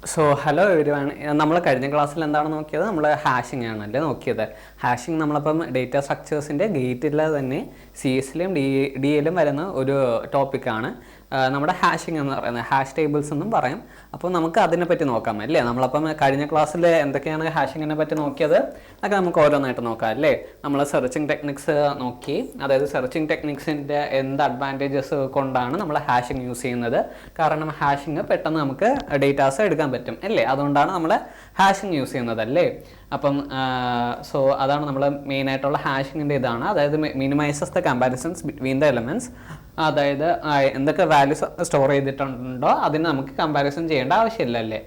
So hello everyone. നമ്മൾ കഴിഞ്ഞ ക്ലാസ്സിൽ എന്താണ് നോക്കിയത്? നമ്മൾ ഹാഷിംഗ് ആണല്ലേ നോക്കിയത്. ഹാഷിംഗ് നമ്മളപ്പം ഡേറ്റ സ്ട്രക്ചേഴ്സിൻ്റെ ഗേറ്റിൽ തന്നെ സി എസിലും ഡി എയിലും വരുന്ന ഒരു ടോപ്പിക്കാണ് നമ്മുടെ ഹാഷിംഗ് എന്ന് പറയുന്നത്. ഹാഷ് ടേബിൾസ് എന്നും പറയും. അപ്പോൾ നമുക്ക് അതിനെപ്പറ്റി നോക്കാം അല്ലേ. നമ്മളപ്പം കഴിഞ്ഞ ക്ലാസ്സിൽ എന്തൊക്കെയാണ് ഹാഷിങ്ങിനെ പറ്റി നോക്കിയത് അതൊക്കെ നമുക്ക് ഓരോന്നായിട്ട് നോക്കാം അല്ലേ. നമ്മൾ സെർച്ചിങ് ടെക്നിക്സ് നോക്കി, അതായത് സെർച്ചിങ് ടെക്നിക്സിൻ്റെ എന്ത് അഡ്വാൻറ്റേജസ് കൊണ്ടാണ് നമ്മൾ ഹാഷിംഗ് യൂസ് ചെയ്യുന്നത്. കാരണം ഹാഷിങ് പെട്ടെന്ന് നമുക്ക് ഡേറ്റാസ് എടുക്കാൻ പറ്റും അല്ലേ, അതുകൊണ്ടാണ് നമ്മൾ ഹാഷിങ് യൂസ് ചെയ്യുന്നത് അല്ലേ. അപ്പം സോ അതാണ് നമ്മൾ മെയിനായിട്ടുള്ള ഹാഷിങ്ങിൻ്റെ ഇതാണ്, അതായത് minimises the comparisons between the elements. അതായത് എന്തൊക്കെ വാല്യൂസ് സ്റ്റോർ ചെയ്തിട്ടുണ്ടോ അതിന് നമുക്ക് കമ്പാരിസൺ ചെയ്യേണ്ട ആവശ്യമില്ല അല്ലേ.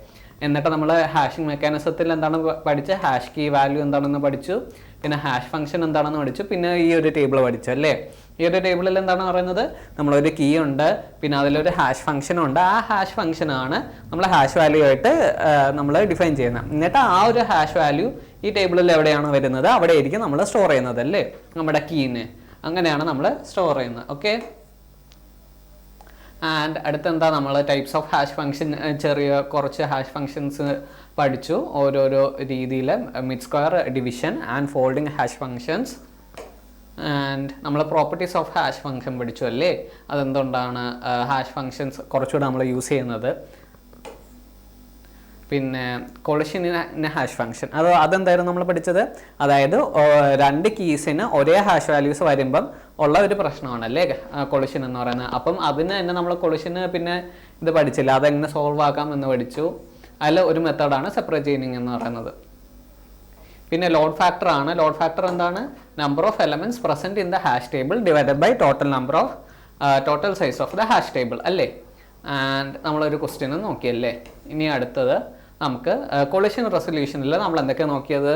എന്നിട്ട് നമ്മൾ ഹാഷിംഗ് മെക്കാനിസത്തിൽ എന്താണ് പഠിച്ചത്? ഹാഷ് കീ വാല്യൂ എന്താണെന്ന് പഠിച്ചു, പിന്നെ ഹാഷ് ഫംഗ്ഷൻ എന്താണെന്ന് പഠിച്ചു, പിന്നെ ഈ ഒരു ടേബിൾ പഠിച്ചു അല്ലേ. ഈ ഒരു ടേബിളിൽ എന്താണ് പറയുന്നത്? നമ്മളൊരു കീ ഉണ്ട്, പിന്നെ അതിലൊരു ഹാഷ് ഫംഗ്ഷൻ ഉണ്ട്. ആ ഹാഷ് ഫംഗ്ഷനാണ് നമ്മൾ ഹാഷ് വാല്യൂ ആയിട്ട് നമ്മൾ ഡിഫൈൻ ചെയ്യുന്നത്. എന്നിട്ട് ആ ഒരു ഹാഷ് വാല്യൂ ഈ ടേബിളിൽ എവിടെയാണ് വരുന്നത് അവിടെ ആയിരിക്കും നമ്മൾ സ്റ്റോർ ചെയ്യുന്നത് അല്ലേ, നമ്മുടെ കീന്. അങ്ങനെയാണ് നമ്മൾ സ്റ്റോർ ചെയ്യുന്നത്. ഓക്കെ. ആൻഡ് അടുത്തെന്താ, നമ്മൾ ടൈപ്സ് ഓഫ് ഹാഷ് ഫംഗ്ഷൻ കുറച്ച് ഹാഷ് ഫംഗ്ഷൻസ് പഠിച്ചു ഓരോരോ രീതിയിൽ. Mid square, division and folding hash functions. And നമ്മൾ പ്രോപ്പർട്ടീസ് ഓഫ് ഹാഷ് ഫംഗ്ഷൻ പഠിച്ചു അല്ലേ, അതെന്തുകൊണ്ടാണ് ഹാഷ് ഫംഗ്ഷൻസ് കുറച്ചുകൂടെ നമ്മൾ യൂസ് ചെയ്യുന്നത്. പിന്നെ കൊളിഷൻ ഇൻ ഹാഷ് ഫംഗ്ഷൻ, അതെന്തായിരുന്നു നമ്മൾ പഠിച്ചത്? അതായത് രണ്ട് കീസിന് ഒരേ ഹാഷ് വാല്യൂസ് വരുമ്പം ഉള്ള ഒരു പ്രശ്നമാണ് അല്ലേ കൊളിഷൻ എന്ന് പറയുന്നത്. അപ്പം അതിന് തന്നെ നമ്മൾ കൊളിഷന് പിന്നെ ഇത് പഠിച്ചില്ല, അതെങ്ങനെ സോൾവ് ആക്കാം എന്ന് പഠിച്ചു. അതിൽ ഒരു മെത്തേഡാണ് സെപ്പറേറ്റ് ചെയിനിങ് എന്ന് പറയുന്നത്. പിന്നെ ലോഡ് ഫാക്ടർ ആണ്. ലോഡ് ഫാക്ടർ എന്താണ്? Number of elements present in the hash table divided by total size of the hash table അല്ലേ. ആൻഡ് നമ്മളൊരു ക്വസ്റ്റ്യൻ നോക്കിയല്ലേ. ഇനി അടുത്തത് നമുക്ക് കൊളിഷൻ റെസൊല്യൂഷനിൽ നമ്മൾ എന്തൊക്കെയാണ് നോക്കിയത്?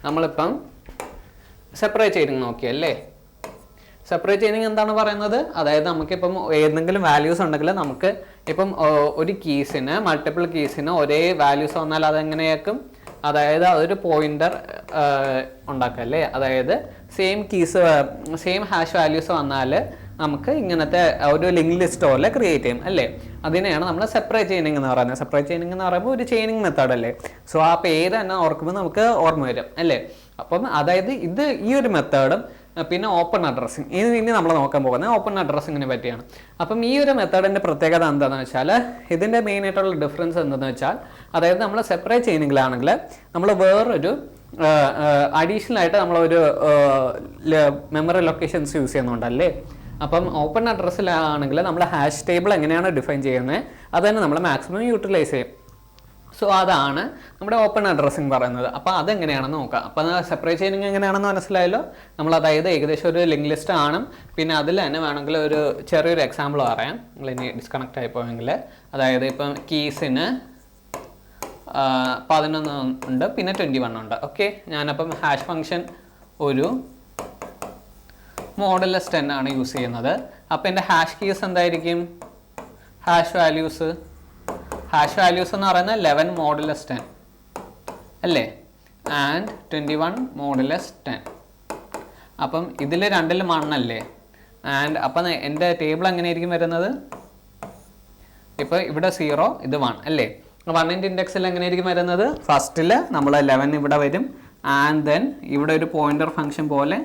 നമ്മളിപ്പം സെപ്പറേറ്റ് ചെയിനിങ് നോക്കിയല്ലേ. സെപ്പറേറ്റ് ചെയിനിങ് എന്താണ് പറയുന്നത്? അതായത് നമുക്കിപ്പം ഏതെങ്കിലും വാല്യൂസ് ഉണ്ടെങ്കിൽ നമുക്ക് ഇപ്പം ഒരു കീസിന് മൾട്ടിപ്പിൾ കീസിന് ഒരേ വാല്യൂസ് വന്നാൽ അതെങ്ങനെയാക്കും? അതായത് അതൊരു പോയിന്റർ ഉണ്ടാക്കുക അല്ലേ. അതായത് സെയിം ഹാഷ് വാല്യൂസ് വന്നാൽ നമുക്ക് ഇങ്ങനത്തെ ഒരു ലിങ്ക് ലിസ്റ്റ് പോലെ ക്രിയേറ്റ് ചെയ്യും അല്ലേ. അതിനെയാണ് നമ്മൾ സെപ്പറേറ്റ് ചെയിനിങ് എന്ന് പറയുന്നത്. സെപ്പറേറ്റ് ചെയിനിങ് എന്ന് പറയുമ്പോൾ ഒരു ചെയിനിങ് മെത്തേഡ് അല്ലേ. സോ ആ പേര് തന്നെ ഓർക്കുമ്പോൾ നമുക്ക് ഓർമ്മ വരും അല്ലേ. അപ്പം അതായത് ഈ ഒരു മെത്തേഡും പിന്നെ ഓപ്പൺ അഡ്രസ്സിങ്, ഇനി നമ്മൾ നോക്കാൻ പോകുന്നത് ഓപ്പൺ അഡ്രസ്സിങ്ങിനെ പറ്റിയാണ്. അപ്പം ഈ ഒരു മെത്തേഡിൻ്റെ പ്രത്യേകത എന്താണെന്ന് വെച്ചാൽ, ഇതിൻ്റെ മെയിൻ ആയിട്ടുള്ള ഡിഫറൻസ് എന്താണെന്ന് വെച്ചാൽ, അതായത് നമ്മൾ സെപ്പറേറ്റ് ചെയിനിങ്ങിലാണെങ്കിൽ നമ്മൾ വേറൊരു അഡീഷണൽ ആയിട്ട് നമ്മളൊരു മെമ്മറി ലൊക്കേഷൻസ് യൂസ് ചെയ്യുന്നുണ്ടല്ലേ. അപ്പം ഓപ്പൺ അഡ്രസ്സിലാണെങ്കിൽ നമ്മൾ ഹാഷ് ടേബിൾ എങ്ങനെയാണ് ഡിഫൈൻ ചെയ്യുന്നത് അത് തന്നെ നമ്മൾ മാക്സിമം യൂട്ടിലൈസ് ചെയ്യും. സോ അതാണ് നമ്മുടെ ഓപ്പൺ അഡ്രസ്സിങ് പറയുന്നത്. അപ്പോൾ അതെങ്ങനെയാണെന്ന് നോക്കാം. അപ്പോൾ സെപ്പറേറ്റ് ചെയിനിങ് എങ്ങനെയാണെന്ന് മനസ്സിലായല്ലോ. നമ്മൾ അതായത് ഏകദേശം ഒരു ലിങ്ക് ലിസ്റ്റ് ആണ്. പിന്നെ അതിൽ തന്നെ വേണമെങ്കിൽ ഒരു ചെറിയൊരു എക്സാമ്പിൾ പറയാം, നിങ്ങൾ ഇനി ഡിസ്കണക്റ്റ് ആയി പോയെങ്കിൽ. അതായത് ഇപ്പം കീസിന് 11 ഉണ്ട്, പിന്നെ 21 ഉണ്ട്. ഓക്കെ. ഞാനപ്പം ഹാഷ് ഫംഗ്ഷൻ ഒരു മോഡുലസ് 10 ആണ് യൂസ് ചെയ്യുന്നത്. അപ്പോൾ എൻ്റെ ഹാഷ് കീസ് എന്തായിരിക്കും? ഹാഷ് വാല്യൂസ് എന്ന് പറയുന്നത് 11 മോഡുലസ് 10 അല്ലേ, ആൻഡ് 21 മോഡുലസ് 10. അപ്പം ഇതിൽ രണ്ടിലും 1 അല്ലേ. ആൻഡ് അപ്പം എൻ്റെ ടേബിൾ എങ്ങനെയായിരിക്കും വരുന്നത്? ഇപ്പോൾ ഇവിടെ 0, ഇത് 1 അല്ലേ. 1ൻ്റെ ഇൻഡെക്സിൽ എങ്ങനെയായിരിക്കും വരുന്നത്? ഫസ്റ്റിൽ നമ്മൾ 11 ഇവിടെ വരും, ആൻഡ് ദെൻ ഇവിടെ ഒരു പോയിന്റർ ഫംഗ്ഷൻ പോലെ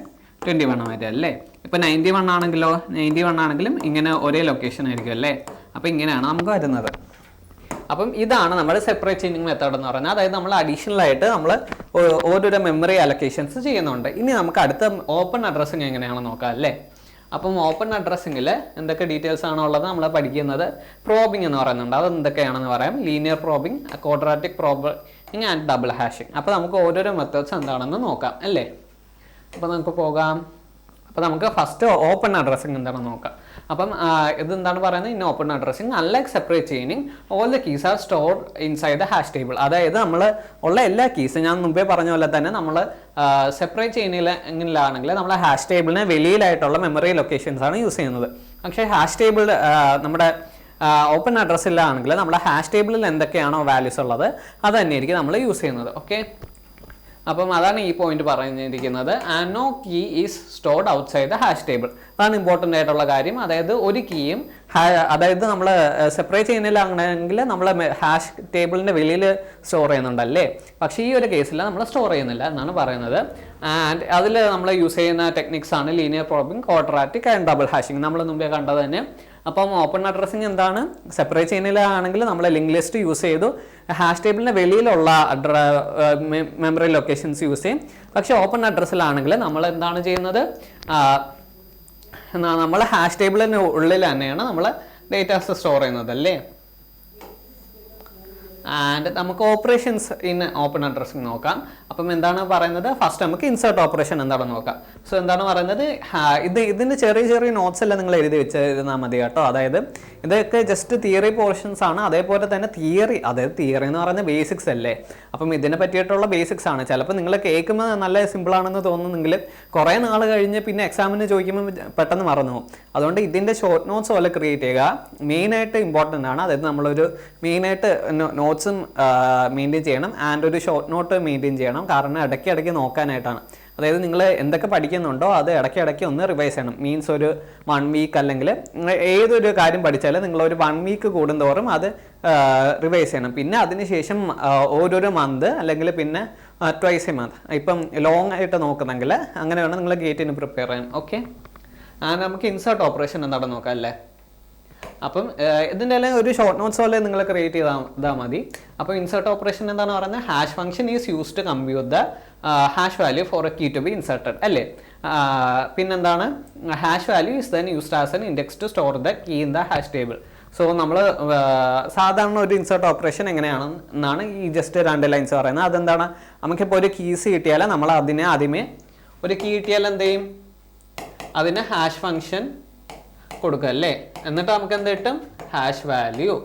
21 വരും അല്ലേ. ഇപ്പോൾ 91 ആണെങ്കിലോ, 91 ആണെങ്കിലും ഇങ്ങനെ ഒരേ ലൊക്കേഷൻ ആയിരിക്കും അല്ലേ. അപ്പോൾ ഇങ്ങനെയാണ് നമുക്ക് വരുന്നത്. അപ്പം ഇതാണ് നമ്മുടെ സെപ്പറേറ്റ് ചെയിനിങ് മെത്തേഡ് എന്ന് പറയുന്നത്. അതായത് നമ്മൾ അഡീഷണൽ ആയിട്ട് നമ്മൾ ഓരോരോ മെമ്മറി അലൊക്കേഷൻസ് ചെയ്യുന്നുണ്ട്. ഇനി നമുക്ക് അടുത്ത ഓപ്പൺ അഡ്രസ്സിങ് എങ്ങനെയാണെന്ന് നോക്കാം അല്ലേ. അപ്പം ഓപ്പൺ അഡ്രസ്സിങ്ങിൽ എന്തൊക്കെ ഡീറ്റെയിൽസ് ആണോ ഉള്ളത് നമ്മൾ പഠിക്കുന്നത്? പ്രോബിംഗ് എന്ന് പറയുന്നുണ്ട്. അത് എന്തൊക്കെയാണെന്ന് പറയാം. Linear probing, quadratic probing and double hashing. അപ്പോൾ നമുക്ക് ഓരോരോ മെത്തേഡ്സ് എന്താണെന്ന് നോക്കാം അല്ലേ. അപ്പോൾ നമുക്ക് പോകാം. അപ്പോൾ നമുക്ക് ഫസ്റ്റ് ഓപ്പൺ അഡ്രസ്സിങ് എന്താണെന്ന് നോക്കാം. അപ്പം ഇതെന്താണ് പറയുന്നത്? In open addressing unlike separate chaining all the keys are stored inside the hash table. അതായത് നമ്മൾ ഉള്ള എല്ലാ കീസും ഞാൻ മുമ്പേ പറഞ്ഞ പോലെ തന്നെ നമ്മൾ സെപ്പറേറ്റ് ചെയിനിലാണെങ്കിൽ നമ്മൾ ഹാഷ് ടേബിളിന് വെളിയിലായിട്ടുള്ള മെമ്മറി ലൊക്കേഷൻസ് ആണ് യൂസ് ചെയ്യുന്നത്. പക്ഷേ ഹാഷ് ടേബിൾ നമ്മുടെ ഓപ്പൺ അഡ്രസ്സിലാണെങ്കിൽ നമ്മുടെ ഹാഷ് ടേബിളിൽ എന്തൊക്കെയാണോ വാല്യൂസ് ഉള്ളത് അത് തന്നെയായിരിക്കും നമ്മൾ യൂസ് ചെയ്യുന്നത്. ഓക്കെ. അപ്പം അതാണ് ഈ പോയിന്റ് പറഞ്ഞിരിക്കുന്നത്. And no key is stored outside the hash table. അതാണ് ഇമ്പോർട്ടൻ്റ് ആയിട്ടുള്ള കാര്യം. അതായത് ഒരു കീയും അതായത് നമ്മൾ സെപ്പറേറ്റ് ചെയ്യുന്നില്ലാണെങ്കിൽ നമ്മൾ ഹാഷ് ടേബിളിൻ്റെ വെളിയിൽ സ്റ്റോർ ചെയ്യുന്നുണ്ടല്ലേ, പക്ഷേ ഈ ഒരു കേസിൽ നമ്മൾ സ്റ്റോർ ചെയ്യുന്നില്ല എന്നാണ് പറയുന്നത്. ആൻഡ് അതിൽ നമ്മൾ യൂസ് ചെയ്യുന്ന ടെക്നിക്സ് ആണ് linear probing, quadratic and double hashing, നമ്മൾ മുമ്പേ കണ്ടത് തന്നെ. അപ്പം ഓപ്പൺ അഡ്രസ്സിങ് എന്താണ്? സെപ്പറേറ്റ് ചെയ്യുന്നില്ലാണെങ്കിൽ നമ്മൾ ലിങ്ക് ലിസ്റ്റ് യൂസ് ചെയ്തു ഹാഷ് ടേബിളിൻ്റെ വെളിയിലുള്ള മെമ്മറി ലൊക്കേഷൻസ് യൂസ് ചെയ്യും. പക്ഷേ ഓപ്പൺ അഡ്രസ്സിലാണെങ്കിൽ നമ്മൾ എന്താണ് ചെയ്യുന്നത്? നമ്മൾ ഹാഷ് ടേബിളിന് ഉള്ളിൽ തന്നെയാണ് നമ്മൾ ഡേറ്റാസ് സ്റ്റോർ ചെയ്യുന്നത് അല്ലേ. ആൻഡ് നമുക്ക് ഓപ്പറേഷൻസ് ഇൻ ഓപ്പൺ അഡ്രസ്സിംഗ് നോക്കാം. അപ്പം എന്താണ് പറയുന്നത്? ഫസ്റ്റ് നമുക്ക് ഇൻസേർട്ട് ഓപ്പറേഷൻ എന്താണെന്ന് നോക്കാം. സോ എന്താണ് പറയുന്നത്? ഇതിൻ്റെ ചെറിയ ചെറിയ നോട്ട്സ് എല്ലാം നിങ്ങൾ എഴുതി വെച്ചിരുന്നാൽ മതി കേട്ടോ. അതായത് ഇതൊക്കെ ജസ്റ്റ് തിയറി പോർഷൻസ് ആണ്. അതേപോലെ തന്നെ തിയറി എന്ന് പറയുന്നത് ബേസിക്സ് അല്ലേ. അപ്പം ഇതിനെ പറ്റിയിട്ടുള്ള ബേസിക്സ് ആണ്. ചിലപ്പോൾ നിങ്ങൾ കേൾക്കുമ്പോൾ നല്ല സിമ്പിളാണെന്ന് തോന്നുന്നെങ്കിൽ കുറേ നാൾ കഴിഞ്ഞ് പിന്നെ എക്സാമിന് ചോദിക്കുമ്പോൾ പെട്ടെന്ന് മറന്നു പോകും. അതുകൊണ്ട് ഇതിൻ്റെ ഷോർട്ട് നോട്ട്സ് പോലെ ക്രിയേറ്റ് ചെയ്യുക. മെയിനായിട്ട് ഇമ്പോർട്ടൻ്റ് ആണ്. അതായത് നമ്മളൊരു മെയിനായിട്ട് നോട്ട്സും മെയിൻറ്റെയിൻ ചെയ്യണം ആൻഡ് ഒരു ഷോർട്ട് നോട്ട് മെയിൻറ്റെയിൻ ചെയ്യണം. കാരണം ഇടയ്ക്കിടയ്ക്ക് നോക്കാനായിട്ടാണ്. അതായത് നിങ്ങൾ എന്തൊക്കെ പഠിക്കുന്നുണ്ടോ അത് ഇടയ്ക്കിടയ്ക്ക് ഒന്ന് റിവൈസ് ചെയ്യണം. മീൻസ് ഒരു 1 വീക്ക് അല്ലെങ്കിൽ ഏതൊരു കാര്യം പഠിച്ചാലും നിങ്ങളൊരു 1 വീക്ക് കൂടുന്തോറും അത് റിവൈസ് ചെയ്യണം. പിന്നെ അതിനുശേഷം ഓരോരോ മന്ത് അല്ലെങ്കിൽ പിന്നെ ട്വൈസ് എ മന്ത്. ഇപ്പം ലോങ് ആയിട്ട് നോക്കുന്നെങ്കിൽ അങ്ങനെ വേണം നിങ്ങൾ ഗേറ്റിന് പ്രിപ്പയർ ചെയ്യാൻ. ഓക്കെ, നമുക്ക് ഇൻസേർട്ട് ഓപ്പറേഷൻ എന്താണെന്ന് നോക്കാം അല്ലേ. അപ്പം ഇതിൻ്റെ എല്ലാം ഒരു ഷോർട്ട് നോട്ട്സ് പോലെ നിങ്ങൾ ക്രിയേറ്റ് ചെയ്താൽ മതി. അപ്പോൾ ഇൻസേർട്ട് ഓപ്പറേഷൻ എന്താണ് പറയുന്നത്? Hash function is use to compute the hash value for a key to be inserted അല്ലേ. പിന്നെന്താണ്? Hash value is then used as an index to store the key in the hash table. So നമ്മൾ സാധാരണ ഒരു insert operation എങ്ങനെയാണെന്നാണ് ഈ just 2 lines പറയുന്നത്. അതെന്താണ്? നമുക്കിപ്പോൾ ഒരു കീസ് കിട്ടിയാൽ നമ്മൾ അതിനെ ആദ്യമേ ഒരു കീ കിട്ടിയാൽ എന്ത് ചെയ്യും? അതിന് ഹാഷ് ഫംഗ്ഷൻ കൊടുക്കുക അല്ലേ. എന്നിട്ട് നമുക്ക് എന്ത് കിട്ടും? Hash value.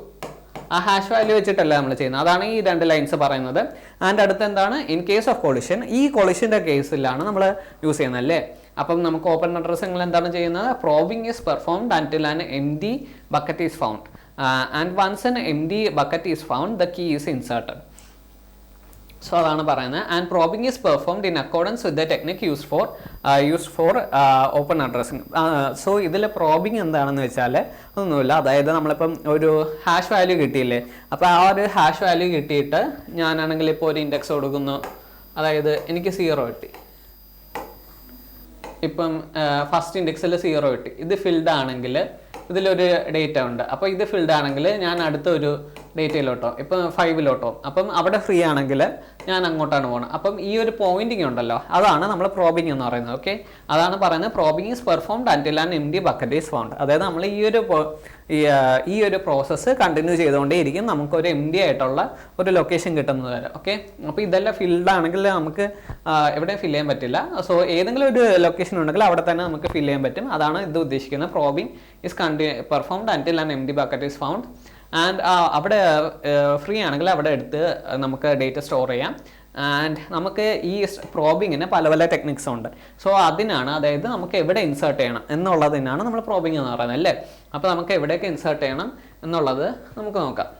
ആ ഹാഷ് വാല്യൂ വെച്ചിട്ടല്ല നമ്മൾ ചെയ്യുന്നത്. അതാണ് ഈ 2 ലൈൻസ് പറയുന്നത്. ആൻഡ് അടുത്ത് എന്താണ്? ഇൻ കേസ് ഓഫ് കൊളിഷൻ, ഈ കൊളിഷൻ്റെ കേസിലാണ് നമ്മൾ യൂസ് ചെയ്യുന്നത് അല്ലേ. അപ്പം നമുക്ക് ഓപ്പൺ അഡ്രസ്സിംഗിൽ എന്താണ് ചെയ്യുന്നത്? Probing is performed until an empty bucket is found and once an empty bucket is found the key is inserted. So അതാണ് പറയുന്നത്. And probing is performed in accordance with the technique used for open addressing. So ഇതിൽ probing എന്താണെന്ന് വെച്ചാൽ ഒന്നുമില്ല. അതായത് നമ്മളിപ്പം ഒരു hash value കിട്ടിയില്ലേ, അപ്പോൾ ആ ഒരു ഹാഷ് വാല്യൂ കിട്ടിയിട്ട് ഞാനാണെങ്കിൽ ഇപ്പോൾ ഒരു ഇൻഡെക്സ് കൊടുക്കുന്നു. അതായത് എനിക്ക് 0 കിട്ടി. ഇപ്പം ഫസ്റ്റ് ഇൻഡെക്സിൽ 0 കിട്ടി. ഇത് ഫിൽഡ് ആണെങ്കിൽ ഇതിലൊരു ഡേറ്റ ഉണ്ട്. അപ്പോൾ ഇത് ഫിൽഡ് ആണെങ്കിൽ ഞാൻ അടുത്തൊരു ഡേറ്റയിലോട്ടോ ഇപ്പം 5ലോട്ടോ. അപ്പം അവിടെ ഫ്രീ ആണെങ്കിൽ ഞാൻ അങ്ങോട്ടാണ് പോകുന്നത്. അപ്പം ഈ ഒരു പോയിന്റിങ് ഉണ്ടല്ലോ, അതാണ് നമ്മൾ പ്രോബിംഗ് എന്ന് പറയുന്നത്. ഓക്കെ, അതാണ് പറയുന്നത് probing is performed until an empty bucket is found. അതായത് നമ്മൾ ഈ ഒരു പ്രോസസ്സ് കണ്ടിന്യൂ ചെയ്തുകൊണ്ടേയിരിക്കും നമുക്കൊരു എംപ്റ്റി ആയിട്ടുള്ള ഒരു ലൊക്കേഷൻ കിട്ടുന്നത് വരെ. ഓക്കെ, അപ്പോൾ ഇതെല്ലാം ഫിൽഡ് ആണെങ്കിൽ നമുക്ക് എവിടെയും ഫില്ല് ചെയ്യാൻ പറ്റില്ല. സോ ഏതെങ്കിലും ഒരു ലൊക്കേഷൻ ഉണ്ടെങ്കിൽ അവിടെ തന്നെ നമുക്ക് ഫില്ല് ചെയ്യാൻ പറ്റും. അതാണ് ഇത് ഉദ്ദേശിക്കുന്നത്. Probing is performed until an empty bucket is found. And അവിടെ ഫ്രീ ആണെങ്കിൽ അവിടെ എടുത്ത് നമുക്ക് ഡേറ്റ സ്റ്റോർ ചെയ്യാം. ആൻഡ് നമുക്ക് ഈ പ്രോബിങ്ങിന് പല പല ടെക്നിക്സ് ഉണ്ട്. സോ അതിനാണ്, അതായത് നമുക്ക് എവിടെ ഇൻസേർട്ട് ചെയ്യണം എന്നുള്ളതിനാണ് നമ്മൾ പ്രോബിങ് എന്ന് പറയുന്നത് അല്ലേ. അപ്പോൾ നമുക്ക് എവിടെയൊക്കെ ഇൻസേർട്ട് ചെയ്യണം എന്നുള്ളത് നമുക്ക് നോക്കാം.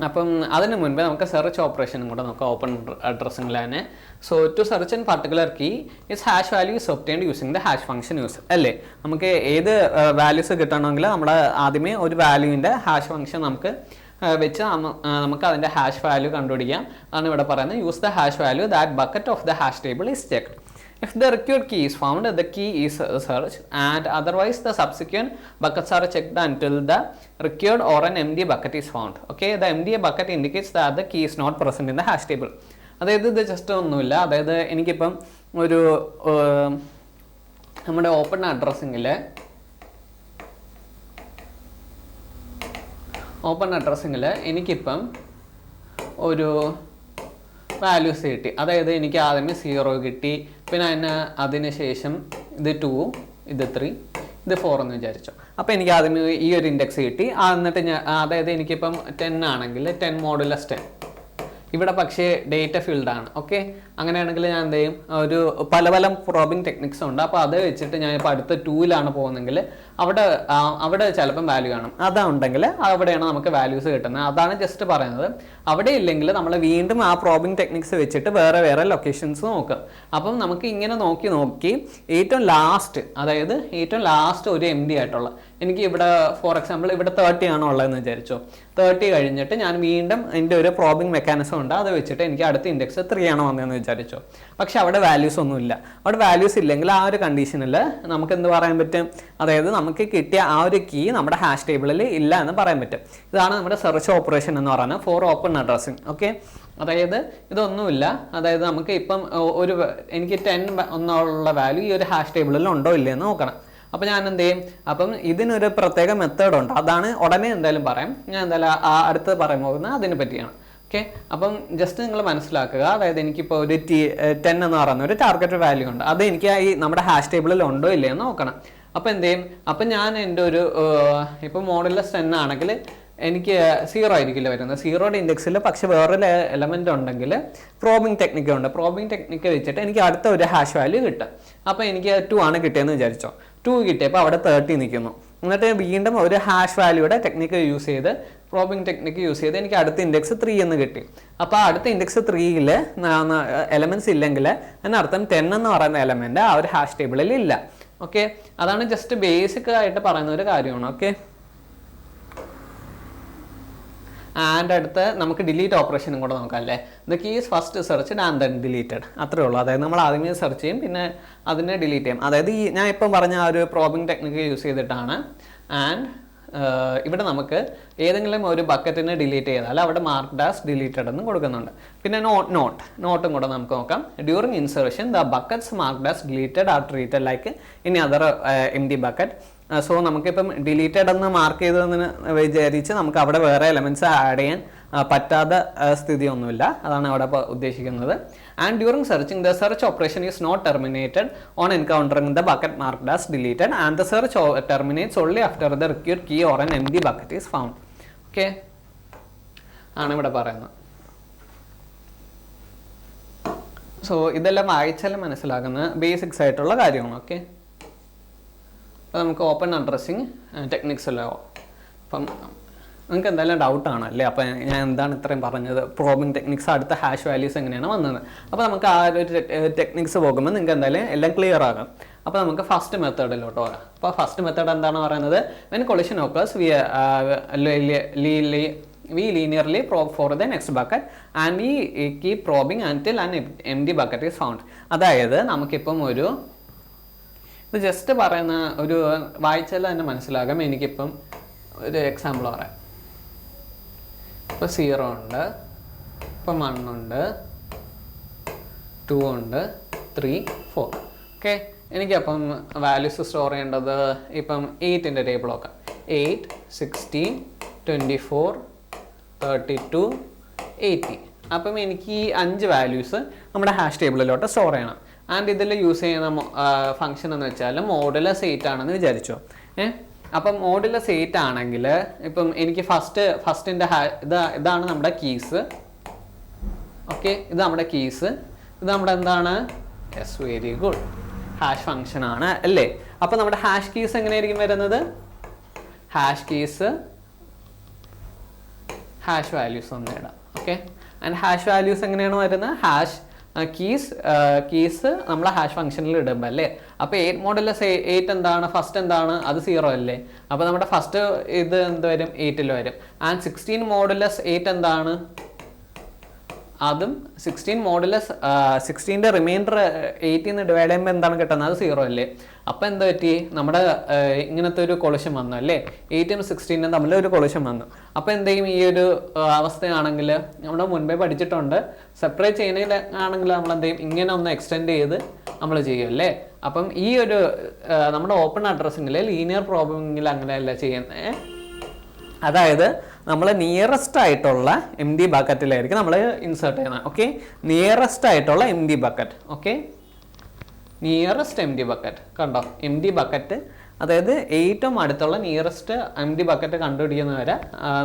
അപ്പം അതിന് മുൻപേ നമുക്ക് സെർച്ച് ഓപ്പറേഷനും കൂടെ നോക്കാം ഓപ്പൺ അഡ്രസ്സിംഗിൽ തന്നെ. So to search in particular key is hash value is obtained using the hash function use അല്ലേ. നമുക്ക് ഏത് വാല്യൂസ് കിട്ടണമെങ്കിൽ നമ്മൾ ആദ്യമേ ഒരു വാല്യൂവിൻ്റെ ഹാഷ് ഫംഗ്ഷൻ നമുക്ക് വെച്ച് നമുക്ക് അതിൻ്റെ ഹാഷ് വാല്യൂ കണ്ടുപിടിക്കാം. അതാണ് ഇവിടെ പറയുന്നത്. Use the hash value that bucket of the hash table is checked. If the required key is found, the key is searched, and otherwise the subsequent buckets are checked until the required or an empty bucket is found. Okay, the empty bucket indicates that the key is not present in the hash table. അതായത് ഇത് just ഒന്നുമില്ല. അതായത് എനിക്കിപ്പം ഒരു നമ്മുടെ open അഡ്രസ്സിങ്ങിൽ എനിക്കിപ്പം ഒരു values കിട്ടി. അതായത് എനിക്ക് ആദ്യമേ 0 കിട്ടി, പിന്നെ അതിന് ശേഷം ഇത് 2, ഇത് 3, ഇത് 4 എന്ന് വിചാരിച്ചു. അപ്പോൾ എനിക്ക് ആദ്യമേ ഈ ഒരു ഇൻഡെക്സ് കിട്ടി. എന്നിട്ട് അതായത് എനിക്കിപ്പം 10 ആണെങ്കിൽ 10 മോഡുലസ് 10. ഇവിടെ പക്ഷേ ഡേറ്റ ഫീൽഡ് ആണ്. ഓക്കെ, അങ്ങനെയാണെങ്കിൽ ഞാൻ എന്ത് ചെയ്യും? ഒരു പല പ്രോബിംഗ് ടെക്നിക്സ് ഉണ്ട്. അപ്പോൾ അത് വെച്ചിട്ട് ഞാൻ ഇപ്പോൾ അടുത്ത 2ലാണ് പോകുന്നെങ്കിൽ അവിടെ ചിലപ്പം വാല്യൂ കാണും. അതുണ്ടെങ്കിൽ അവിടെയാണ് നമുക്ക് വാല്യൂസ് കിട്ടുന്നത്. അതാണ് ജസ്റ്റ് പറയുന്നത്. അവിടെ ഇല്ലെങ്കിൽ നമ്മൾ വീണ്ടും ആ പ്രോബിംഗ് ടെക്നിക്സ് വെച്ചിട്ട് വേറെ വേറെ ലൊക്കേഷൻസ് നോക്കും. അപ്പം നമുക്ക് ഇങ്ങനെ നോക്കി ഏറ്റവും ലാസ്റ്റ്, അതായത് ഏറ്റവും ലാസ്റ്റ് ഒരു MD ആയിട്ടുള്ള, എനിക്ക് ഇവിടെ ഫോർ എക്സാമ്പിൾ ഇവിടെ 30 ആണോ ഉള്ളതെന്ന് വിചാരിച്ചോ. 30 കഴിഞ്ഞിട്ട് ഞാൻ വീണ്ടും എൻ്റെ ഒരു പ്രോബിംഗ് മെക്കാനിസം ഉണ്ട്, അത് വെച്ചിട്ട് എനിക്ക് അടുത്ത ഇൻഡെക്സ് 3 ആണോ വന്നതെന്ന് വിചാരിച്ചോ. പക്ഷെ അവിടെ വാല്യൂസ് ഒന്നുമില്ല. അവിടെ വാല്യൂസ് ഇല്ലെങ്കിൽ ആ ഒരു കണ്ടീഷനിൽ നമുക്ക് എന്ത് പറയാൻ പറ്റും, അതായത് നമുക്ക് കിട്ടിയ ആ ഒരു കീ നമ്മുടെ ഹാഷ് ടേബിളിൽ ഇല്ല എന്ന് പറയാൻ പറ്റും. ഇതാണ് നമ്മുടെ സെർച്ച് ഓപ്പറേഷൻ എന്ന് പറയുന്നത് ഫോർ ഓപ്പൺ അഡ്രസ്സിങ്. ഓക്കെ, അതായത് ഇതൊന്നുമില്ല, അതായത് നമുക്ക് ഇപ്പം എനിക്ക് 10 എന്നുള്ള വാല്യൂ ഈ ഒരു ഹാഷ് ടേബിളിൽ ഉണ്ടോ ഇല്ലേ എന്ന് നോക്കണം. അപ്പോൾ ഞാൻ എന്ത് ചെയ്യും, അപ്പം ഇതിനൊരു പ്രത്യേക മെത്തേഡുണ്ട്, അതാണ് ഉടനെ എന്തായാലും പറയാം. ഞാൻ എന്തായാലും അടുത്ത് പറയാൻ പോകുന്നത് അതിനെ പറ്റിയാണ്. ഓക്കെ, അപ്പം ജസ്റ്റ് നിങ്ങൾ മനസ്സിലാക്കുക. അതായത് എനിക്കിപ്പോൾ ഒരു 10 എന്ന് പറയുന്ന ഒരു ടാർഗറ്റ് വാല്യൂ ഉണ്ട്, അത് എനിക്ക് ഈ നമ്മുടെ ഹാഷ് ടേബിളിൽ ഉണ്ടോ ഇല്ലേ എന്ന് നോക്കണം. അപ്പോൾ എന്ത് ചെയ്യും, അപ്പം ഞാൻ എൻ്റെ ഒരു ഇപ്പോൾ മോഡുലസ് 10 ആണെങ്കിൽ എനിക്ക് 0 ആയിരിക്കില്ല വരുന്നത്, 0യുടെ ഇൻഡെക്സിൽ. പക്ഷെ വേറൊരു എലമെൻ്റ് ഉണ്ടെങ്കിൽ പ്രോബിംഗ് ടെക്നിക്ക് ഉണ്ട്, പ്രോബിംഗ് ടെക്നിക്ക് വെച്ചിട്ട് എനിക്ക് അടുത്ത ഒരു ഹാഷ് വാല്യൂ കിട്ടും. അപ്പോൾ എനിക്ക് 2 ആണ് കിട്ടിയെന്ന് വിചാരിച്ചോ. 2 കിട്ടിയപ്പോൾ അവിടെ 30 നിൽക്കുന്നു. എന്നിട്ട് വീണ്ടും ഒരു ഹാഷ് വാല്യൂയുടെ ടെക്നിക്ക് യൂസ് ചെയ്ത്, പ്രോബിംഗ് ടെക്നിക്ക് യൂസ് ചെയ്ത് എനിക്ക് അടുത്ത ഇൻഡെക്സ് 3 എന്ന് കിട്ടി. അപ്പോൾ അടുത്ത ഇൻഡെക്സ് 3ൽ എലമെൻറ്റ്സ് ഇല്ലെങ്കിൽ അതിനർത്ഥം 10 എന്ന് പറയുന്ന എലമെൻറ്റ് ആ ഒരു ഹാഷ് ടേബിളിൽ ഇല്ല. ഓക്കെ, അതാണ് ജസ്റ്റ് ബേസിക് ആയിട്ട് പറയുന്ന ഒരു കാര്യമാണ്. ഓക്കെ, ആൻഡ് അടുത്ത് നമുക്ക് ഡിലീറ്റ് ഓപ്പറേഷനും കൂടെ നോക്കാം അല്ലേ. The key is first searched and then deleted, അത്രേ ഉള്ളൂ. അതായത് നമ്മൾ ആദ്യമേ സെർച്ച് ചെയ്യും, പിന്നെ അതിനെ ഡിലീറ്റ് ചെയ്യും. അതായത് ഞാൻ ഇപ്പം പറഞ്ഞ ആ ഒരു പ്രോബിംഗ് ടെക്നിക്ക് യൂസ് ചെയ്തിട്ടാണ്. ആൻഡ് ഇവിടെ നമുക്ക് ഏതെങ്കിലും ഒരു ബക്കറ്റിനെ ഡിലീറ്റ് ചെയ്താൽ അവിടെ മാർക്ക്ഡ് ആസ് ഡിലീറ്റഡ് എന്ന് കൊടുക്കുന്നുണ്ട്. പിന്നെ നോട്ടും കൂടെ നമുക്ക് നോക്കാം. During insertion the buckets marked as deleted R treated like ഇനി അതർ MD ബക്കറ്റ്. സോ നമുക്കിപ്പം ഡിലീറ്റഡ് എന്ന് മാർക്ക് ചെയ്തതെന്ന് വിചാരിച്ച് നമുക്ക് അവിടെ വേറെ എലമെൻറ്റ്സ് ആഡ് ചെയ്യാൻ പറ്റാത്ത സ്ഥിതിയൊന്നുമില്ല, അതാണ് അവിടെ ഉദ്ദേശിക്കുന്നത്. And during searching the search operation is not terminated on encountering the bucket marked as deleted and the search terminates only after the required key or an MD bucket is found. Okay, ആണ് ഇവിടെ പറയുന്നത്. So ഇതെല്ലാം വായിച്ചാലും മനസ്സിലാക്കുന്ന basics ആയിട്ടുള്ള കാര്യമാണ്. Okay, അപ്പോൾ നമുക്ക് ഓപ്പൺ അഡ്രസ്സിങ് ടെക്നിക്സ് അല്ലോ. അപ്പം നിങ്ങൾക്ക് എന്തായാലും ഡൗട്ടാണ് അല്ലേ, അപ്പോൾ ഞാൻ എന്താണ് ഇത്രയും പറഞ്ഞത്, പ്രോബിംഗ് ടെക്നിക്സ് അടുത്ത ഹാഷ് വാല്യൂസ് എങ്ങനെയാണ് വന്നത്. അപ്പോൾ നമുക്ക് ആ ഒരു ടെക്നിക്സ് പോകുമ്പോൾ നിങ്ങൾക്ക് എന്തായാലും എല്ലാം ക്ലിയർ ആകും. അപ്പോൾ നമുക്ക് ഫസ്റ്റ് മെത്തേഡിലോട്ട് പോകാം. അപ്പോൾ ഫസ്റ്റ് മെത്തേഡ് എന്താണ് പറയുന്നത്, when collision occurs we linearly probe for the next bucket and we keep probing until an empty bucket is found. അതായത് നമുക്കിപ്പം ഇത് ജസ്റ്റ് പറയുന്ന ഒരു വായിച്ചാൽ തന്നെ മനസ്സിലാകാം. എനിക്കിപ്പം ഒരു എക്സാമ്പിൾ പറയാം. ഇപ്പോൾ 0 ഉണ്ട്, ഇപ്പം 1 ഉണ്ട്, 2 ഉണ്ട്, 3, 4. ഓക്കെ, എനിക്കപ്പം വാല്യൂസ് സ്റ്റോർ ചെയ്യേണ്ടത് ഇപ്പം 8ൻ്റെ ടേബിൾ നോക്കാം. 8, 16, 24, 32, 80. അപ്പം എനിക്ക് ഈ 5 വാല്യൂസ് നമ്മുടെ ഹാഷ് ടേബിളിലോട്ട് സ്റ്റോർ ചെയ്യണം. ആൻഡ് ഇതിൽ യൂസ് ചെയ്യുന്ന ഫംഗ്ഷൻ എന്ന് വെച്ചാൽ മോഡുലസ് 8 ആണെന്ന് വിചാരിച്ചോ. അപ്പം മോഡുലസ് 8 ആണെങ്കിൽ ഇപ്പം എനിക്ക് ഫസ്റ്റിൻ്റെ ഇതാണ് നമ്മുടെ കീസ്. ഓക്കെ, ഇത് നമ്മുടെ കീസ്, ഇത് നമ്മുടെ എന്താണ്, yes very good, hash function ആണ് അല്ലേ. അപ്പം നമ്മുടെ ഹാഷ് കീസ് എങ്ങനെയായിരിക്കും വരുന്നത്, ഹാഷ് കീസ് ഹാഷ് വാല്യൂസ് ഒന്ന് ഇടാം. ഓക്കെ, ആൻഡ് ഹാഷ് വാല്യൂസ് എങ്ങനെയാണ് വരുന്നത്, ഹാഷ് കീസ് നമ്മളെ ഹാഷ് ഫംഗ്ഷനിൽ ഇടുമ്പോൾ അല്ലേ. അപ്പോൾ 8 മോഡുലസ് 8 എന്താണ്, ഫസ്റ്റ് എന്താണ്, അത് 0 അല്ലേ. അപ്പോൾ നമ്മുടെ ഫസ്റ്റ് ഇത് എന്ത് വരും, 8ൽ വരും. ആൻഡ് 16 മോഡുലസ് 8 എന്താണ്, അതും 16 മോഡുലസ് 16ൻ്റെ റിമൈൻഡർ 8 നിന്ന് ഡിവൈഡ് ചെയ്യുമ്പോൾ എന്താണ് കിട്ടുന്നത്, അത് 0 അല്ലേ. അപ്പോൾ എന്താ പറ്റി, നമ്മുടെ ഇങ്ങനത്തെ ഒരു കൊളിഷൻ വന്നു അല്ലേ, 8ഉം 16ഉം തമ്മിൽ ഒരു കൊളിഷൻ വന്നു. അപ്പോൾ എന്ത് ചെയ്യും, ഈ ഒരു അവസ്ഥയാണെങ്കിൽ നമ്മൾ മുൻപേ പഠിച്ചിട്ടുണ്ട്, സെപ്പറേറ്റ് ചെയ്യുന്നതിലാണെങ്കിൽ നമ്മൾ എന്ത് ചെയ്യും, ഇങ്ങനെ ഒന്ന് എക്സ്റ്റെൻഡ് ചെയ്ത് നമ്മൾ ചെയ്യും അല്ലേ. അപ്പം ഈ ഒരു നമ്മുടെ ഓപ്പൺ അഡ്രസ്സിങ്ങിൽ ലീനിയർ പ്രോബ്ലമിങ്ങിൽ അങ്ങനെയല്ല ചെയ്യുന്നത്. അതായത് നമ്മൾ നിയറസ്റ്റ് ആയിട്ടുള്ള MD ബക്കറ്റിലായിരിക്കും നമ്മൾ ഇൻസേർട്ട് ചെയ്യുന്നത്. ഓക്കെ, നിയറസ്റ്റ് ആയിട്ടുള്ള MD bucket. Okay, nearest MD bucket കണ്ടോ, MD ബക്കറ്റ്, അതായത് ഏറ്റവും അടുത്തുള്ള നിയറസ്റ്റ് MD ബക്കറ്റ് കണ്ടുപിടിക്കുന്നവരെ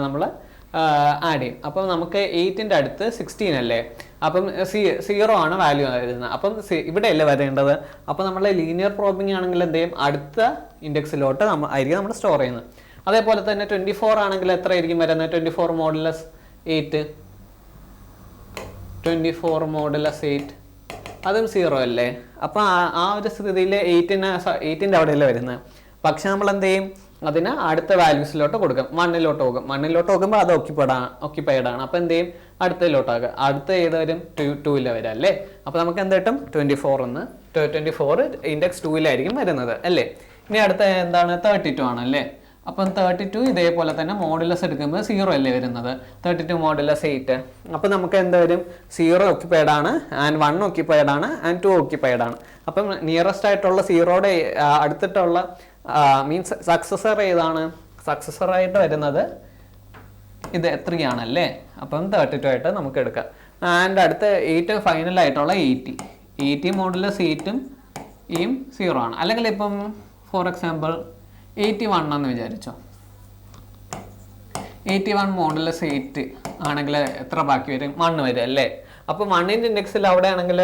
നമ്മൾ ആഡ് ചെയ്യും. അപ്പം നമുക്ക് 8ൻ്റെ അടുത്ത് 16 അല്ലേ, അപ്പം 0 ആണ് വാല്യൂ വരുന്നത്. അപ്പം ഇവിടെയല്ലേ വരേണ്ടത്. അപ്പോൾ നമ്മൾ ലീനിയർ പ്രോബിംഗ് ആണെങ്കിൽ എന്ത് ചെയ്യും, അടുത്ത ഇൻഡെക്സിലോട്ട് ആയിരിക്കും നമ്മൾ സ്റ്റോർ ചെയ്യുന്നത്. അതേപോലെ തന്നെ 24 ആണെങ്കിൽ എത്ര ആയിരിക്കും വരുന്നത്, 24 മോഡുലസ് 8, 24 മോഡുലസ് 8 അതും 0 അല്ലേ. അപ്പോൾ ആ ഒരു സ്ഥിതിയിൽ 8ൻ്റെ അവിടെയല്ലേ വരുന്നത്. പക്ഷെ നമ്മൾ എന്ത് ചെയ്യും, അതിന് അടുത്ത വാല്യൂസിലോട്ട് കൊടുക്കും, 1ലോട്ട് പോകും. 1ലോട്ട് പോകുമ്പോൾ അത് ഓക്യുപ്പൈഡ് ആണ്. അപ്പോൾ എന്ത് ചെയ്യും, അടുത്തതിലോട്ടാകുക. അടുത്ത ഏത് വരും, 2ൽ വരാം അല്ലേ. അപ്പോൾ നമുക്ക് എന്ത് കിട്ടും, 24 ഇൻഡെക്സ് 2ലായിരിക്കും വരുന്നത് അല്ലേ. ഇനി അടുത്ത എന്താണ്, 32 ആണല്ലേ. അപ്പം 32 ഇതേപോലെ തന്നെ മോഡുലസ് എടുക്കുമ്പോൾ 0 അല്ലേ വരുന്നത്, 32 മോഡുലസ് 8. അപ്പം നമുക്ക് എന്ത് വരും, 0 ഓക്യുപ്പൈഡ് ആണ്, ആൻഡ് 1 ഓക്യുപ്പൈഡ് ആണ്, ആൻഡ് 2 ഓക്യുപ്പൈഡ് ആണ്. അപ്പം നിയറസ്റ്റ് ആയിട്ടുള്ള 0യുടെ അടുത്തിട്ടുള്ള മീൻസ് സക്സസർ ഏതാണ്, സക്സസറായിട്ട് വരുന്നത് ഇത് 3 ആണല്ലേ. അപ്പം 32 ആയിട്ട് നമുക്ക് എടുക്കാം. ആൻഡ് അടുത്ത 8 ഫൈനലായിട്ടുള്ള 80 മോഡുലസ് 8ഉം 0 ആണ്. അല്ലെങ്കിൽ ഇപ്പം ഫോർ എക്സാമ്പിൾ 81 എന്ന് വിചാരിച്ചോ. 81 മോഡുലസ് 8 ആണെങ്കിൽ എത്ര ബാക്കി വരും, 1 വരും അല്ലേ. അപ്പോൾ 1ൻ്റെ ഇൻഡെക്സിൽ അവിടെ ആണെങ്കിൽ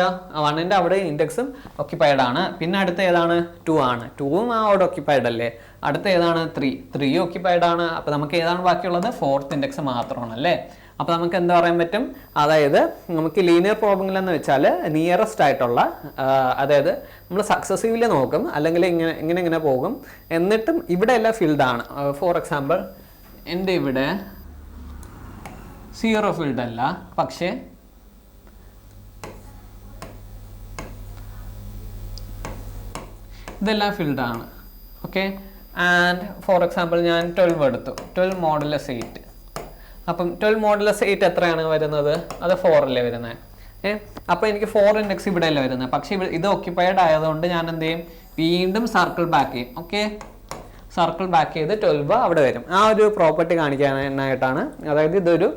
1ൻ്റെ അവിടെ ഇൻഡെക്സും ഓക്യുപ്പൈഡ് ആണ്. പിന്നെ അടുത്ത ഏതാണ്, 2 ആണ്. 2ഉം അവിടെ ഓക്യുപ്പൈഡ് അല്ലേ. അടുത്ത ഏതാണ്, 3 ഓക്യുപ്പൈഡ് ആണ്. അപ്പോൾ നമുക്ക് ഏതാണ് ബാക്കിയുള്ളത്, 4th ഇൻഡെക്സ് മാത്രമാണ് അല്ലേ. അപ്പോൾ നമുക്ക് എന്താ പറയാൻ പറ്റും, അതായത് നമുക്ക് ലീനിയർ പ്രോബിംഗിൽ എന്ന് വെച്ചാൽ നിയറസ്റ്റ് ആയിട്ടുള്ള, അതായത് നമ്മൾ സക്സസീവ്ലി നോക്കും, അല്ലെങ്കിൽ ഇങ്ങനെ പോകും, എന്നിട്ടും ഇവിടെ എല്ലാം ഫീൽഡ് ആണ്. ഫോർ എക്സാമ്പിൾ എൻ്റെ ഇവിടെ 0 ഫീൽഡ് അല്ല, പക്ഷേ ഇതെല്ലാം ഫീൽഡ് ആണ്. ഓക്കെ. ആൻഡ് ഫോർ എക്സാമ്പിൾ ഞാൻ 12 എടുത്തു, 12 മോഡുലസ് 8. അപ്പം 12 മോഡുലസ് 8 എത്രയാണ് വരുന്നത്, അത് 4 അല്ലേ വരുന്നത്. അപ്പോൾ എനിക്ക് 4 ഇൻഡെക്സ് ഇവിടെ അല്ലേ വരുന്നത്. പക്ഷേ ഇത് ഓക്യുപ്പൈഡ് ആയതുകൊണ്ട് ഞാൻ എന്ത് ചെയ്യും, വീണ്ടും സർക്കിൾ ബാക്ക് ചെയ്യും. ഓക്കെ, സർക്കിൾ ബാക്ക് ചെയ്ത് 12 അവിടെ വരും. ആ ഒരു പ്രോപ്പർട്ടി കാണിക്കാനായിട്ടാണ്. അതായത് ഇതൊരു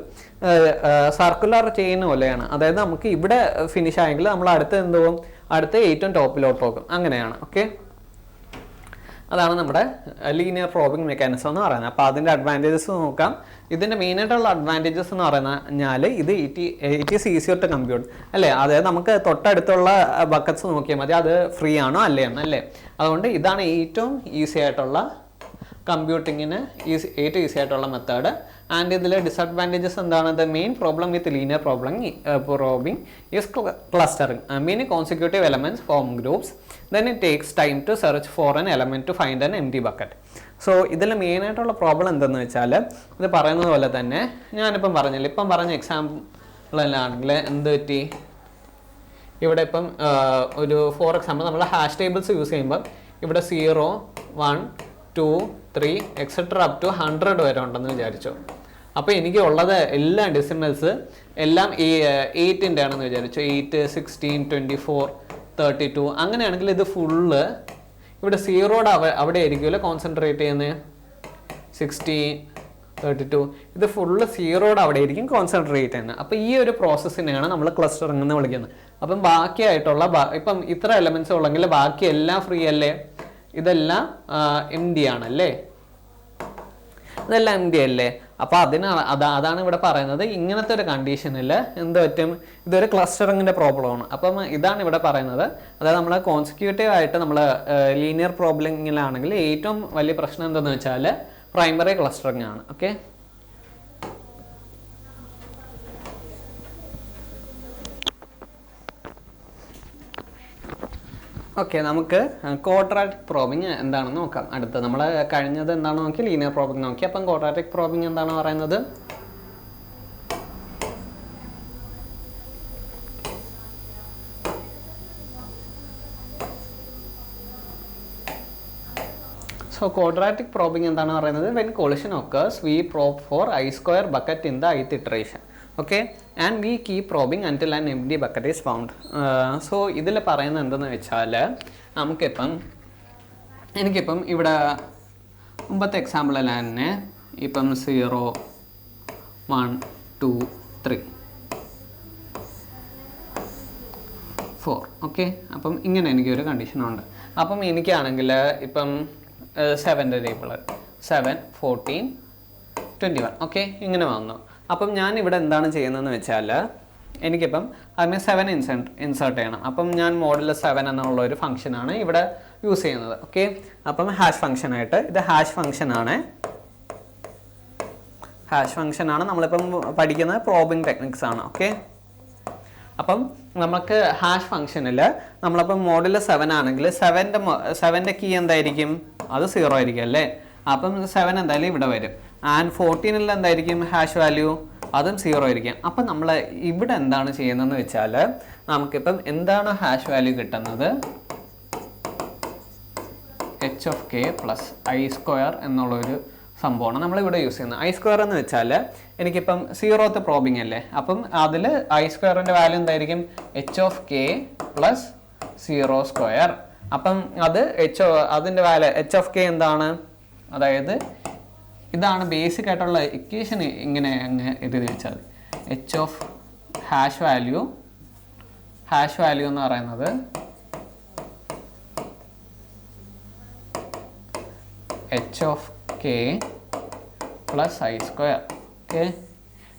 സർക്കുലർ ചെയിൻ പോലെയാണ്. അതായത് നമുക്ക് ഇവിടെ ഫിനിഷ് ആയെങ്കിൽ നമ്മൾ അടുത്ത് എന്ത് പോകും, അടുത്ത് ഏറ്റവും ടോപ്പിലോട്ട് പോകും, അങ്ങനെയാണ്. ഓക്കെ, അതാണ് നമ്മുടെ ലീനിയർ പ്രോബിംഗ് മെക്കാനിസം എന്ന് പറയുന്നത്. അപ്പോൾ അതിൻ്റെ അഡ്വാൻറ്റേജസ് നോക്കാം. ഇതിൻ്റെ മെയിനായിട്ടുള്ള അഡ്വാൻറ്റേജസ് എന്ന് പറഞ്ഞാൽ ഇത് it is easier to compute അല്ലേ. അതായത് നമുക്ക് തൊട്ടടുത്തുള്ള ബക്കറ്റ്സ് നോക്കിയാൽ മതി, അത് ഫ്രീ ആണോ അല്ലേന്ന് അല്ലേ. അതുകൊണ്ട് ഇതാണ് ഏറ്റവും ഈസി ആയിട്ടുള്ള കമ്പ്യൂട്ടിങ്ങിന് ഏറ്റവും ഈസി ആയിട്ടുള്ള മെത്തേഡ്. ആൻഡ് ഇതിലെ ഡിസഡ്വാൻറ്റേജസ് എന്താണ്, the main problem with linear probing is clustering. Many consecutive elements form groups, then it takes time to search for an element to find an empty bucket. So ഇതിൽ മെയിനായിട്ടുള്ള problem എന്തെന്ന് വെച്ചാൽ, ഇത് പറയുന്നത് പോലെ തന്നെ ഞാനിപ്പം പറഞ്ഞില്ല, ഇപ്പം പറഞ്ഞ എക്സാമ്പിളിലാണെങ്കിൽ എന്ത് പറ്റി, ഇവിടെ ഇപ്പം ഒരു ഫോർ എക്സാമ്പിൾ നമ്മൾ ഹാഷ് ടേബിൾസ് യൂസ് ചെയ്യുമ്പോൾ ഇവിടെ 0, 1, 2, 3 എക്സെട്ര അപ് ടു 100 വരെ ഉണ്ടെന്ന് വിചാരിച്ചു. അപ്പോൾ എനിക്ക് ഉള്ളത് എല്ലാ ഡെസിമൽസ് എല്ലാം 8ൻ്റെ ആണെന്ന് വിചാരിച്ചു. 8, 16, 24, 32 അങ്ങനെയാണെങ്കിൽ ഇത് ഫുള്ള് ഇവിടെ 0യുടെ അവിടെ ആയിരിക്കുമല്ലോ കോൺസെൻട്രേറ്റ് ചെയ്യുന്നത്. 16, 32 ഇത് ഫുള്ള് 0യുടെ അവിടെ ആയിരിക്കും കോൺസെൻട്രേറ്റ് ചെയ്യുന്നത്. അപ്പോൾ ഈ ഒരു പ്രോസസ്സിനെയാണ് നമ്മൾ ക്ലസ്റ്ററിംഗ് എന്ന് വിളിക്കുന്നത്. അപ്പം ബാക്കിയായിട്ടുള്ള ഇപ്പം ഇത്ര എലമെൻറ്റ്സ് ഉള്ളെങ്കിൽ ബാക്കി എല്ലാം ഫ്രീ അല്ലേ, ഇതെല്ലാം എംപ്റ്റി ആണല്ലേ, ഇതെല്ലാം എംപ്റ്റി അല്ലേ. അപ്പോൾ അതാണ് ഇവിടെ പറയുന്നത്. ഇങ്ങനത്തെ ഒരു കണ്ടീഷനിൽ എന്ത് പറ്റും, ഇതൊരു ക്ലസ്റ്ററിങ്ങിൻ്റെ പ്രോബ്ലമാണ്. അപ്പം ഇതാണ് ഇവിടെ പറയുന്നത്. അതായത് നമ്മൾ കോൺസിക്യൂട്ടീവ് ആയിട്ട് നമ്മൾ ലീനിയർ പ്രോബ്ലമിലാണെങ്കിൽ ഏറ്റവും വലിയ പ്രശ്നം എന്താണെന്ന് വെച്ചാൽ പ്രൈമറി ക്ലസ്റ്ററിങ് ആണ്. ഓക്കെ, ഓക്കെ, നമുക്ക് ക്വാഡ്രാറ്റിക് പ്രോബിംഗ് എന്താണെന്ന് നോക്കാം. അടുത്ത് നമ്മൾ കഴിഞ്ഞത് എന്താണെന്ന് നോക്കി, ലീനിയർ പ്രോബിംഗ് നോക്കി. അപ്പം ക്വാഡ്രാറ്റിക് പ്രോബിംഗ് എന്താണ് പറയുന്നത്, സോ ക്വാഡ്രാറ്റിക് പ്രോബിംഗ് എന്താണ് പറയുന്നത്, when collision occurs we probe for I² bucket in the ith iteration. Okay, and we keep probing അൻറ്റിൽ an empty bucket is found. So ഇതിൽ പറയുന്നത് എന്തെന്ന് വെച്ചാൽ, എനിക്കിപ്പം ഇവിടെ മുമ്പത്തെ എക്സാമ്പിളിൽ തന്നെ ഇപ്പം 0, 1, 2, 3, 4 ഓക്കെ. അപ്പം ഇങ്ങനെ എനിക്കൊരു കണ്ടീഷനുണ്ട്. അപ്പം എനിക്കാണെങ്കിൽ ഇപ്പം 7ൻ്റെ ടേബിൾ 7, 14, 21. ഓക്കെ, ഇങ്ങനെ വന്നു. അപ്പം ഞാൻ ഇവിടെ എന്താണ് ചെയ്യുന്നതെന്ന് വെച്ചാൽ എനിക്കിപ്പം അതിന് 7 ഇൻസേർട്ട് ചെയ്യണം. അപ്പം ഞാൻ മോഡുലസ് 7 എന്നുള്ള ഒരു ഫംഗ്ഷനാണ് ഇവിടെ യൂസ് ചെയ്യുന്നത്. ഓക്കെ, അപ്പം ഹാഷ് ഫംഗ്ഷനായിട്ട് ഇത് ഹാഷ് ഫംഗ്ഷനാണ് നമ്മളിപ്പം പഠിക്കുന്നത് പ്രോബിംഗ് ടെക്നിക്സ് ആണ്. ഓക്കെ, അപ്പം നമുക്ക് ഹാഷ് ഫംഗ്ഷനിൽ നമ്മളപ്പം മോഡുലസ് 7 ആണെങ്കിൽ 7ൻ്റെ കീ എന്തായിരിക്കും? അത് 0 ആയിരിക്കും അല്ലേ? അപ്പം 7 എന്തായാലും ഇവിടെ വരും. ആൻഡ് 14ൽ എന്തായിരിക്കും ഹാഷ് വാല്യൂ? അതും 0 ആയിരിക്കും. അപ്പം നമ്മൾ ഇവിടെ എന്താണ് ചെയ്യുന്നതെന്ന് വെച്ചാൽ നമുക്കിപ്പം എന്താണ് ഹാഷ് വാല്യൂ കിട്ടുന്നത്? h of k plus i² എന്നുള്ളൊരു സംഭവമാണ് നമ്മളിവിടെ യൂസ് ചെയ്യുന്നത്. i² എന്ന് വെച്ചാൽ എനിക്കിപ്പം 0th പ്രോബിംഗ് അല്ലേ? അപ്പം അതിൽ i²ൻ്റെ വാല്യൂ എന്തായിരിക്കും? h of k plus 0². അപ്പം അത് അതിൻ്റെ വാല്യൂ h of k എന്താണ്? അതായത് ഇതാണ് ബേസിക് ആയിട്ടുള്ള ഇക്വേഷൻ. ഇങ്ങനെ അങ്ങ് എഴുതി വെച്ചാൽ h of ഹാഷ് വാല്യൂ എന്ന് പറയുന്നത് h of k plus i². Okay,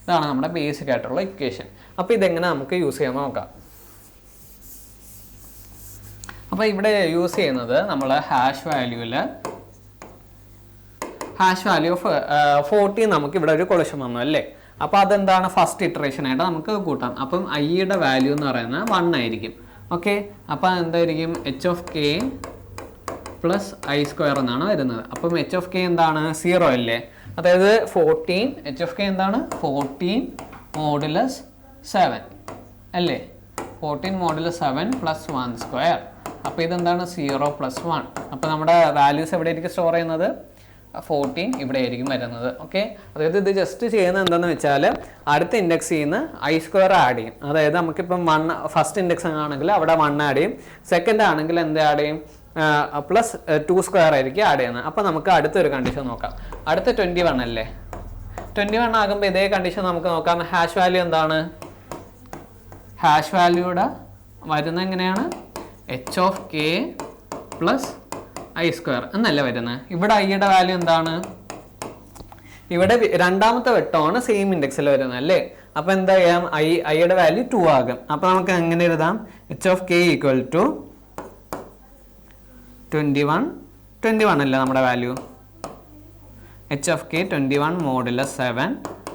ഇതാണ് നമ്മുടെ ബേസിക് ആയിട്ടുള്ള ഇക്വേഷൻ. അപ്പോൾ ഇതെങ്ങനെ നമുക്ക് യൂസ് ചെയ്യാൻ നോക്കാം. അപ്പോൾ ഇവിടെ യൂസ് ചെയ്യുന്നത് നമ്മൾ ഹാഷ് വാല്യൂ ഓഫ് 14 നമുക്ക് ഇവിടെ ഒരു കൊളിഷൻ വന്നു അല്ലേ? അപ്പോൾ അതെന്താണ്? ഫസ്റ്റ് ഇറ്ററേഷൻ ആയിട്ട് നമുക്ക് കൂട്ടാം. അപ്പം ഐയുടെ വാല്യൂ എന്ന് പറയുന്നത് 1 ആയിരിക്കും. ഓക്കെ, അപ്പോൾ എന്തായിരിക്കും? h of k plus i² എന്നാണ് വരുന്നത്. അപ്പം h of k എന്താണ്? 0 അല്ലേ? അതായത് 14 h of k എന്താണ്? 14 മോഡുലസ് 7 അല്ലേ? 14 മോഡുലസ് 7 പ്ലസ് 1². അപ്പോൾ ഇതെന്താണ്? 0 പ്ലസ് 1. അപ്പോൾ നമ്മുടെ വാല്യൂസ് എവിടെയായിരിക്കും സ്റ്റോർ ചെയ്യുന്നത്? 14 ഇവിടെ ആയിരിക്കും വരുന്നത്. ഓക്കെ, അതായത് ഇത് ജസ്റ്റ് ചെയ്യുന്നത് എന്താണെന്ന് വെച്ചാൽ അടുത്ത ഇൻഡെക്സിൽ നിന്ന് i² ആഡ് ചെയ്യും. അതായത് നമുക്കിപ്പം 1 ഫസ്റ്റ് ഇൻഡെക്സ് ആണെങ്കിൽ അവിടെ 1 ആഡ് ചെയ്യും. സെക്കൻഡ് ആണെങ്കിൽ എന്ത് ആഡ് ചെയ്യും? പ്ലസ് 2² ആയിരിക്കും ആഡ് ചെയ്യുന്നത്. അപ്പോൾ നമുക്ക് അടുത്തൊരു കണ്ടീഷൻ നോക്കാം. അടുത്ത 21 അല്ലേ? 21 ആകുമ്പോൾ ഇതേ കണ്ടീഷൻ നമുക്ക് നോക്കാം. ഹാഷ് വാല്യൂ എന്താണ്? ഹാഷ് വാല്യൂടെ വരുന്നത് എങ്ങനെയാണ്? h of k plus i² എന്നല്ല വരുന്നത്. ഇവിടെ ഐയുടെ വാല്യൂ എന്താണ്? ഇവിടെ രണ്ടാമത്തെ വെട്ടമാണ് സെയിം ഇൻഡെക്സിൽ വരുന്നത് അല്ലേ? അപ്പോൾ എന്താ ചെയ്യാം? ഐയുടെ വാല്യൂ 2 ആകും. അപ്പോൾ നമുക്ക് എങ്ങനെ എഴുതാം? h of k equal to 21 അല്ലേ നമ്മുടെ value? h of k 21 modulus 7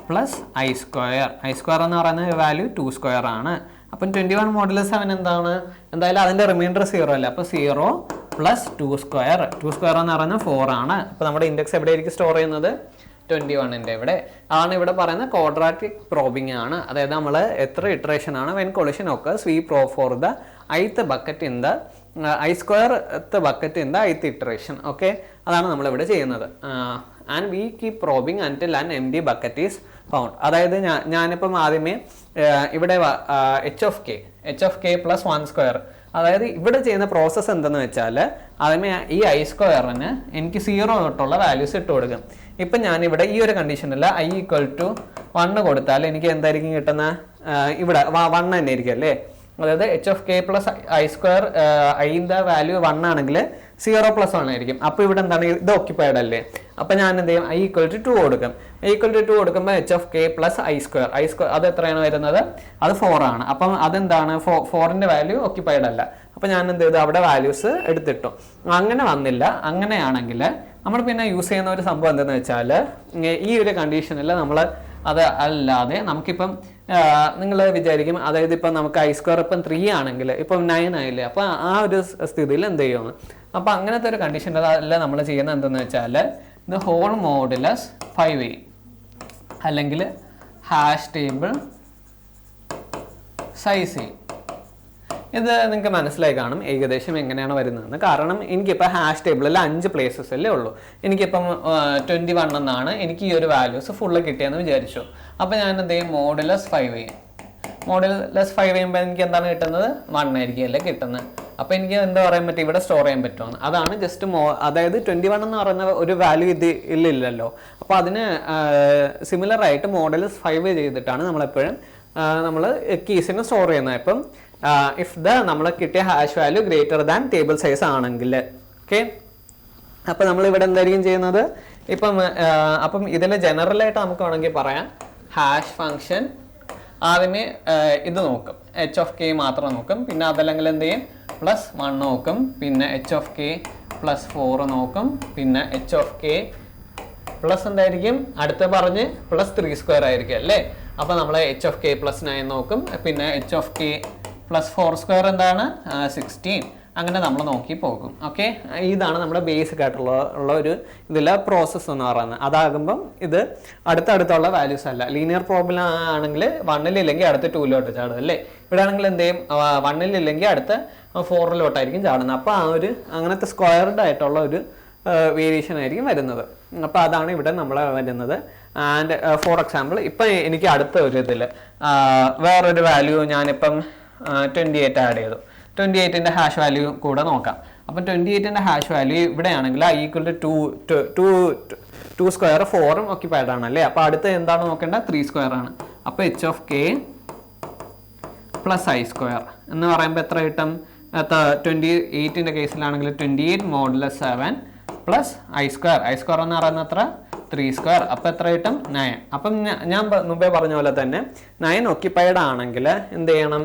plus i² എന്ന് പറയുന്ന വാല്യൂ 2² ആണ്. അപ്പം 21 മോഡുലസ് 7 എന്താണ്? എന്തായാലും അതിൻ്റെ റിമൈൻഡർ 0 അല്ലേ? അപ്പോൾ 0 പ്ലസ് 2² എന്ന് പറയുന്നത് 4 ആണ്. അപ്പോൾ നമ്മുടെ ഇൻഡെക്സ് എവിടെയായിരിക്കും സ്റ്റോർ ചെയ്യുന്നത്? 21ൻ്റെ ഇവിടെ ആണ്. ഇവിടെ പറയുന്ന ക്വാഡ്രാറ്റിക് പ്രോബിംഗ് ആണ്. അതായത് നമ്മൾ എത്ര ഇറ്ററേഷൻ ആണ് when collision occurs we probe for the ith bucket in the i² bucket in the ith iteration. Okay, അതാണ് നമ്മളിവിടെ ചെയ്യുന്നത്. And we keep probing അൻറ്റിൽ an empty bucket is found. അതായത് ഞാനിപ്പം ആദ്യമേ ഇവിടെ h of k പ്ലസ് 1². അതായത് ഇവിടെ ചെയ്യുന്ന പ്രോസസ്സ് എന്തെന്ന് വെച്ചാൽ ആദ്യമേ ഈ i²ന് എനിക്ക് 0 തൊട്ടുള്ള വാല്യൂസ് ഇട്ട് കൊടുക്കും. ഇപ്പം ഞാനിവിടെ ഈ ഒരു കണ്ടീഷനിൽ i ഈക്വൽ ടു 1 കൊടുത്താൽ എനിക്ക് എന്തായിരിക്കും കിട്ടുന്നത്? ഇവിടെ 1 തന്നെ ആയിരിക്കും അല്ലേ? അതായത് h of k plus i², ഐൻ്റെ വാല്യൂ 1 ആണെങ്കിൽ 0 പ്ലസ് 1 ആയിരിക്കും. അപ്പോൾ ഇവിടെ എന്താണ്? ഇത് ഓക്യുപ്പൈഡ് അല്ലേ? അപ്പോൾ ഞാൻ എന്ത് ചെയ്യും? i ഈക്വൽ ടു 2 കൊടുക്കും. ഈക്വൽ ടു 2 കൊടുക്കുമ്പോൾ h of k plus i² അത് എത്രയാണ് വരുന്നത്? അത് 4 ആണ്. അപ്പം അതെന്താണ്? 4ൻ്റെ വാല്യൂ ഓക്യുപ്പൈഡ് അല്ല. അപ്പോൾ ഞാൻ എന്ത് ചെയ്തു? അവിടെ വാല്യൂസ് എടുത്തിട്ടു. അങ്ങനെ വന്നില്ല. അങ്ങനെയാണെങ്കിൽ നമ്മൾ പിന്നെ യൂസ് ചെയ്യുന്ന ഒരു സംഭവം എന്താണെന്ന് വെച്ചാൽ ഈ ഒരു കണ്ടീഷനിൽ നമ്മൾ അത് അല്ലാതെ നമുക്കിപ്പം നിങ്ങൾ വിചാരിക്കും, അതായത് ഇപ്പം നമുക്ക് i² ഇപ്പം 3 ആണെങ്കിൽ ഇപ്പം 9 ആയില്ലേ? അപ്പോൾ ആ ഒരു സ്ഥിതിയിൽ എന്ത് ചെയ്യുമെന്ന്. അപ്പോൾ അങ്ങനത്തെ ഒരു കണ്ടീഷനിൽ അല്ല നമ്മൾ ചെയ്യുന്നത് എന്തെന്ന് വെച്ചാൽ ഇത് ഹോൾ മോഡുലസ് 5a അല്ലെങ്കിൽ ഹാഷ് ടേബിൾ സൈസ്. ഇത് നിങ്ങൾക്ക് മനസ്സിലായി കാണും ഏകദേശം എങ്ങനെയാണ് വരുന്നതെന്ന്. കാരണം എനിക്കിപ്പോൾ ഹാഷ് ടേബിളിൽ 5 പ്ലേസസ് അല്ലേ ഉള്ളൂ. എനിക്കിപ്പം 21 എന്നാണ് എനിക്ക് ഈ ഒരു വാല്യൂസ് ഫുള്ള് കിട്ടിയെന്ന് വിചാരിച്ചു. അപ്പോൾ ഞാൻ എന്ത് ചെയ്യും? മോഡുലസ് 5a ചെയ്യുമ്പോൾ എനിക്ക് എന്താണ് കിട്ടുന്നത്? 1 ആയിരിക്കും അല്ലേ കിട്ടുന്നത്. അപ്പോൾ എനിക്ക് എന്താ പറയാൻ പറ്റും? ഇവിടെ സ്റ്റോർ ചെയ്യാൻ പറ്റുമെന്ന്. അതാണ് ജസ്റ്റ് അതായത് 21 എന്ന് പറയുന്ന ഒരു വാല്യൂ ഇത് ഇല്ലല്ലോ. അപ്പോൾ അതിന് സിമിലർ ആയിട്ട് മോഡുലസ് 5 ചെയ്തിട്ടാണ് നമ്മളെപ്പോഴും നമ്മൾ കീസിന് സ്റ്റോർ ചെയ്യുന്നത്. ഇപ്പം ഇഫ് നമ്മൾ കിട്ടിയ hash value greater than table size ആണെങ്കിൽ. ഓക്കെ, അപ്പോൾ നമ്മൾ ഇവിടെ എന്തായിരിക്കും ചെയ്യുന്നത്? അപ്പം ഇതിൽ ജനറലായിട്ട് നമുക്ക് വേണമെങ്കിൽ പറയാം ഹാഷ് ഫംഗ്ഷൻ ആദ്യമേ ഇത് നോക്കും, എച്ച് ഓഫ് കെ മാത്രം നോക്കും. പിന്നെ അതല്ലെങ്കിൽ എന്ത് ചെയ്യും, +1 നോക്കും. പിന്നെ എച്ച് ഓഫ് കെ +4 നോക്കും. പിന്നെ എച്ച് ഓഫ് കെ പ്ലസ് എന്തായിരിക്കും, അടുത്ത് പറഞ്ഞ് +3² ആയിരിക്കും അല്ലേ. അപ്പോൾ നമ്മൾ എച്ച് ഓഫ് കെ +9 നോക്കും. പിന്നെ എച്ച് ഓഫ് കെ +4² എന്താണ്, 16. അങ്ങനെ നമ്മൾ നോക്കി പോകും. ഓക്കെ, ഇതാണ് നമ്മുടെ ബേസിക് ആയിട്ടുള്ള ഒരു ഇതിലെ പ്രോസസ്സ് എന്ന് പറയുന്നത്. അതാകുമ്പം ഇത് അടുത്തടുത്തുള്ള വാല്യൂസ് അല്ല. ലീനിയർ പ്രോബ്ലം ആണെങ്കിൽ 1-ലില്ലെങ്കിൽ അടുത്ത 2-ലോട്ട് ചാടും അല്ലേ. ഇവിടെ ആണെങ്കിൽ എന്ത് ചെയ്യും, 1-ലില്ലെങ്കിൽ അടുത്ത 4-ലോട്ടായിരിക്കും ചാടുന്നത്. അപ്പോൾ ആ ഒരു അങ്ങനത്തെ സ്ക്വയർഡ് ആയിട്ടുള്ള ഒരു വേരിയേഷൻ ആയിരിക്കും വരുന്നത്. അപ്പോൾ അതാണ് ഇവിടെ നമ്മൾ വരുന്നത്. ആൻഡ് ഫോർ എക്സാമ്പിൾ ഇപ്പം എനിക്ക് അടുത്ത ഒരു ഇതിൽ വേറൊരു വാല്യൂ ഞാനിപ്പം 28 ആഡ് ചെയ്തു. 28ൻ്റെ ഹാഷ് വാല്യൂ കൂടെ നോക്കാം. അപ്പം 28ൻ്റെ ഹാഷ് വാല്യൂ ഇവിടെയാണെങ്കിൽ = 2² 4 ഓക്യുപ്പൈഡ് ആണല്ലേ. അപ്പോൾ അടുത്ത് എന്താണ് നോക്കേണ്ടത്, 3² ആണ്. അപ്പോൾ എച്ച് ഓഫ് കെ +i² എന്ന് പറയുമ്പോൾ എത്ര കിട്ടും, 28ൻ്റെ കേസിലാണെങ്കിൽ 28 മോഡുലസ് 7 +i² എന്ന് പറയുന്നത് എത്ര, 3². അപ്പോൾ എത്ര കിട്ടും, 9. അപ്പം ഞാൻ മുമ്പേ പറഞ്ഞ പോലെ തന്നെ 9 ഓക്യുപ്പൈഡ് ആണെങ്കിൽ എന്ത് ചെയ്യണം,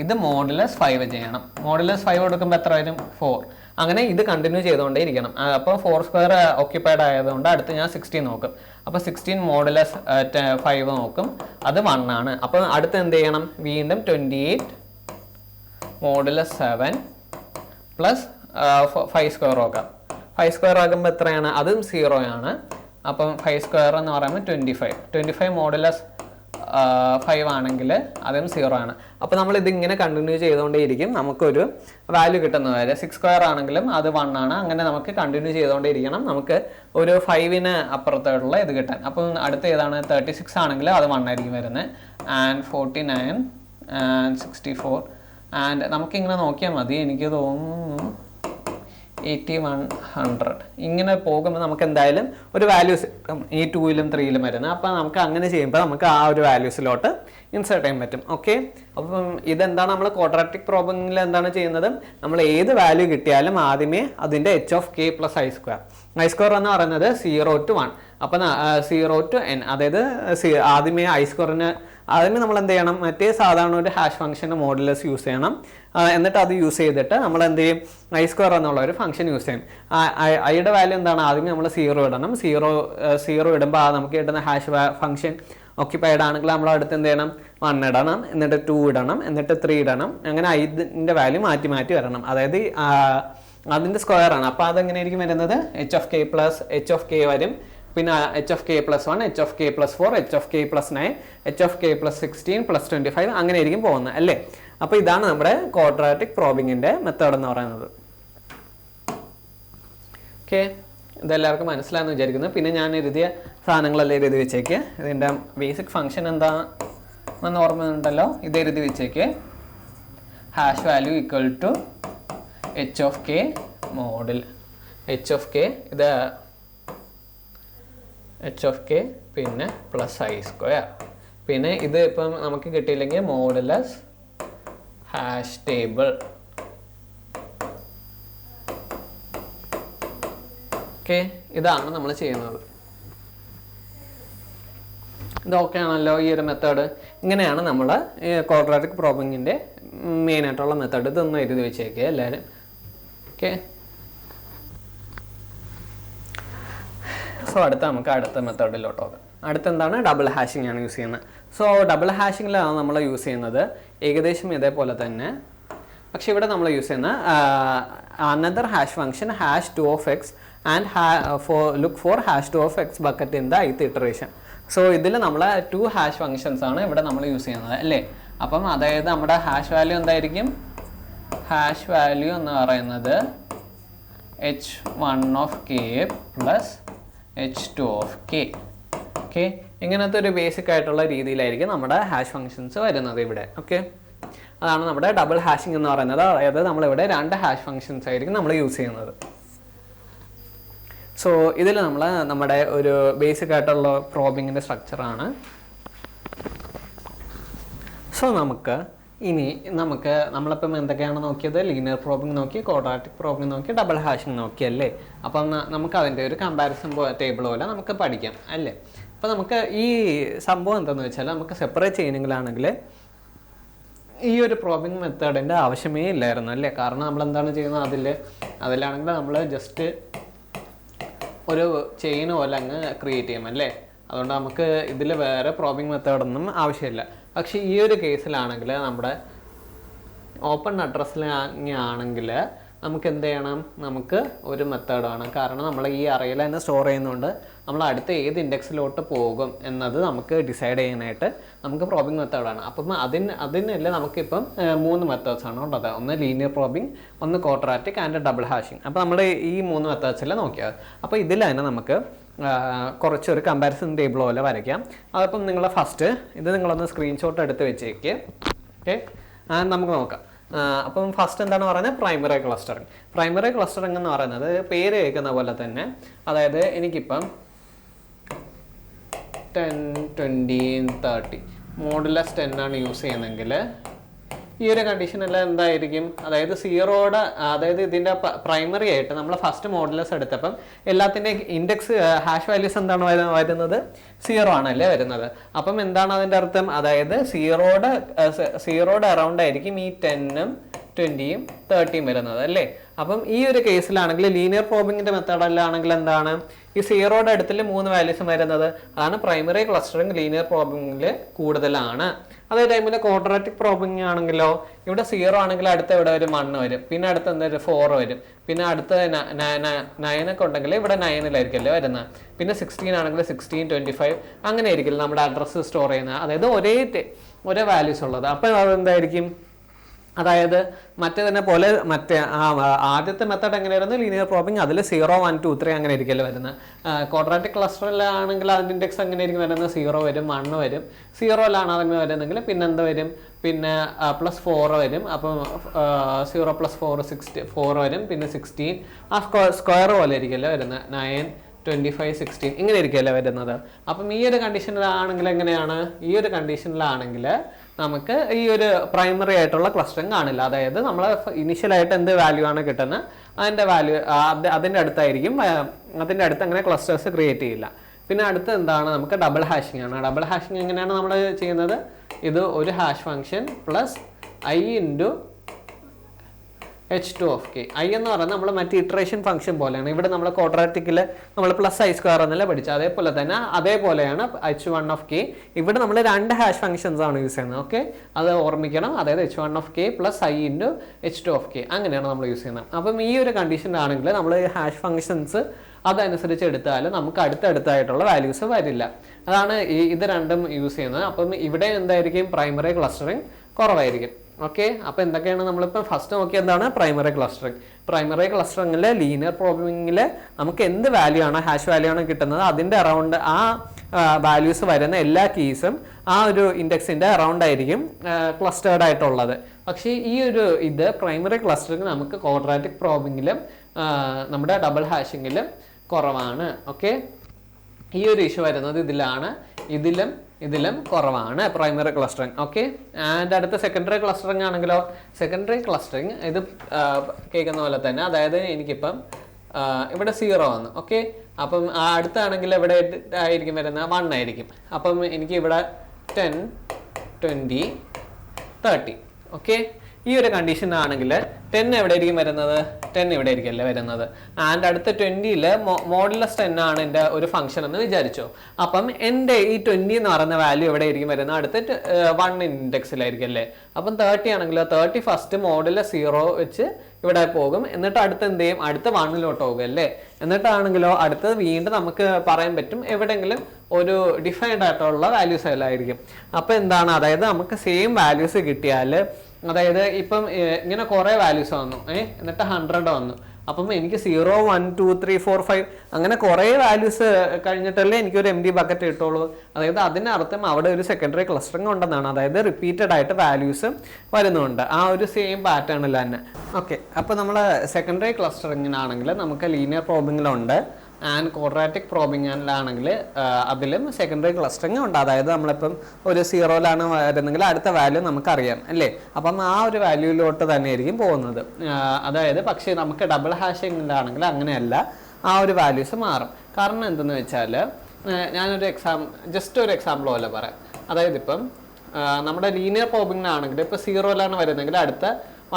ഇത് -5 ചെയ്യണം. -5 കൊടുക്കുമ്പോൾ എത്ര വരും, 4. അങ്ങനെ ഇത് കണ്ടിന്യൂ ചെയ്തുകൊണ്ടേ ഇരിക്കണം. അപ്പോൾ 4² ഓക്യുപ്പൈഡ് ആയതുകൊണ്ട് അടുത്ത് ഞാൻ 16 നോക്കും. അപ്പോൾ 16 -5 നോക്കും, അത് 1 ആണ്. അപ്പോൾ അടുത്ത് എന്ത് ചെയ്യണം, വീണ്ടും 28 (7) +5² നോക്കാം. 5² ആകുമ്പോൾ എത്രയാണ്, അതും 0 ആണ്. അപ്പം 5² എന്ന് പറയുമ്പോൾ 25 (5) ആണെങ്കിൽ അതും 0 ആണ്. അപ്പോൾ നമ്മൾ ഇതിങ്ങനെ കണ്ടിന്യൂ ചെയ്തുകൊണ്ടേയിരിക്കും, നമുക്കൊരു വാല്യൂ കിട്ടുന്നത് വരെ. 6² ആണെങ്കിലും അത് 1 ആണ്. അങ്ങനെ നമുക്ക് കണ്ടിന്യൂ ചെയ്തുകൊണ്ടേയിരിക്കണം, നമുക്ക് ഒരു 5-ന് അപ്പുറത്തോട്ടുള്ള ഇത് കിട്ടാൻ. അപ്പം അടുത്ത ഏതാണ്, 36 ആണെങ്കിൽ അത് 1 ആയിരിക്കും വരുന്നത്. ആൻഡ് 49 ആൻഡ് 64 ആൻഡ് നമുക്കിങ്ങനെ നോക്കിയാൽ മതി. എനിക്ക് തോന്നുന്നു 8100 ഇങ്ങനെ പോകുമ്പോൾ നമുക്ക് എന്തായാലും ഒരു വാല്യൂസ് ഈ 2-ലും 3-ലും വരുന്നത്. അപ്പോൾ നമുക്ക് അങ്ങനെ ചെയ്യുമ്പോൾ നമുക്ക് ആ ഒരു വാല്യൂസിലോട്ട് ഇൻസേർട്ട് ചെയ്യാൻ പറ്റും. ഓക്കെ, അപ്പം ഇതെന്താണ്, നമ്മൾ ക്വാഡ്രാറ്റിക് പ്രോബ്ലമിൽ എന്താണ് ചെയ്യുന്നത്, നമ്മൾ ഏത് വാല്യൂ കിട്ടിയാലും ആദ്യമേ അതിൻ്റെ H of K +i². i² എന്ന് പറയുന്നത് 0 to 1. അപ്പം 0 to n, അതായത് ആദ്യമേ i²ന് ആദ്യമേ നമ്മൾ എന്ത് ചെയ്യണം, മറ്റേ സാധാരണ ഒരു ഹാഷ് ഫംഗ്ഷൻ്റെ മോഡുലസ് യൂസ് ചെയ്യണം. എന്നിട്ട് അത് യൂസ് ചെയ്തിട്ട് നമ്മൾ എന്ത് ചെയ്യും, i² എന്നുള്ള ഒരു ഫംഗ്ഷൻ യൂസ് ചെയ്യും. ഐയുടെ വാല്യൂ എന്താണ്, ആദ്യമേ നമ്മൾ 0 ഇടണം. 0 ഇടുമ്പോൾ നമുക്ക് കിട്ടുന്ന ഹാഷ് ഫംഗ്ഷൻ ഓക്യുപ്പൈഡ് ആണെങ്കിൽ നമ്മൾ അടുത്ത് എന്ത് ചെയ്യണം, 1 ഇടണം, എന്നിട്ട് 2 ഇടണം, എന്നിട്ട് 3 ഇടണം. അങ്ങനെ ഐൻ്റെ വാല്യൂ മാറ്റി മാറ്റി വരണം. അതായത് അതിൻ്റെ സ്ക്വയർ ആണ്. അപ്പോൾ അതെങ്ങനെയായിരിക്കും വരുന്നത്, H of K plus H of K വരും. പിന്നെ H of K +1, H of K +4, H of K +9, H of K +16 +25 അങ്ങനെ ആയിരിക്കും പോകുന്നത് അല്ലേ. അപ്പോൾ ഇതാണ് നമ്മുടെ ക്വാഡ്രാറ്റിക് പ്രോബിങ്ങിൻ്റെ മെത്തേഡ് എന്ന് പറയുന്നത്. ഓക്കെ, ഇതെല്ലാവർക്കും മനസ്സിലായെന്ന് വിചാരിക്കുന്നു. പിന്നെ ഞാൻ എഴുതിയ സാധനങ്ങളെല്ലാം എഴുതി വെച്ചേക്ക്. ഇതിൻ്റെ ബേസിക് ഫംഗ്ഷൻ എന്താണെന്ന് ഓർമ്മയുണ്ടല്ലോ, ഇത് എഴുതി വെച്ചേക്ക്. Hash value = h of k mod h of k, ഇത് എച്ച് ഓഫ് കെ പിന്നെ +i². പിന്നെ ഇത് ഇപ്പം നമുക്ക് കിട്ടിയില്ലെങ്കിൽ മോഡുലസ് ഹാഷ് ടേബിൾ. ഓക്കെ, ഇതാണ് നമ്മൾ ചെയ്യുന്നത്. ഇതൊക്കെ ആണല്ലോ ഈ ഒരു മെത്തേഡ്. ഇങ്ങനെയാണ് നമ്മൾ ക്വാഡ്രാറ്റിക് പ്രോബ്ലമിൻ്റെ മെയിനായിട്ടുള്ള മെത്തേഡ്. ഇതൊന്നും എഴുതി വെച്ചേക്കുക എല്ലാവരും. ഓക്കെ, സോ നമുക്ക് അടുത്ത മെത്തേഡിലോട്ട് പോകാം. അടുത്തെന്താണ്, ഡബിൾ ഹാഷിംഗ് ആണ് യൂസ് ചെയ്യുന്നത്. സോ ഡബിൾ ഹാഷിങ്ങിലാണ് നമ്മൾ യൂസ് ചെയ്യുന്നത് ഏകദേശം ഇതേപോലെ തന്നെ. പക്ഷേ ഇവിടെ നമ്മൾ യൂസ് ചെയ്യുന്ന another hash function #2 and look for #2 bucket in the ith iteration. So ഇതിൽ നമ്മൾ 2 ഹാഷ് ഫംഗ്ഷൻസ് ആണ് ഇവിടെ നമ്മൾ യൂസ് ചെയ്യുന്നത് അല്ലേ. അപ്പം അതായത് നമ്മുടെ ഹാഷ് വാല്യൂ എന്തായിരിക്കും, ഹാഷ് വാല്യൂ എന്ന് പറയുന്നത് h1 of k + h2 of k. Okay, ഇങ്ങനത്തെ ഒരു ബേസിക് ആയിട്ടുള്ള രീതിയിലായിരിക്കും നമ്മുടെ ഹാഷ് ഫംഗ്ഷൻസ് വരുന്നത് ഇവിടെ. ഓക്കെ, അതാണ് നമ്മുടെ ഡബിൾ ഹാഷിംഗ് എന്ന് പറയുന്നത്. അതായത് നമ്മളിവിടെ 2 ഹാഷ് ഫംഗ്ഷൻസ് ആയിരിക്കും നമ്മൾ യൂസ് ചെയ്യുന്നത്. സോ ഇതിൽ നമ്മൾ നമ്മുടെ ഒരു ബേസിക് ആയിട്ടുള്ള പ്രോബിങ്ങിൻ്റെ സ്ട്രക്ചറാണ്. സോ നമുക്ക് ഇനി നമ്മളിപ്പം എന്തൊക്കെയാണ് നോക്കിയത്? ലീനിയർ പ്രോബിംഗ് നോക്കി, ക്വാഡ്രാറ്റിക് പ്രോബിംഗ് നോക്കി, ഡബിൾ ഹാഷിംഗ് നോക്കി അല്ലേ? അപ്പം നമുക്ക് അതിൻ്റെ ഒരു കമ്പാരിസൺ ടേബിൾ പോലെ നമുക്ക് പഠിക്കാം അല്ലേ? അപ്പോൾ നമുക്ക് ഈ സംഭവം എന്താണെന്ന് വെച്ചാൽ, നമുക്ക് സെപ്പറേറ്റ് ചെയ്യണമെങ്കിലാണെങ്കിൽ ഈ ഒരു പ്രോബിംഗ് മെത്തേഡിൻ്റെ ആവശ്യമേ ഇല്ലായിരുന്നു അല്ലേ? കാരണം നമ്മൾ എന്താണ് ചെയ്യുന്നത്, അതിലാണെങ്കിൽ നമ്മൾ ജസ്റ്റ് ഒരു ചെയിൻ പോലെ അങ്ങ് ക്രിയേറ്റ് ചെയ്യും അല്ലേ? അതുകൊണ്ട് നമുക്ക് ഇതിൽ വേറെ പ്രോബിംഗ് മെത്തേഡൊന്നും ആവശ്യമില്ല. പക്ഷേ ഈ ഒരു കേസിലാണെങ്കിൽ നമ്മുടെ ഓപ്പൺ അഡ്രസ്സിലാണെങ്കിൽ നമുക്ക് എന്ത് ചെയ്യണം? നമുക്ക് ഒരു മെത്തേഡ് വേണം. കാരണം നമ്മൾ ഈ അറയിൽ തന്നെ സ്റ്റോർ ചെയ്യുന്നതുകൊണ്ട് നമ്മൾ അടുത്ത ഏത് ഇൻഡെക്സിലോട്ട് പോകും എന്നത് നമുക്ക് ഡിസൈഡ് ചെയ്യാനായിട്ട് നമുക്ക് പ്രോബിംഗ് മെത്തേഡാണ്. അപ്പം അതിനല്ലേ നമുക്കിപ്പം 3 മെത്തേഡ്സാണ് ഉള്ളത്. ഒന്ന് ലീനിയർ പ്രോബിംഗ്, ഒന്ന് ക്വാഡ്രാറ്റിക് ആൻഡ് ഡബിൾ ഹാഷിംഗ്. അപ്പോൾ നമ്മൾ ഈ 3 മെത്തേഡ്സിലെ നോക്കിയാൽ, അപ്പോൾ ഇതിൽ തന്നെ നമുക്ക് കുറച്ചൊരു കമ്പാരിസൺ ടേബിൾ പോലെ വരയ്ക്കാം. അതപ്പം നിങ്ങൾ ഫസ്റ്റ് ഇത് നിങ്ങളൊന്ന് സ്ക്രീൻഷോട്ട് എടുത്ത് വെച്ചേക്ക്. ഓക്കെ, നമുക്ക് നോക്കാം. അപ്പം ഫസ്റ്റ് എന്താണ് പറയുന്നത്? Primary clustering. പ്രൈമറി ക്ലസ്റ്ററിങ് എന്ന് പറയുന്നത് പേര് കേൾക്കുന്ന പോലെ തന്നെ, അതായത് എനിക്കിപ്പം 10, 20, 30 മോഡുലസ് 10 ആണ് യൂസ് ചെയ്യുന്നതെങ്കിൽ ഈ ഒരു കണ്ടീഷനെല്ലാം എന്തായിരിക്കും? അതായത് സീറോയുടെ, അതായത് ഇതിൻ്റെ പ്രൈമറി ആയിട്ട് നമ്മൾ ഫസ്റ്റ് മോഡുലസ് എടുത്തപ്പം എല്ലാത്തിൻ്റെ ഇൻഡെക്സ് ഹാഷ് വാല്യൂസ് എന്താണ് വരുന്നത്? 0 ആണല്ലേ വരുന്നത്. അപ്പം എന്താണ് അതിൻ്റെ അർത്ഥം? അതായത് സീറോയുടെ അറൗണ്ട് ആയിരിക്കും ഈ 10ഉം 20ഉം 30ഉം വരുന്നത് അല്ലേ? അപ്പം ഈ ഒരു കേസിലാണെങ്കിൽ ലീനിയർ പ്രോബിങ്ങിൻ്റെ മെത്തേഡിലാണെങ്കിൽ എന്താണ്? ഈ സീറോയുടെ അടുത്തിൽ 3 വാല്യൂസും വരുന്നത്. അതാണ് പ്രൈമറി ക്ലസ്റ്ററിങ് ലീനിയർ പ്രോബിങ്ങിൽ കൂടുതലാണ്. അതേ ടൈമിൽ ക്വാഡ്രാറ്റിക് പ്രോബിംഗ് ആണെങ്കിലോ, ഇവിടെ 0 ആണെങ്കിൽ അടുത്ത ഇവിടെ വരും 1 വരും, പിന്നെ അടുത്ത എന്തായാലും 4 വരും, പിന്നെ അടുത്ത 9 ഒക്കെ ഉണ്ടെങ്കിൽ ഇവിടെ 9-ലായിരിക്കല്ലേ വരുന്നത്, പിന്നെ 16 ആണെങ്കിൽ 16, 25 അങ്ങനെ ആയിരിക്കില്ല നമ്മുടെ അഡ്രസ്സ് സ്റ്റോർ ചെയ്യുന്നത്. അതായത് ഒരേ വാല്യൂസ് ഉള്ളത്. അപ്പം അതെന്തായിരിക്കും? അതായത് മറ്റേതിനെ പോലെ ആദ്യത്തെ മെത്തേഡ് എങ്ങനെയായിരുന്നു? ലീനിയർ പ്രോബിംഗ്, അതിൽ 0, 1, 2, 3 അങ്ങനെ ആയിരിക്കുമല്ലോ വരുന്നത്. ക്വാഡ്രാറ്റിക് ക്ലസ്റ്ററിലാണെങ്കിൽ അതിൻ്റെ ഇൻഡെക്സ് എങ്ങനെ ആയിരിക്കും വരുന്നത്? 0 വരും, 1 വരും. 0ലാണ് അതിന് വരുന്നെങ്കിൽ പിന്നെ എന്ത് വരും? പിന്നെ +4 വരും. അപ്പം 0 + 4 4 വരും, പിന്നെ 16 ആ സ്ക്വയർ പോലെ ആയിരിക്കുമല്ലോ വരുന്നത്. 9, 25, 16 ഇങ്ങനെ ആയിരിക്കുമല്ലോ വരുന്നത്. അപ്പം ഈ ഒരു കണ്ടീഷനിലാണെങ്കിൽ എങ്ങനെയാണ്? ഈ ഒരു കണ്ടീഷനിലാണെങ്കിൽ നമുക്ക് ഈ ഒരു പ്രൈമറി ആയിട്ടുള്ള ക്ലസ്റ്ററിങ് കാണില്ല. അതായത് നമ്മൾ ഇനിഷ്യലായിട്ട് എന്ത് വാല്യൂ ആണ് കിട്ടുന്നത്, അതിൻ്റെ വാല്യൂ അതിൻ്റെ അടുത്തായിരിക്കും. അതിൻ്റെ അടുത്ത് അങ്ങനെ ക്ലസ്റ്റേഴ്സ് ക്രിയേറ്റ് ചെയ്യില്ല. പിന്നെ അടുത്ത് എന്താണ്? നമുക്ക് ഡബിൾ ഹാഷിംഗ് ആണ്. ഡബിൾ ഹാഷിംഗ് എങ്ങനെയാണ് നമ്മൾ ചെയ്യുന്നത്? ഇത് ഒരു hash function plus i × h2 of k. i എന്ന് പറയുന്നത് നമ്മൾ മറ്റേ ഇറ്ററേഷൻ ഫംഗ്ഷൻ പോലെയാണ്. ഇവിടെ നമ്മൾ ക്വാഡ്രാറ്റിക്കിൽ നമ്മൾ +i² എന്നല്ല പഠിച്ചത്. അതേപോലെ തന്നെ അതേപോലെയാണ് h1 of k. ഇവിടെ നമ്മൾ 2 ഹാഷ് ഫംഗ്ഷൻസ് ആണ് യൂസ് ചെയ്യുന്നത്. ഓക്കെ, അത് ഓർമ്മിക്കണം. അതായത് h1 of k + i × h2 of k അങ്ങനെയാണ് നമ്മൾ യൂസ് ചെയ്യുന്നത്. അപ്പം ഈ ഒരു കണ്ടീഷനാണെങ്കിൽ നമ്മൾ ഹാഷ് ഫംഗ്ഷൻസ് അതനുസരിച്ച് എടുത്താൽ നമുക്ക് അടുത്തടുത്തായിട്ടുള്ള വാല്യൂസ് വരില്ല. അതാണ് ഇത് രണ്ടും യൂസ് ചെയ്യുന്നത്. അപ്പം ഇവിടെ എന്തായിരിക്കും? പ്രൈമറി ക്ലസ്റ്ററിങ് കുറവായിരിക്കും. ഓക്കെ, അപ്പോൾ എന്തൊക്കെയാണ് നമ്മളിപ്പോൾ ഫസ്റ്റ് നോക്കിയത്? എന്താണ് പ്രൈമറി ക്ലസ്റ്ററിങ്? പ്രൈമറി ക്ലസ്റ്ററിങ്ങിൽ ലീനിയർ പ്രോബിംഗിൽ നമുക്ക് എന്ത് വാല്യൂ ആണ്, ഹാഷ് വാല്യൂ ആണ് കിട്ടുന്നത്, അതിൻ്റെ അറൗണ്ട് ആ വാല്യൂസ് വരുന്ന എല്ലാ കീസും ആ ഒരു ഇൻഡെക്സിൻ്റെ അറൗണ്ട് ആയിരിക്കും ക്ലസ്റ്റേർഡ് ആയിട്ടുള്ളത്. പക്ഷേ ഇത് പ്രൈമറി ക്ലസ്റ്ററിങ് നമുക്ക് ക്വാഡ്രാറ്റിക് പ്രോബിങ്ങിലും നമ്മുടെ ഡബിൾ ഹാഷിങ്ങിലും കുറവാണ്. ഓക്കെ, ഈ ഒരു ഇഷ്യൂ വരുന്നത് ഇതിലും കുറവാണ് പ്രൈമറി ക്ലസ്റ്ററിങ്. ഓക്കെ, ആൻഡ് അടുത്ത സെക്കൻഡറി ക്ലസ്റ്ററിങ് ആണെങ്കിലോ, സെക്കൻഡറി ക്ലസ്റ്ററിങ് ഇത് കേൾക്കുന്ന പോലെ തന്നെ. അതായത് എനിക്കിപ്പം ഇവിടെ 0 വന്നു. ഓക്കെ, അപ്പം അടുത്താണെങ്കിൽ ഇവിടെ ആയിരിക്കും വരുന്നത് 1 ആയിരിക്കും. അപ്പം എനിക്ക് ഇവിടെ 10, 20, 30. ഓക്കെ, ഈ ഒരു കണ്ടീഷൻ ആണെങ്കിൽ 10 എവിടെ ആയിരിക്കും വരുന്നത്? 10 ഇവിടെ ആയിരിക്കുമല്ലേ വരുന്നത്. ആൻഡ് അടുത്ത 20ൽ മോഡുലസ് 10 ആണ് എൻ്റെ ഒരു ഫംഗ്ഷൻ എന്ന് വിചാരിച്ചോ. അപ്പം എൻ്റെ ഈ 20 എന്ന് പറയുന്ന വാല്യൂ എവിടെ ആയിരിക്കും വരുന്നത്? അടുത്ത 1 ഇൻഡെക്സിലായിരിക്കും അല്ലേ. അപ്പം 30 ആണെങ്കിലോ, 30 ഫസ്റ്റ് മോഡുലസ് 0 വെച്ച് ഇവിടെ പോകും. എന്നിട്ട് അടുത്ത് എന്ത് ചെയ്യും? അടുത്ത 1ലോട്ട് പോകും അല്ലേ. എന്നിട്ടാണെങ്കിലോ അടുത്തത് വീണ്ടും നമുക്ക് പറയാൻ പറ്റും എവിടെയെങ്കിലും ഒരു ഡിഫൈൻഡ് ആയിട്ടുള്ള വാല്യൂസ് എല്ലായിരിക്കും. അപ്പം എന്താണ്? അതായത് നമുക്ക് സെയിം വാല്യൂസ് കിട്ടിയാൽ, അതായത് ഇപ്പം ഇങ്ങനെ കുറേ വാല്യൂസ് വന്നു, എന്നിട്ട് 100 വന്നു. അപ്പം എനിക്ക് 0, 1, 2, 3, 4, 5 അങ്ങനെ കുറേ വാല്യൂസ് കഴിഞ്ഞിട്ടല്ലേ എനിക്കൊരു MD ബക്കറ്റ് കിട്ടുള്ളൂ. അതായത് അതിനർത്ഥം അവിടെ ഒരു സെക്കൻഡറി ക്ലസ്റ്ററിങ് ഉണ്ടെന്നാണ്. അതായത് റിപ്പീറ്റഡ് ആയിട്ട് വാല്യൂസ് വരുന്നുണ്ട് ആ ഒരു സെയിം പാറ്റേണിൽ തന്നെ. ഓക്കെ, അപ്പോൾ നമ്മൾ സെക്കൻഡറി ക്ലസ്റ്ററിങ്ങിനാണെങ്കിൽ നമുക്ക് ലീനിയർ പ്രോബിങ്ങിലുണ്ട്, ആൻഡ് ക്വാഡ്രാറ്റിക് പ്രോബിങ്ങിലാണെങ്കിൽ അതിലും സെക്കൻഡറി ക്ലസ്റ്ററിങ് ഉണ്ട്. അതായത് നമ്മളിപ്പം ഒരു 0ലാണ് വരുന്നെങ്കിൽ അടുത്ത വാല്യൂ നമുക്കറിയാം അല്ലേ. അപ്പം ആ ഒരു വാല്യൂയിലോട്ട് തന്നെ ആയിരിക്കും പോകുന്നത്. അതായത് പക്ഷേ നമുക്ക് ഡബിൾ ഹാഷിങ്ങിലാണെങ്കിൽ അങ്ങനെയല്ല, ആ ഒരു വാല്യൂസ് മാറും. കാരണം എന്തെന്ന് വെച്ചാൽ ഞാനൊരു ജസ്റ്റ് ഒരു എക്സാമ്പിൾ പോലെ പറയാം. അതായത് ഇപ്പം നമ്മുടെ ലീനിയർ പ്രോബിങ്ങിനാണെങ്കിൽ ഇപ്പോൾ 0ലാണ് വരുന്നതെങ്കിൽ അടുത്ത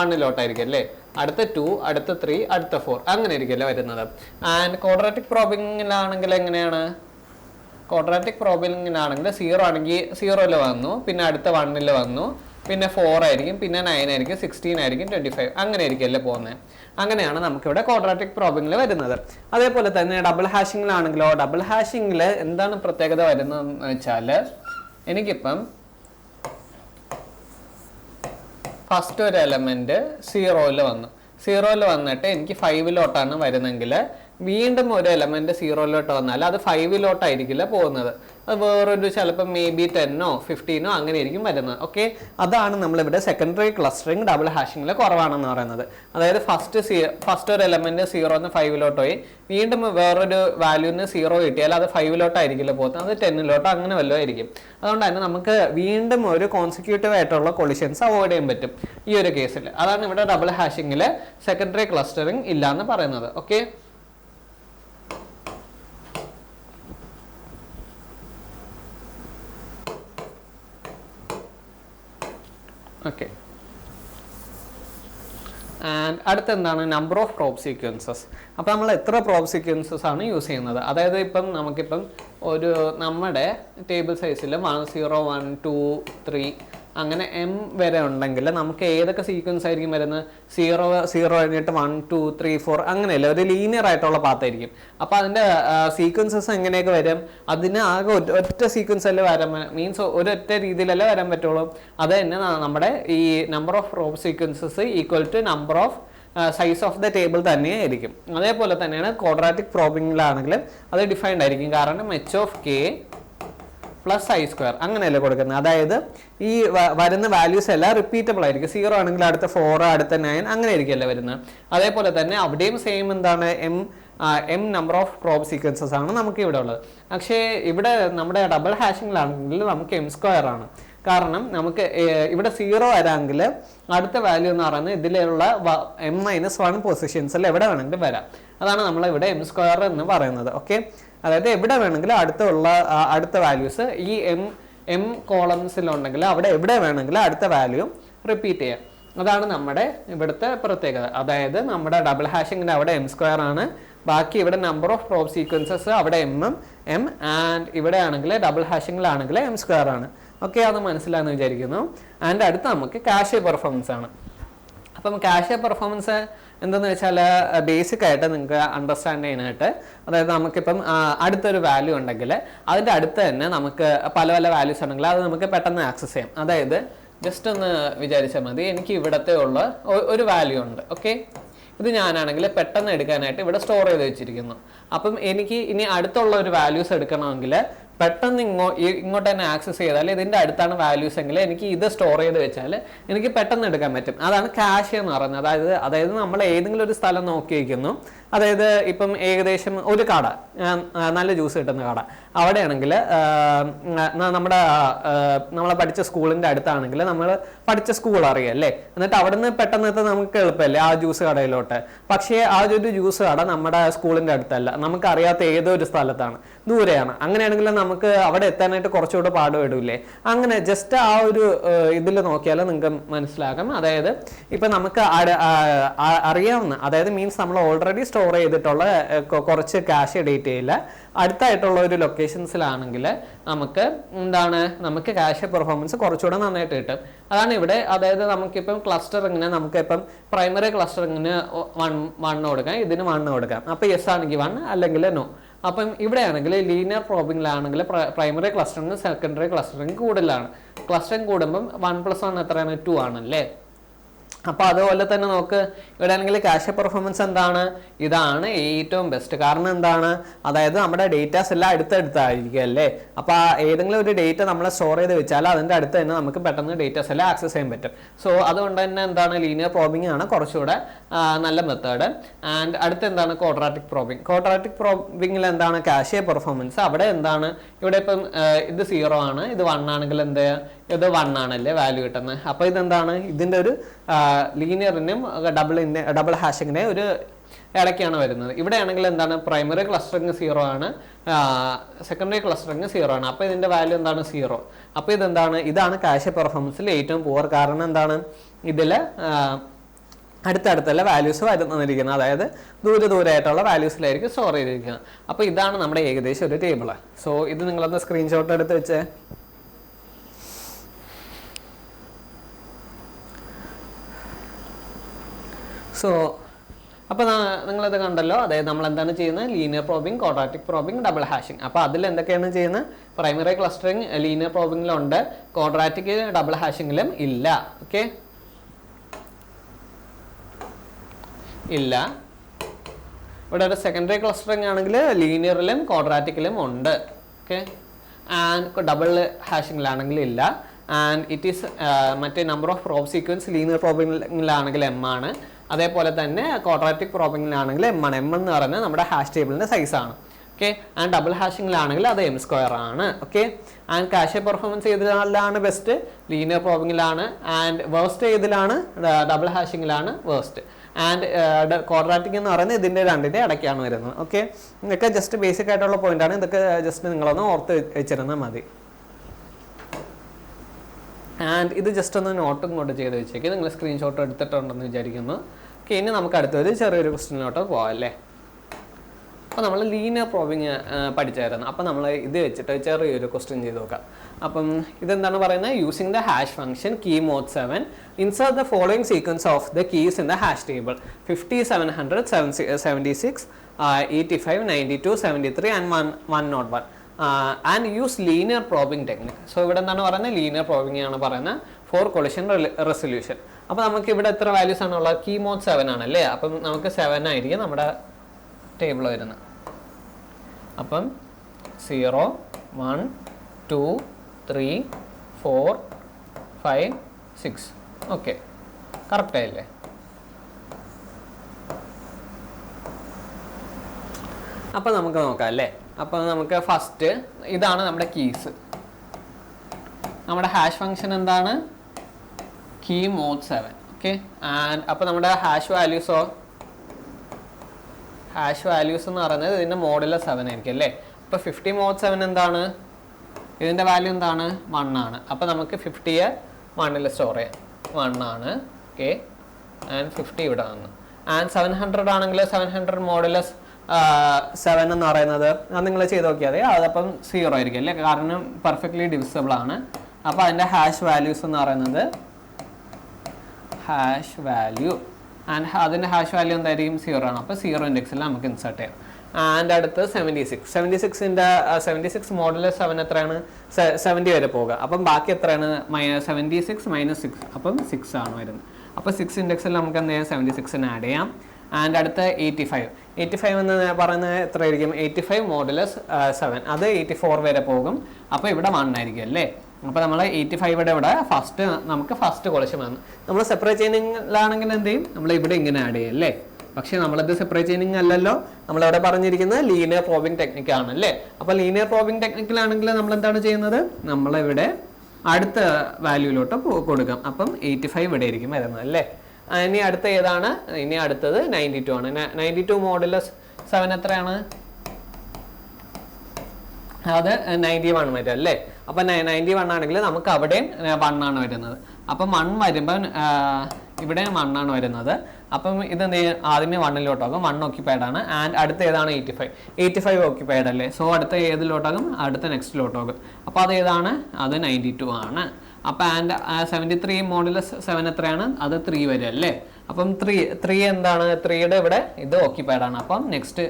1ലോട്ടായിരിക്കും അല്ലേ, അടുത്ത 2, അടുത്ത 3, അടുത്ത 4 അങ്ങനെ ആയിരിക്കുമല്ലേ വരുന്നത്. ആൻഡ് ക്വാഡ്രാറ്റിക് പ്രോബിങ്ങിലാണെങ്കിൽ എങ്ങനെയാണ്? ക്വാഡ്രാറ്റിക് പ്രോബിങ്ങിലാണെങ്കിൽ 0 ആണെങ്കിൽ 0ൽ വന്നു, പിന്നെ അടുത്ത 1ൽ വന്നു, പിന്നെ 4 ആയിരിക്കും, പിന്നെ 9 ആയിരിക്കും, 16 ആയിരിക്കും, 25 അങ്ങനെ ആയിരിക്കുമല്ലേ പോകുന്നത്. അങ്ങനെയാണ് നമുക്കിവിടെ ക്വാഡ്രാറ്റിക് പ്രോബിങ്ങിൽ വരുന്നത്. അതേപോലെ തന്നെ ഡബിൾ ഹാഷിങ്ങിലാണെങ്കിലോ, ഡബിൾ ഹാഷിങ്ങിൽ എന്താണ് പ്രത്യേകത വരുന്നതെന്ന് വെച്ചാൽ എനിക്കിപ്പം ഫസ്റ്റ് ഒരു എലമെൻറ്റ് 0ൽ വന്നു, 0ൽ വന്നിട്ട് എനിക്ക് 5ലോട്ടാണ് വരുന്നെങ്കിൽ വീണ്ടും ഒരു എലമെൻറ്റ് 0ലോട്ട് വന്നാൽ അത് 5ലോട്ടായിരിക്കില്ല പോകുന്നത്. അത് വേറൊരു ചിലപ്പോൾ മേ ബി 10ഓ 15ഓ അങ്ങനെ ആയിരിക്കും വരുന്നത്. ഓക്കെ, അതാണ് നമ്മളിവിടെ സെക്കൻഡറി ക്ലസ്റ്ററിങ് ഡബിൾ ഹാഷിങ്ങിൽ കുറവാണെന്ന് പറയുന്നത്. അതായത് ഫസ്റ്റ് ഒരു എലമെൻറ്റ് 0ന്ന് 5ലോട്ട് പോയി, വീണ്ടും വേറൊരു വാല്യൂന്ന് 0 കിട്ടിയാൽ അത് 5ലോട്ടായിരിക്കില്ല പോകുന്നത്, അത് 10ലോട്ടോ അങ്ങനെ വല്ലതും ആയിരിക്കും. അതുകൊണ്ട് തന്നെ നമുക്ക് വീണ്ടും ഒരു കോൺസിക്യൂട്ടീവ് ആയിട്ടുള്ള കൊളിഷൻസ് അവോയ്ഡ് ചെയ്യാൻ പറ്റും ഈ ഒരു കേസിൽ. അതാണ് ഇവിടെ ഡബിൾ ഹാഷിങ്ങിൽ സെക്കൻഡറി ക്ലസ്റ്ററിങ് ഇല്ല എന്ന് പറയുന്നത്. Okay, okay. ആൻഡ് അടുത്ത എന്താണ്? Number of probe sequences. അപ്പോൾ നമ്മൾ എത്ര പ്രോബ് സീക്വൻസസ് ആണ് യൂസ് ചെയ്യുന്നത്? അതായത് ഇപ്പം നമുക്കിപ്പം നമ്മുടെ ടേബിൾ സൈസിൽ 1 0 1 2 3 അങ്ങനെ m വരെ ഉണ്ടെങ്കിൽ നമുക്ക് ഏതൊക്കെ സീക്വൻസ് ആയിരിക്കും വരുന്നത്? 0 കഴിഞ്ഞിട്ട് 1 2 3 4 അങ്ങനെയല്ല, ഒരു ലീനിയർ ആയിട്ടുള്ള പാത്തായിരിക്കും. അപ്പോൾ അതിൻ്റെ സീക്വൻസസ് എങ്ങനെയൊക്കെ വരും? അതിന് ആകെ ഒറ്റ സീക്വൻസ് അല്ലേ വരാൻ, മീൻസ് ഒരൊറ്റ രീതിയിലല്ലേ വരാൻ പറ്റുള്ളൂ. അത് തന്നെ നമ്മുടെ ഈ number of probe sequences equal to number of size of the table തന്നെയായിരിക്കും. അതേപോലെ തന്നെയാണ് ക്വാഡ്രാറ്റിക് പ്രോബിങ്ങിലാണെങ്കിലും അത് ഡിഫൈൻഡ് ആയിരിക്കും. കാരണം h(k) പ്ലസ് i² അങ്ങനെയല്ലേ കൊടുക്കുന്നത്. അതായത് ഈ വരുന്ന വാല്യൂസ് എല്ലാം റിപ്പീറ്റബിൾ ആയിരിക്കും. 0 ആണെങ്കിൽ അടുത്ത 4, അടുത്ത 9 അങ്ങനെ ആയിരിക്കുമല്ലേ വരുന്നത്. അതേപോലെ തന്നെ അവിടെയും സെയിം എന്താണ്, m number of probe sequences ആണ് നമുക്ക് ഇവിടെ ഉള്ളത്. പക്ഷേ ഇവിടെ നമ്മുടെ ഡബിൾ ഹാഷിങ്ങിലാണെങ്കിൽ നമുക്ക് m² ആണ്. കാരണം നമുക്ക് ഇവിടെ 0 വരാമെങ്കിൽ അടുത്ത വാല്യൂ എന്ന് പറയുന്നത് ഇതിലുള്ള m-1 പൊസിഷൻസിൽ എവിടെ വേണമെങ്കിലും വരാം. അതാണ് നമ്മൾ ഇവിടെ m² എന്ന് പറയുന്നത്. ഓക്കെ, അതായത് എവിടെ വേണമെങ്കിലും അടുത്ത വാല്യൂസ് ഈ m കോളംസിലുണ്ടെങ്കിൽ അവിടെ എവിടെ വേണമെങ്കിലും അടുത്ത വാല്യൂ റിപ്പീറ്റ് ചെയ്യാം. അതാണ് നമ്മുടെ ഇവിടുത്തെ പ്രത്യേകത. അതായത് നമ്മുടെ ഡബിൾ ഹാഷിങ്ങിൻ്റെ അവിടെ m² ആണ്, ബാക്കി ഇവിടെ നമ്പർ ഓഫ് പ്രോബ് സീക്വൻസസ് അവിടെ m ആൻഡ് ഇവിടെ ആണെങ്കിൽ ഡബിൾ ഹാഷിങ്ങിലാണെങ്കിൽ m² ആണ്. ഓക്കെ, അത് മനസ്സിലാന്ന് വിചാരിക്കുന്നു. ആൻഡ് അടുത്ത നമുക്ക് കാഷെ പെർഫോമൻസ് ആണ്. അപ്പം കാഷെ പെർഫോമൻസ് എന്തെന്ന് വെച്ചാൽ ബേസിക് ആയിട്ട് നിങ്ങൾക്ക് അണ്ടർസ്റ്റാൻഡ് ചെയ്യാനായിട്ട്, അതായത് നമുക്കിപ്പം അടുത്തൊരു വാല്യൂ ഉണ്ടെങ്കിൽ അതിൻ്റെ അടുത്ത് തന്നെ നമുക്ക് പല പല വാല്യൂസ് ഉണ്ടെങ്കിൽ അത് നമുക്ക് പെട്ടെന്ന് ആക്സസ് ചെയ്യാം. അതായത് ജസ്റ്റ് ഒന്ന് വിചാരിച്ചാൽ മതി, എനിക്ക് ഇവിടത്തെ ഉള്ള ഒരു വാല്യൂ ഉണ്ട്. ഓക്കെ, ഇത് ഞാനാണെങ്കിൽ പെട്ടെന്ന് എടുക്കാനായിട്ട് ഇവിടെ സ്റ്റോർ ചെയ്ത് വെച്ചിരിക്കുന്നു. അപ്പം എനിക്ക് ഇനി അടുത്തുള്ള ഒരു വാല്യൂസ് എടുക്കണമെങ്കിൽ പെട്ടെന്ന് ഇങ്ങോട്ട് തന്നെ ആക്സസ് ചെയ്താൽ ഇതിൻ്റെ അടുത്താണ് വാല്യൂസ് എങ്കിൽ എനിക്ക് ഇത് സ്റ്റോർ ചെയ്ത് വെച്ചാൽ എനിക്ക് പെട്ടെന്ന് എടുക്കാൻ പറ്റും. അതാണ് കാഷെ എന്ന് പറയുന്നത്. അതായത് നമ്മൾ ഏതെങ്കിലും ഒരു സ്ഥലം നോക്കി വയ്ക്കുന്നു, അതായത് ഇപ്പം ഏകദേശം ഒരു കട, നല്ല ജ്യൂസ് കിട്ടുന്ന കട, അവിടെയാണെങ്കിൽ നമ്മളെ പഠിച്ച സ്കൂളിൻ്റെ അടുത്താണെങ്കിൽ നമ്മൾ പഠിച്ച സ്കൂൾ അറിയാം അല്ലേ, എന്നിട്ട് അവിടെ നിന്ന് പെട്ടെന്ന് എത്താൻ നമുക്ക് എളുപ്പമല്ലേ ആ ജ്യൂസ് കടയിലോട്ട്. പക്ഷേ ആ ഒരു ജ്യൂസ് കട നമ്മുടെ സ്കൂളിൻ്റെ അടുത്തല്ല, നമുക്കറിയാത്ത ഏതോ ഒരു സ്ഥലത്താണ്, ദൂരെയാണ്. അങ്ങനെയാണെങ്കിൽ നമുക്ക് അവിടെ എത്താനായിട്ട് കുറച്ചുകൂടെ പാടുപെടില്ലേ. അങ്ങനെ ജസ്റ്റ് ആ ഒരു ഇതിൽ നോക്കിയാൽ നിങ്ങൾക്ക് മനസ്സിലാക്കാം. അതായത് ഇപ്പം നമുക്ക് അറിയാവുന്ന, അതായത് മീൻസ് നമ്മൾ ഓൾറെഡി സ്റ്റോർ ചെയ്തിട്ടുള്ള കുറച്ച് കാഷെ ഡേറ്റയിൽ അടുത്തായിട്ടുള്ള ഒരു ലൊക്കേഷൻസിലാണെങ്കിൽ നമുക്ക് കാഷെ പെർഫോമൻസ് കുറച്ചുകൂടെ നന്നായിട്ട് കിട്ടും. അതാണ് ഇവിടെ. അതായത് നമുക്കിപ്പം ക്ലസ്റ്ററിങ്ങിന് നമുക്കിപ്പം പ്രൈമറി ക്ലസ്റ്ററിങ്ങിന് 1 കൊടുക്കാം, ഇതിന് 1 കൊടുക്കാം. അപ്പോൾ യെസ് ആണെങ്കിൽ 1 അല്ലെങ്കിൽ നോ. അപ്പം ഇവിടെയാണെങ്കിൽ ലീനിയർ പ്രോബിങ്ങിലാണെങ്കിൽ പ്രൈമറി ക്ലസ്റ്ററിങ് സെക്കൻഡറി ക്ലസ്റ്ററിങ് കൂടുതലാണ്. ക്ലസ്റ്ററിങ് കൂടുമ്പം 1 + 1 എത്രയാണ്? 2 ആണല്ലേ. അപ്പോൾ അതുപോലെ തന്നെ നോക്ക് ഇവിടെ ആണെങ്കിൽ ക്യാഷ് പെർഫോമൻസ് എന്താണ്, ഇതാണ് ഏറ്റവും ബെസ്റ്റ്. കാരണം എന്താണ്, അതായത് നമ്മുടെ ഡേറ്റാസ് എല്ലാം അടുത്തടുത്തായിരിക്കും അല്ലേ. അപ്പോൾ ഏതെങ്കിലും ഒരു ഡേറ്റ നമ്മൾ സ്റ്റോർ ചെയ്ത് വെച്ചാൽ അതിൻ്റെ അടുത്ത് തന്നെ നമുക്ക് പെട്ടെന്ന് ഡേറ്റാസ് എല്ലാം ആക്സസ് ചെയ്യാൻ പറ്റും. സോ അതുകൊണ്ട് തന്നെ എന്താണ്, ലീനിയർ പ്രോബിംഗ് ആണ് കുറച്ചുകൂടെ നല്ല മെത്തേഡ്. ആൻഡ് അടുത്ത് എന്താണ്, ക്വാഡ്രാറ്റിക് പ്രോബിംഗ്. ക്വാഡ്രാറ്റിക് പ്രോബിംഗിൽ എന്താണ്, ക്യാഷ് പെർഫോമൻസ് അവിടെ എന്താണ്, ഇവിടെ ഇപ്പം ഇത് 0 ആണ്, ഇത് 1 ആണെങ്കിൽ എന്ത്, ഇത് 1 ആണല്ലേ വാല്യൂ കിട്ടുന്നത്. അപ്പോൾ ഇതെന്താണ്, ഇതിൻ്റെ ഒരു ലീനിയറിനും ഡബിൾ ഹാഷിങ്ങിനെ ഒരു ഇടയ്ക്കാണ് വരുന്നത്. ഇവിടെയാണെങ്കിൽ എന്താണ്, പ്രൈമറി ക്ലസ്റ്ററിങ് 0 ആണ്, സെക്കൻഡറി ക്ലസ്റ്ററിങ് 0 ആണ്. അപ്പോൾ ഇതിൻ്റെ വാല്യൂ എന്താണ്, 0. അപ്പോൾ ഇതെന്താണ്, ഇതാണ് ക്യാഷ് പെർഫോമൻസിൽ ഏറ്റവും പുവർ. കാരണം എന്താണ്, ഇതിൽ അടുത്തടുത്തുള്ള വാല്യൂസ് വരുന്നിരിക്കുന്നത്, അതായത് ദൂരമായിട്ടുള്ള വാല്യൂസിലായിരിക്കും സ്റ്റോർ ചെയ്തിരിക്കുന്നത്. അപ്പോൾ ഇതാണ് നമ്മുടെ ഏകദേശം ഒരു ടേബിൾ. സോ ഇത് നിങ്ങളൊന്ന് സ്ക്രീൻഷോട്ട് എടുത്ത് വെച്ചേ. സോ അപ്പോൾ നിങ്ങളത് കണ്ടല്ലോ, അതായത് നമ്മൾ എന്താണ് ചെയ്യുന്നത്, linear probing, quadratic probing, double hashing. അപ്പോൾ അതിൽ എന്തൊക്കെയാണ് ചെയ്യുന്നത്, പ്രൈമറി ക്ലസ്റ്ററിങ് ലീനിയർ പ്രോബിംഗിലുണ്ട്, ക്വാഡ്രാറ്റിക് ഡബിൾ ഹാഷിങ്ങിലും ഇല്ല. ഓക്കെ, ഇല്ല. ഇവിടെ ഒരു സെക്കൻഡറി ക്ലസ്റ്ററിങ് ആണെങ്കിൽ ലീനിയറിലും ക്വാഡ്രാറ്റിക്കിലും ഉണ്ട്. ഓക്കെ, ആൻഡ് ഡബിൾ ഹാഷിങ്ങിലാണെങ്കിൽ ഇല്ല. ആൻഡ് ഇറ്റ് ഈസ് മറ്റേ number of probe sequence linear പ്രോബിംഗിലാണെങ്കിൽ M ആണ്, അതേപോലെ തന്നെ ക്വാഡ്രാറ്റിക് പ്രോബിംഗിലാണെങ്കിൽ M ആണ്. M എന്ന് പറയുന്നത് നമ്മുടെ ഹാഷ് ടേബിളിൻ്റെ സൈസാണ്. ഓക്കെ, ആൻഡ് ഡബിൾ ഹാഷിങ്ങിലാണെങ്കിൽ അത് M² ആണ്. ഓക്കെ, ആൻഡ് ക്യാഷ് പെർഫോമൻസ് ഏതിലാണ് ബെസ്റ്റ്, ലീനിയർ പ്രോബിംഗിലാണ്. ആൻഡ് വേഴ്സ്റ്റ് ഏതിലാണ്, ഡബിൾ ഹാഷിങ്ങിലാണ് വേഴ്സ്റ്റ്. ആൻഡ് ക്വാഡ്രാറ്റിക് എന്ന് പറയുന്നത് ഇതിൻ്റെ രണ്ടിൻ്റെ ഇടയ്ക്കാണ് വരുന്നത്. ഓക്കെ, ഇതൊക്കെ ജസ്റ്റ് ബേസിക് ആയിട്ടുള്ള പോയിന്റാണ്. ഇതൊക്കെ ജസ്റ്റ് നിങ്ങളൊന്ന് ഓർത്ത് വെച്ചിരുന്നാൽ മതി. ആൻഡ് ഇത് ജസ്റ്റ് ഒന്ന് നോട്ടും ഇങ്ങോട്ട് ചെയ്ത് വെച്ചേക്ക്, നിങ്ങൾ സ്ക്രീൻഷോട്ട് എടുത്തിട്ടുണ്ടെന്ന് വിചാരിക്കുന്നു. ഓക്കെ, ഇനി നമുക്ക് അടുത്തൊരു ചെറിയൊരു ക്വസ്റ്റ്യനിലോട്ട് പോകാം അല്ലേ. അപ്പോൾ നമ്മൾ ലീനിയർ പ്രോബിംഗ് പഠിച്ചായിരുന്നു. അപ്പോൾ നമ്മൾ ഇത് വെച്ചിട്ട് ചെറിയൊരു ക്വസ്റ്റ്യൻ ചെയ്ത് നോക്കാം. അപ്പം ഇതെന്താണ് പറയുന്നത്, using the hash function key mod 7 insert the following sequence of the keys in the hash table 50, 700, 76, 85, 92, 73 and 101 and use linear probing technique. So ഇവിടെ എന്താണ് പറയുന്നത്, ലീനിയർ പ്രോബിംഗ് ആണ് പറയുന്നത് ഫോർ കൊളിഷൻ റെസൊല്യൂഷൻ. അപ്പോൾ നമുക്ക് ഇവിടെ എത്ര വാല്യൂസ് ആണുള്ളത്, കീ മോഡ് 7 ആണല്ലേ. അപ്പം നമുക്ക് 7 ആയിരിക്കും നമ്മുടെ ടേബിൾ വരുന്നത്. അപ്പം 0, 1, 2, 3, 4, 5, 6. ഓക്കെ, കറക്റ്റ് ആയില്ലേ. അപ്പം നമുക്ക് നോക്കാം അല്ലേ. അപ്പോൾ നമുക്ക് ഫസ്റ്റ് ഇതാണ് നമ്മുടെ കീസ്. നമ്മുടെ ഹാഷ് ഫംഗ്ഷൻ എന്താണ്, കീ മോഡ് 7. ഓക്കെ, ആൻഡ് അപ്പോൾ നമ്മുടെ ഹാഷ് വാല്യൂസോ, ഹാഷ് വാല്യൂസ് എന്ന് പറയുന്നത് ഇതിൻ്റെ മോഡിലെ 7 ആയിരിക്കും അല്ലേ. അപ്പോൾ 50 മോഡ് 7 എന്താണ്, ഇതിൻ്റെ വാല്യൂ എന്താണ്, 1 ആണ്. അപ്പോൾ നമുക്ക് 50യെ 1ൽ സ്റ്റോർ ചെയ്യാം, 1 ആണ്. ഓക്കെ, ആൻഡ് 50 ഇവിടെ വന്നു. ആൻഡ് 700 ആണെങ്കിൽ 700 മോഡിലെസ് 7 എന്ന് പറയുന്നത് അത് നിങ്ങൾ ചെയ്ത് നോക്കിയാൽ മതി. അതപ്പം 0 ആയിരിക്കും അല്ലേ, കാരണം പെർഫെക്റ്റ്ലി ഡിവിസിബിൾ ആണ്. അപ്പോൾ അതിൻ്റെ ഹാഷ് വാല്യൂസ് എന്ന് പറയുന്നത് ഹാഷ് വാല്യൂ, ആൻഡ് അതിൻ്റെ ഹാഷ് വാല്യൂ എന്തായിരിക്കും, 0 ആണ്. അപ്പോൾ 0 ഇൻഡെക്സിൽ നമുക്ക് ഇൻസേർട്ട് ചെയ്യാം. ആൻഡ് അടുത്ത് 76 മോഡിൽ 7 എത്രയാണ്, 70 വരെ പോകുക. അപ്പം ബാക്കി എത്രയാണ്, 76 - 6, അപ്പം 6 ആണ് വരുന്നത്. അപ്പോൾ 6 ഇൻഡെക്സിൽ നമുക്ക് എന്ത് ചെയ്യാം, 76ന് ആഡ് ചെയ്യാം. ആൻഡ് അടുത്ത 85 എന്ന് പറയുന്നത് എത്രയായിരിക്കും, 85 മോഡുലസ് 7, അത് 84 വരെ പോകും. അപ്പോൾ ഇവിടെ 1 ആയിരിക്കും അല്ലേ. അപ്പോൾ നമ്മൾ 85 ഇവിടെ നമുക്ക് ഫസ്റ്റ് കൊളിഷൻ വന്നു. നമ്മൾ സെപ്പറേറ്റ് ചെയിനിങ്ങിലാണെങ്കിൽ എന്ത് ചെയ്യും, നമ്മൾ ഇവിടെ ഇങ്ങനെ ആഡ് ചെയ്യും അല്ലേ. പക്ഷേ നമ്മളിത് സെപ്പറേറ്റ് ചെയിനിങ് അല്ലല്ലോ, നമ്മളിവിടെ പറഞ്ഞിരിക്കുന്നത് ലീനിയർ പ്രോബിംഗ് ടെക്നിക്ക് ആണല്ലേ. അപ്പോൾ ലീനിയർ പ്രോബിംഗ് ടെക്നിക്കിലാണെങ്കിൽ നമ്മൾ എന്താണ് ചെയ്യുന്നത്, നമ്മളിവിടെ അടുത്ത വാല്യൂയിലോട്ട് കൊടുക്കാം. അപ്പം 85 ഇവിടെ ആയിരിക്കും വരുന്നത് അല്ലേ. ഇനി അടുത്ത ഏതാണ്, ഇനി അടുത്തത് 92 ആണ്. 92 മോഡുലസ് 7 എത്രയാണ്, അത് 91 വരും അല്ലേ. അപ്പം 91 ആണെങ്കിൽ നമുക്ക് അവിടെയും 1 ആണ് വരുന്നത്. അപ്പം 1 വരുമ്പം ഇവിടെ 1 ആണ് വരുന്നത്. അപ്പം ഇത് ആദ്യമേ 1ലോട്ടാകും, 1 ഓക്യുപ്പൈഡ് ആണ്. ആൻഡ് അടുത്ത ഏതാണ്, 85 ഓക്യുപ്പൈഡ് അല്ലേ. സോ അടുത്ത ഏതിലോട്ടാകും, അടുത്ത നെക്സ്റ്റിലോട്ടാകും. അപ്പോൾ അത് ഏതാണ്, അത് 92 ആണ്. അപ്പം ആൻഡ് 73 മോഡുലസ് 7 എത്രയാണ്, അത് 3 വരും അല്ലേ. അപ്പം 3 എന്താണ്, 3യുടെ ഇവിടെ ഇത് ഓക്യുപ്പൈഡ് ആണ്. അപ്പം നെക്സ്റ്റ്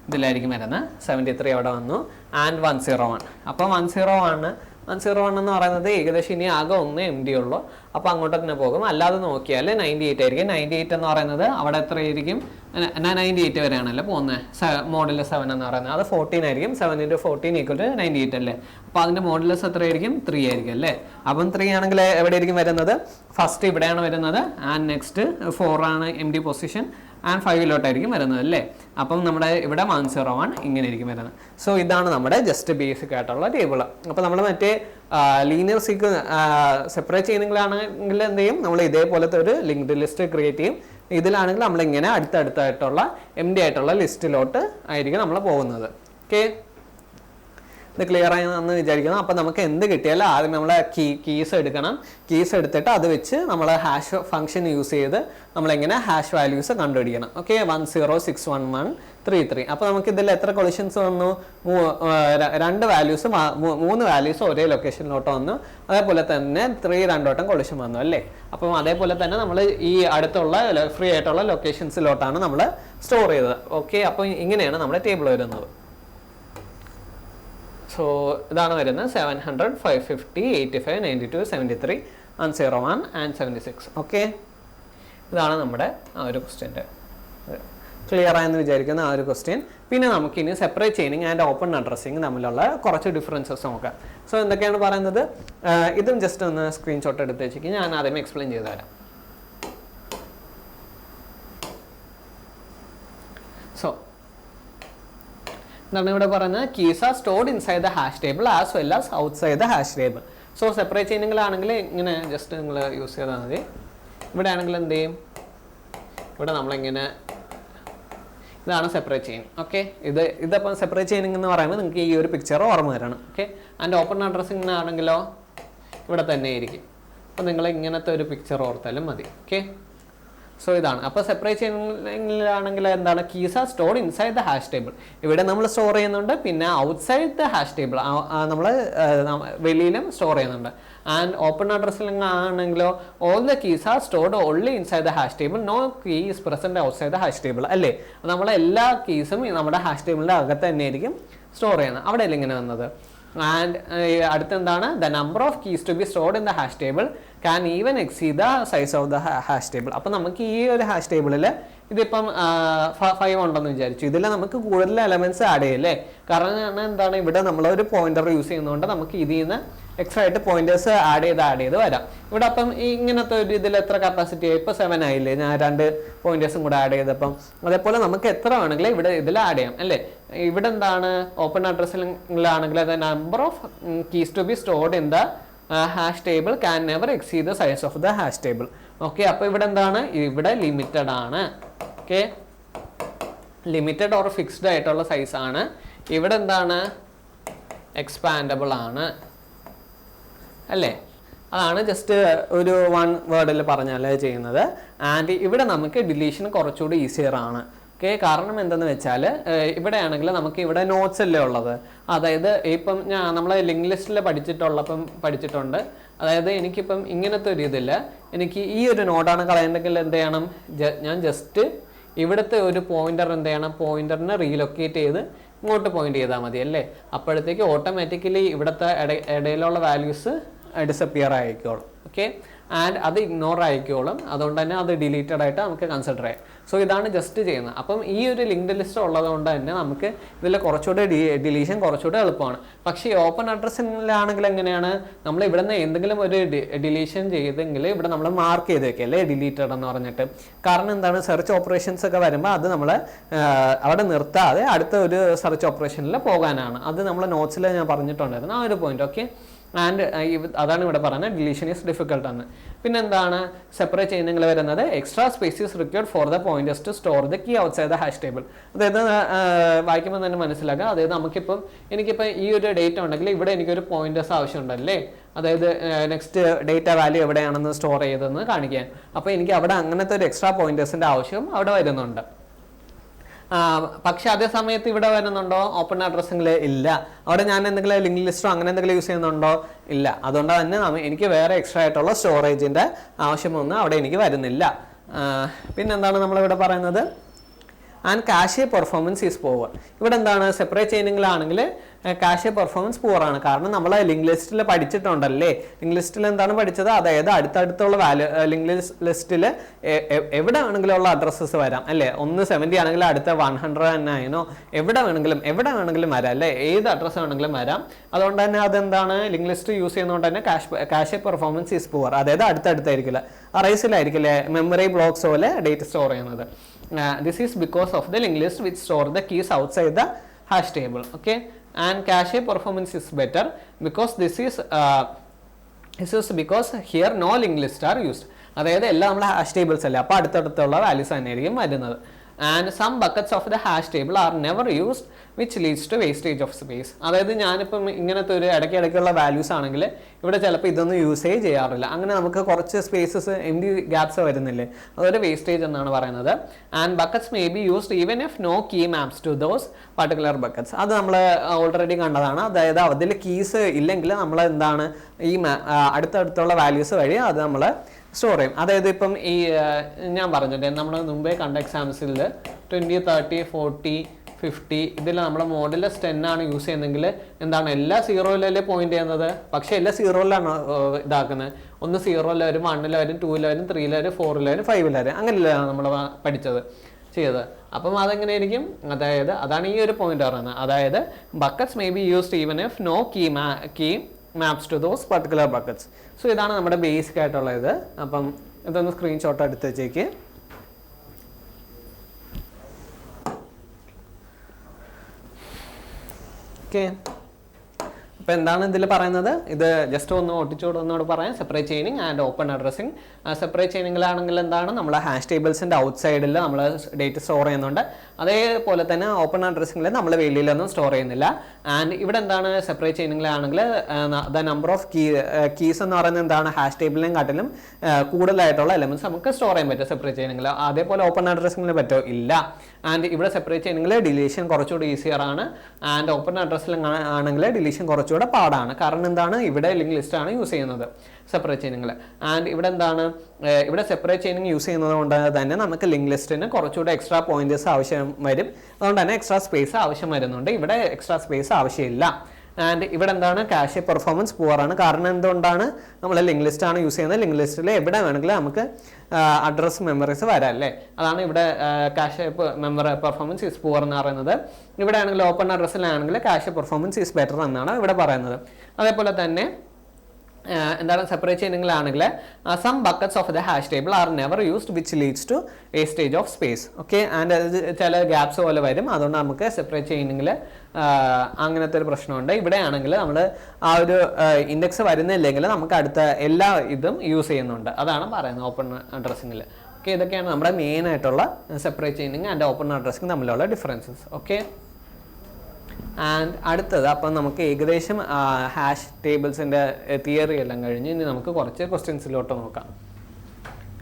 ഇതിലായിരിക്കും വരുന്നത്. 73 അവിടെ വന്നു. ആൻഡ് 101, അപ്പം 101 101 എന്ന് പറയുന്നത് ഏകദേശം ഇനി ആകെ 1 MD ഉള്ളൂ. അപ്പോൾ അങ്ങോട്ട് തന്നെ പോകും. അല്ലാതെ നോക്കിയാൽ 98 ആയിരിക്കും. 98 എന്ന് പറയുന്നത് അവിടെ എത്രയായിരിക്കും? 98 വരെയാണല്ലോ പോകുന്നത്. മോഡുലസ് 7 എന്ന് പറയുന്നത് അത് 14 ആയിരിക്കും. 7 × 14 = 98 അല്ലേ? അപ്പോൾ അതിൻ്റെ മോഡുലസ് എത്രയായിരിക്കും? 3 ആയിരിക്കും അല്ലേ? അപ്പം 3 ആണെങ്കിൽ എവിടെയായിരിക്കും വരുന്നത്? ഫസ്റ്റ് ഇവിടെയാണ് വരുന്നത്. ആൻഡ് നെക്സ്റ്റ് 4 ആണ് MD പൊസിഷൻ. ആൻഡ് 5 വരുന്നത് അല്ലേ? അപ്പം നമ്മുടെ ഇവിടെ 101 ഇങ്ങനെ ആയിരിക്കും വരുന്നത്. സോ ഇതാണ് നമ്മുടെ ജസ്റ്റ് ബേസിക് ആയിട്ടുള്ള ടേബിൾ. അപ്പോൾ നമ്മൾ മറ്റേ ലീനിയർ സെപ്പറേറ്റ് ചെയ്യുന്നതിലാണെങ്കിൽ എന്ത് ചെയ്യും? നമ്മൾ ഇതേപോലത്തെ ഒരു ലിങ്ക്ഡ് ലിസ്റ്റ് ക്രിയേറ്റ് ചെയ്യും. ഇതിലാണെങ്കിൽ നമ്മളിങ്ങനെ അടുത്തടുത്തായിട്ടുള്ള MD ആയിട്ടുള്ള ലിസ്റ്റിലോട്ട് ആയിരിക്കും നമ്മൾ പോകുന്നത്. ഓക്കെ, ഇത് ക്ലിയർ ആയെന്ന് വിചാരിക്കണം. അപ്പോൾ നമുക്ക് എന്ത് കിട്ടിയാലും ആദ്യം നമ്മൾ കീസ് എടുക്കണം. കീസ് എടുത്തിട്ട് അത് വെച്ച് നമ്മൾ ഹാഷ് ഫംഗ്ഷൻ യൂസ് ചെയ്ത് നമ്മളെങ്ങനെ ഹാഷ് വാല്യൂസ് കണ്ടുപിടിക്കണം. ഓക്കെ, 106113. അപ്പോൾ നമുക്ക് ഇതിൽ എത്ര കൊളിഷൻസ് വന്നു? 2 വാല്യൂസ് 3 വാല്യൂസ് ഒരേ ലൊക്കേഷനിലോട്ട് വന്നു. അതേപോലെ തന്നെ 3 രണ്ടോട്ടം കൊളിഷൻ വന്നു അല്ലേ? അപ്പം അതേപോലെ തന്നെ നമ്മൾ ഈ അടുത്തുള്ള ഫ്രീ ആയിട്ടുള്ള ലൊക്കേഷൻസിലോട്ടാണ് നമ്മൾ സ്റ്റോർ ചെയ്തത്. ഓക്കെ, അപ്പോൾ ഇങ്ങനെയാണ് നമ്മുടെ ടേബിൾ വരുന്നത്. സോ ഇതാണ് വരുന്നത് 700, 550, 85, 92, 73, 101 and 76. ഓക്കെ, ഇതാണ് നമ്മുടെ ആ ഒരു ക്വസ്റ്റ്യൻ്റെ. ക്ലിയർ ആയെന്ന് വിചാരിക്കുന്ന ആ ഒരു ക്വസ്റ്റ്യൻ. പിന്നെ നമുക്കിനി separate chaining and open addressing തമ്മിലുള്ള കുറച്ച് ഡിഫറൻസസ് നോക്കാം. സോ എന്തൊക്കെയാണ് പറയുന്നത്? ഇതും ജസ്റ്റ് ഒന്ന് സ്ക്രീൻഷോട്ട് എടുത്ത് വെച്ചിട്ട് ഞാൻ ആദ്യമേ എക്സ്പ്ലെയിൻ ചെയ്തു തരാം. സോ എന്താണ് ഇവിടെ പറയുന്നത്? Keys are stored inside the hash table as well as outside the hash table. So separate ചെയിനിങ്ങിലാണെങ്കിൽ ഇങ്ങനെ ജസ്റ്റ് നിങ്ങൾ യൂസ് ചെയ്താൽ മതി. ഇവിടെ ആണെങ്കിൽ എന്ത് ചെയ്യും? ഇവിടെ നമ്മളിങ്ങനെ ഇതാണ് സെപ്പറേറ്റ് ചെയിൻ. ഓക്കെ, ഇതിപ്പം സെപ്പറേറ്റ് ചെയിനിങ് എന്ന് പറയുമ്പോൾ നിങ്ങൾക്ക് ഈ ഒരു പിക്ചർ ഓർമ്മ വരണം. ഓക്കെ, ആൻഡ് ഓപ്പൺ അഡ്രസ്സിംഗ് ആണെങ്കിലോ ഇവിടെ തന്നെ ആയിരിക്കും. അപ്പോൾ നിങ്ങൾ ഇങ്ങനത്തെ ഒരു പിക്ചർ ഓർത്താലും മതി. ഓക്കെ, സോ ഇതാണ്. അപ്പോൾ സെപ്പറേറ്റ് ചെയിനിങ്ങിലാണെങ്കിൽ എന്താണ്? Keys are stored inside the hash table. ഇവിടെ നമ്മൾ സ്റ്റോർ ചെയ്യുന്നുണ്ട്. പിന്നെ ഔട്ട്സൈഡ് ദ ഹാഷ് ടേബിൾ നമ്മൾ വെളിയിലും സ്റ്റോർ ചെയ്യുന്നുണ്ട്. ആൻഡ് ഓപ്പൺ അഡ്രസ്സിംഗ് ആണെങ്കിലോ all the keys are stored only inside the hash table, no key is present outside the hash table അല്ലേ? നമ്മളെ എല്ലാ കീസും നമ്മുടെ ഹാഷ് ടേബിളിൻ്റെ അകത്ത് തന്നെ ആയിരിക്കും സ്റ്റോർ ചെയ്യുന്നത്. അവിടെ അല്ലേ ഇങ്ങനെ വന്നത്? ആൻഡ് അടുത്തെന്താണ്? The number of keys to be stored in the hash table can even exceed the size of the hash table. അപ്പം നമുക്ക് ഈ ഒരു ഹാഷ് ടേബിളിൽ ഇതിപ്പം 5 ഉണ്ടെന്ന് വിചാരിച്ചു. ഇതിൽ നമുക്ക് കൂടുതൽ എലമെന്റ്സ് ആഡ് ചെയ്യല്ലേ? കാരണം എന്താണ്? ഇവിടെ നമ്മളൊരു പോയിന്റർ യൂസ് ചെയ്യുന്നതുകൊണ്ട് നമുക്ക് ഇതിൽ നിന്ന് എക്സ്ട്രാ ആയിട്ട് പോയിന്റേഴ്സ് ആഡ് ചെയ്ത് വരാം. ഇവിടെ അപ്പം ഇങ്ങനത്തെ ഒരു ഇതിൽ എത്ര കപ്പാസിറ്റി ആയി? ഇപ്പോൾ 7 ആയില്ലേ? ഞാൻ 2 പോയിന്റേഴ്സും കൂടെ ആഡ് ചെയ്തപ്പം. അതേപോലെ നമുക്ക് എത്ര വേണമെങ്കിലും ഇവിടെ ഇതിൽ ആഡ് ചെയ്യാം അല്ലേ? ഇവിടെ എന്താണ്? ഓപ്പൺ അഡ്രസ്സിലാണെങ്കിൽ the number of keys to be stored in the hash table can never exceed the size of the hash table. Okay, അപ്പോൾ ഇവിടെ എന്താണ്? ഇവിടെ ലിമിറ്റഡ് ആണ്. ഓക്കെ, ലിമിറ്റഡ് ഓർ ഫിക്സ്ഡ് ആയിട്ടുള്ള സൈസ് ആണ്. ഇവിടെ എന്താണ്? എക്സ്പാൻഡബിൾ ആണ് അല്ലേ? അതാണ് ജസ്റ്റ് ഒരു 1 വേർഡിൽ പറഞ്ഞാൽ ചെയ്യുന്നത്. ആൻഡ് ഇവിടെ നമുക്ക് ഡിലീഷൻ കുറച്ചുകൂടി ഈസിയർ ആണ്. ഓക്കെ, കാരണം എന്തെന്ന് വെച്ചാൽ ഇവിടെ ആണെങ്കിൽ നമുക്ക് ഇവിടെ നോട്ട്സ് അല്ലേ ഉള്ളത്. അതായത് ഇപ്പം നമ്മൾ ലിങ്ക് ലിസ്റ്റിൽ പഠിച്ചിട്ടുണ്ട്. അതായത് എനിക്കിപ്പം ഇങ്ങനത്തെ ഒരു ഇതില്ല, എനിക്ക് ഈ ഒരു നോഡാണ് കളയേണ്ടെങ്കിൽ എന്ത് ചെയ്യണം? ഞാൻ ജസ്റ്റ് ഇവിടുത്തെ ഒരു പോയിന്റർ എന്ത് ചെയ്യണം? പോയിന്ററിനെ റീലൊക്കേറ്റ് ചെയ്ത് ഇങ്ങോട്ട് പോയിന്റ് ചെയ്താൽ മതി അല്ലേ? അപ്പോഴത്തേക്ക് ഓട്ടോമാറ്റിക്കലി ഇവിടുത്തെ ഇടയിലുള്ള വാല്യൂസ് ഡിസപ്പിയർ ആയിക്കോളും. ഓക്കെ, ആൻഡ് അത് ഇഗ്നോർ ആയിക്കോളും. അതുകൊണ്ട് തന്നെ അത് ഡിലീറ്റഡ് ആയിട്ട് നമുക്ക് കൺസിഡർ ചെയ്യാം. സോ ഇതാണ് ജസ്റ്റ് ചെയ്യുന്നത്. അപ്പം ഈ ഒരു ലിങ്ക്ഡ് ലിസ്റ്റ് ഉള്ളതുകൊണ്ട് തന്നെ നമുക്ക് ഇതിൽ കുറച്ചുകൂടെ ഡിലീഷൻ കുറച്ചുകൂടെ എളുപ്പമാണ്. പക്ഷേ ഈ ഓപ്പൺ അഡ്രസ്സിലാണെങ്കിൽ എങ്ങനെയാണ്? നമ്മൾ ഇവിടെ നിന്ന് എന്തെങ്കിലും ഒരു ഡിലീഷൻ ചെയ്തെങ്കിൽ ഇവിടെ നമ്മൾ മാർക്ക് ചെയ്ത് വെക്കുക അല്ലേ? ഡിലീറ്റഡ് എന്ന് പറഞ്ഞിട്ട്. കാരണം എന്താണ്? സെർച്ച് ഓപ്പറേഷൻസ് ഒക്കെ വരുമ്പോൾ അത് നമ്മൾ അവിടെ നിർത്താതെ അടുത്ത ഒരു സെർച്ച് ഓപ്പറേഷനിൽ പോകാനാണ്. അത് നമ്മൾ നോട്ട്സിൽ ഞാൻ പറഞ്ഞിട്ടുണ്ടായിരുന്നു ആ ഒരു പോയിന്റ്. ഓക്കെ, ആൻഡ് അതാണ് ഇവിടെ പറയുന്നത് ഡിലീഷൻ ഈസ് ഡിഫിക്കൽട്ട് എന്ന്. പിന്നെ എന്താണ്? സെപ്പറേറ്റ് ചെയിനിങ്ങിൽ വരുന്നത് extra space is required for the pointers to store the key outside the hash table. അതായത് വായിക്കുമ്പോൾ തന്നെ മനസ്സിലാക്കുക. അതായത് എനിക്കിപ്പോൾ ഈ ഒരു ഡേറ്റ് ഉണ്ടെങ്കിൽ ഇവിടെ എനിക്കൊരു പോയിന്റേഴ്സ് ആവശ്യമുണ്ടല്ലേ? അതായത് നെക്സ്റ്റ് ഡേറ്റ വാല്യൂ എവിടെയാണെന്ന് സ്റ്റോർ ചെയ്തതെന്ന് കാണിക്കാൻ. അപ്പോൾ എനിക്ക് അവിടെ അങ്ങനത്തെ ഒരു എക്സ്ട്രാ പോയിന്റേഴ്സിൻ്റെ ആവശ്യം അവിടെ വരുന്നുണ്ട്. പക്ഷെ അതേ സമയത്ത് ഇവിടെ വരുന്നുണ്ടോ? ഓപ്പൺ അഡ്രസ്സിംഗിൽ ഇല്ല. അവിടെ ഞാൻ എന്തെങ്കിലും ലിങ്ക് ലിസ്റ്റോ അങ്ങനെ എന്തെങ്കിലും യൂസ് ചെയ്യുന്നുണ്ടോ? ഇല്ല. അതുകൊണ്ട് തന്നെ എനിക്ക് വേറെ എക്സ്ട്രാ ആയിട്ടുള്ള സ്റ്റോറേജിൻ്റെ ആവശ്യമൊന്നും അവിടെ എനിക്ക് വരുന്നില്ല. പിന്നെന്താണ് നമ്മളിവിടെ പറയുന്നത്? And cache performance is poor. ഇവിടെ എന്താണ് സെപ്പറേറ്റ് ചെയിനിങ്ങിലാണെങ്കിൽ കാഷെ പെർഫോമൻസ് പൂവർ ആണ്. കാരണം നമ്മൾ ലിങ്ക് ലിസ്റ്റിൽ പഠിച്ചിട്ടുണ്ടല്ലേ, ലിങ്ക് ലിസ്റ്റിൽ എന്താണ് പഠിച്ചത്, അതായത് അടുത്തടുത്തുള്ള ലിങ്ക് ലിസ്റ്റിൽ എവിടെ വേണമെങ്കിലും ഉള്ള അഡ്രസ്സസ് വരാം അല്ലേ. 170 ആണെങ്കിൽ അടുത്ത 109 എവിടെ വേണമെങ്കിലും വരാം അല്ലേ, ഏത് അഡ്രസ്സ് വേണമെങ്കിലും വരാം. അതുകൊണ്ട് തന്നെ അതെന്താണ് ലിങ്ക് ലിസ്റ്റ് യൂസ് ചെയ്യുന്നതുകൊണ്ട് തന്നെ കാഷെ പെർഫോമൻസ് ഈസ് പൂവർ, അതായത് അടുത്തടുത്തായിരിക്കില്ല, അറേസിലായിരിക്കില്ലേ മെമ്മറി ബ്ലോക്സ് പോലെ ഡേറ്റ് സ്റ്റോർ ചെയ്യുന്നത്. This is because of the link list which store the keys outside the hash table. Okay, and cache performance is better because this is because here no linked list are used. അതായത് എല്ലാം നമ്മുടെ hash tables അല്ലേ, അപ്പോൾ അടുത്തടുത്തുള്ള values തന്നെയായിരിക്കും വരുന്നത്. And some buckets of the hash table are never used which leads to wastage of space. അതായത് ഞാനിപ്പം ഇങ്ങനത്തെ ഒരു ഇടയ്ക്കുള്ള വാല്യൂസ് ആണെങ്കിൽ ഇവിടെ ചിലപ്പോൾ ഇതൊന്നും യൂസേ ചെയ്യാറില്ല, അങ്ങനെ നമുക്ക് കുറച്ച് സ്പേസസ് എംപ്റ്റി ഗ്യാപ്സ് വരുന്നില്ലേ, അതൊരു വേസ്റ്റേജ് എന്നാണ് പറയുന്നത്. And buckets may be used even if no key maps to those particular buckets. അത് നമ്മൾ ഓൾറെഡി കണ്ടതാണ്. അതായത് അതിൽ കീസ് ഇല്ലെങ്കിൽ നമ്മൾ എന്താണ് ഈ അടുത്തടുത്തുള്ള വാല്യൂസ് വഴി അത് നമ്മൾ സ്റ്റോർ ചെയ്യും. അതായത് ഇപ്പം ഈ ഞാൻ പറഞ്ഞില്ലേ നമ്മൾ മുമ്പേ കണ്ട എക്സാംസിൽ 20, 30, 40, 50 ഇതിൽ നമ്മൾ മോഡുലസ് 10 ആണ് യൂസ് ചെയ്യുന്നതെങ്കിൽ എന്താണ് എല്ലാ 0-ലല്ലേ പോയിന്റ് ചെയ്യുന്നത്, പക്ഷേ എല്ലാ 0-ലാണ് ഇതാക്കുന്നത്. ഒന്ന് 0-ൽ വരും, 1-ൽ വരും, 2-ൽ വരും, 3-ൽ വരും, 4-ൽ വരും, 5-ൽ വരും, അങ്ങനെയല്ല നമ്മൾ ചെയ്തത്. അപ്പം അതെങ്ങനെയായിരിക്കും, അതായത് അതാണ് ഈ ഒരു പോയിന്റ് പറയുന്നത്. അതായത് buckets may be used even if no key maps to those particular buckets. So ഇതാണ് നമ്മുടെ ബേസിക് ആയിട്ടുള്ള ഇത്. അപ്പം ഇതൊന്ന് സ്ക്രീൻഷോട്ട് എടുത്ത് വെച്ചേക്ക്. ഓക്കെ, അപ്പോൾ എന്താണ് ഇതിൽ പറയുന്നത്, ഇത് ജസ്റ്റ് ഒന്നുകൂടെ പറയാം. Separate chaining and open addressing. Separate ചെയിനിങ്ങിലാണെങ്കിൽ എന്താണ് നമ്മൾ ഹാഷ് ടേബിൾസിൻ്റെ ഔട്ട് സൈഡിൽ നമ്മൾ ഡേറ്റ് സ്റ്റോർ ചെയ്യുന്നുണ്ട്. അതേപോലെ തന്നെ ഓപ്പൺ അഡ്രസ്സിങ്ങിൽ നമ്മൾ വെളിയിലൊന്നും സ്റ്റോർ ചെയ്യുന്നില്ല. ആൻഡ് ഇവിടെ എന്താണ് സെപ്പറേറ്റ് ചെയിനിങ്ങിലാണെങ്കിൽ ദ നമ്പർ ഓഫ് കീസ് എന്ന് പറയുന്നത് എന്താണ് ഹാഷ് ടേബിളിനെയും കാട്ടിലും കൂടുതലായിട്ടുള്ള എലമെന്റ്സ് നമുക്ക് സ്റ്റോർ ചെയ്യാൻ പറ്റും സെപ്പറേറ്റ് ചെയിനിങ്ങിൽ. അതേപോലെ ഓപ്പൺ അഡ്രസ്സിങ്ങിൽ പറ്റുമോ, ഇല്ല. ആൻഡ് ഇവിടെ സെപ്പറേറ്റ് ചെയിനിങ്ങിൽ ഡിലീഷൻ കുറച്ചുകൂടി ഈസിയർ ആണ്. ആൻഡ് ഓപ്പൺ അഡ്രസ്സിൽ ആണെങ്കിൽ ഡിലീഷൻ കുറച്ചുകൂടെ പാടാണ്. കാരണം എന്താണ് ഇവിടെ ലിങ്ക് ലിസ്റ്റ് ആണ് യൂസ് ചെയ്യുന്നത് സെപ്പറേറ്റ് ചെയിനിങ്ങിൽ. ആൻഡ് ഇവിടെ എന്താണ് ഇവിടെ സെപ്പറേറ്റ് ചെയിനിങ് യൂസ് ചെയ്യുന്നത് കൊണ്ട് തന്നെ നമുക്ക് ലിങ്ക് ലിസ്റ്റിന് കുറച്ചുകൂടെ എക്സ്ട്രാ പോയിന്റേഴ്സ് ആവശ്യം വരും. അതുകൊണ്ട് തന്നെ എക്സ്ട്രാ സ്പേസ് ആവശ്യം വരുന്നുണ്ട്. ഇവിടെ എക്സ്ട്രാ സ്പേസ് ആവശ്യമില്ല. ആൻഡ് ഇവിടെ എന്താണ് കാഷെ പെർഫോമൻസ് പൂവറാണ്. കാരണം എന്തുകൊണ്ടാണ് നമ്മൾ ലിങ്ക് ലിസ്റ്റ് ആണ് യൂസ് ചെയ്യുന്നത്. ലിങ്ക് ലിസ്റ്റിൽ എവിടെ വേണമെങ്കിലും നമുക്ക് അഡ്രസ് മെമ്മറീസ് വരാം അല്ലേ. അതാണ് ഇവിടെ കാഷെ പെർഫോമൻസ് ഈസ് പൂവർ എന്ന് പറയുന്നത്. ഇവിടെ ആണെങ്കിൽ ഓപ്പൺ അഡ്രസ്സിലാണെങ്കിൽ കാഷെ പെർഫോമൻസ് ഈസ് ബെറ്റർ എന്നാണ് ഇവിടെ പറയുന്നത്. അതേപോലെ തന്നെ എന്താണ് സെപ്പറേറ്റ് ചെയിനിങ്ങിലാണെങ്കിൽ some buckets of the hash table are never used which leads to wastage of space. Okay, and ചില ഗ്യാപ്സ് പോലെ വരും. അതുകൊണ്ട് നമുക്ക് സെപ്പറേറ്റ് ചെയിനിങ്ങിൽ അങ്ങനത്തെ ഒരു പ്രശ്നമുണ്ട്. ഇവിടെ ആണെങ്കിൽ നമ്മൾ ആ ഒരു ഇൻഡെക്സ് വരുന്നില്ലെങ്കിൽ നമുക്ക് അടുത്ത എല്ലാ ഇതും യൂസ് ചെയ്യുന്നുണ്ട്. അതാണ് പറയുന്നത് ഓപ്പൺ അഡ്രസ്സിങ്ങിൽ. ഓക്കെ, ഇതൊക്കെയാണ് നമ്മുടെ മെയിൻ ആയിട്ടുള്ള separate chaining and open addressing തമ്മിലുള്ള ഡിഫറൻസസ്. ഓക്കെ, ആൻഡ് അടുത്തത് അപ്പം നമുക്ക് ഏകദേശം ഹാഷ് ടേബിൾസിൻ്റെ തിയറി എല്ലാം കഴിഞ്ഞ് ഇനി നമുക്ക് കുറച്ച് ക്വസ്റ്റ്യൻസിലോട്ട് നോക്കാം.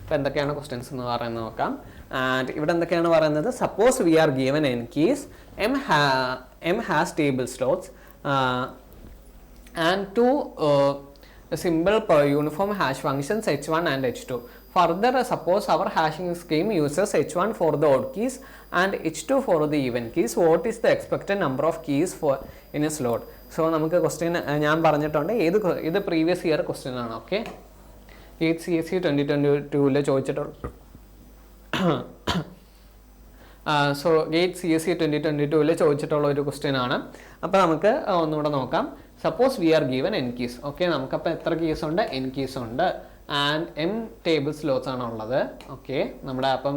ഇപ്പം എന്തൊക്കെയാണ് ക്വസ്റ്റ്യൻസ് എന്ന് പറയുന്നത് നോക്കാം. ആൻഡ് ഇവിടെ എന്തൊക്കെയാണ് പറയുന്നത്, suppose we R given n keys, m has table slots and two symbol per uniform hash functions h1 and h2. Further, suppose our hashing scheme uses h1 for the odd keys and h2 for the even keys. What is the expected number of keys for in a slot? So നമുക്ക് question ഞാൻ പറഞ്ഞിട്ടുണ്ട്, ഇത് previous year question ആണ്. Okay, GATE CSE 2022 ചോദിച്ചിട്ടുള്ളൂ. So GATE CSE 2022 ചോദിച്ചിട്ടുള്ള ഒരു question ആണ്. അപ്പോൾ നമുക്ക് ഒന്നുകൂടെ നോക്കാം. Suppose we are given n keys. Okay, നമുക്കപ്പോൾ എത്ര കീസ് ഉണ്ട്, n keys ഉണ്ട്. ആൻഡ് m ടേബിൾ സ്ലോട്ട്സ് ആണ് ഉള്ളത്. ഓക്കെ, നമ്മുടെ അപ്പം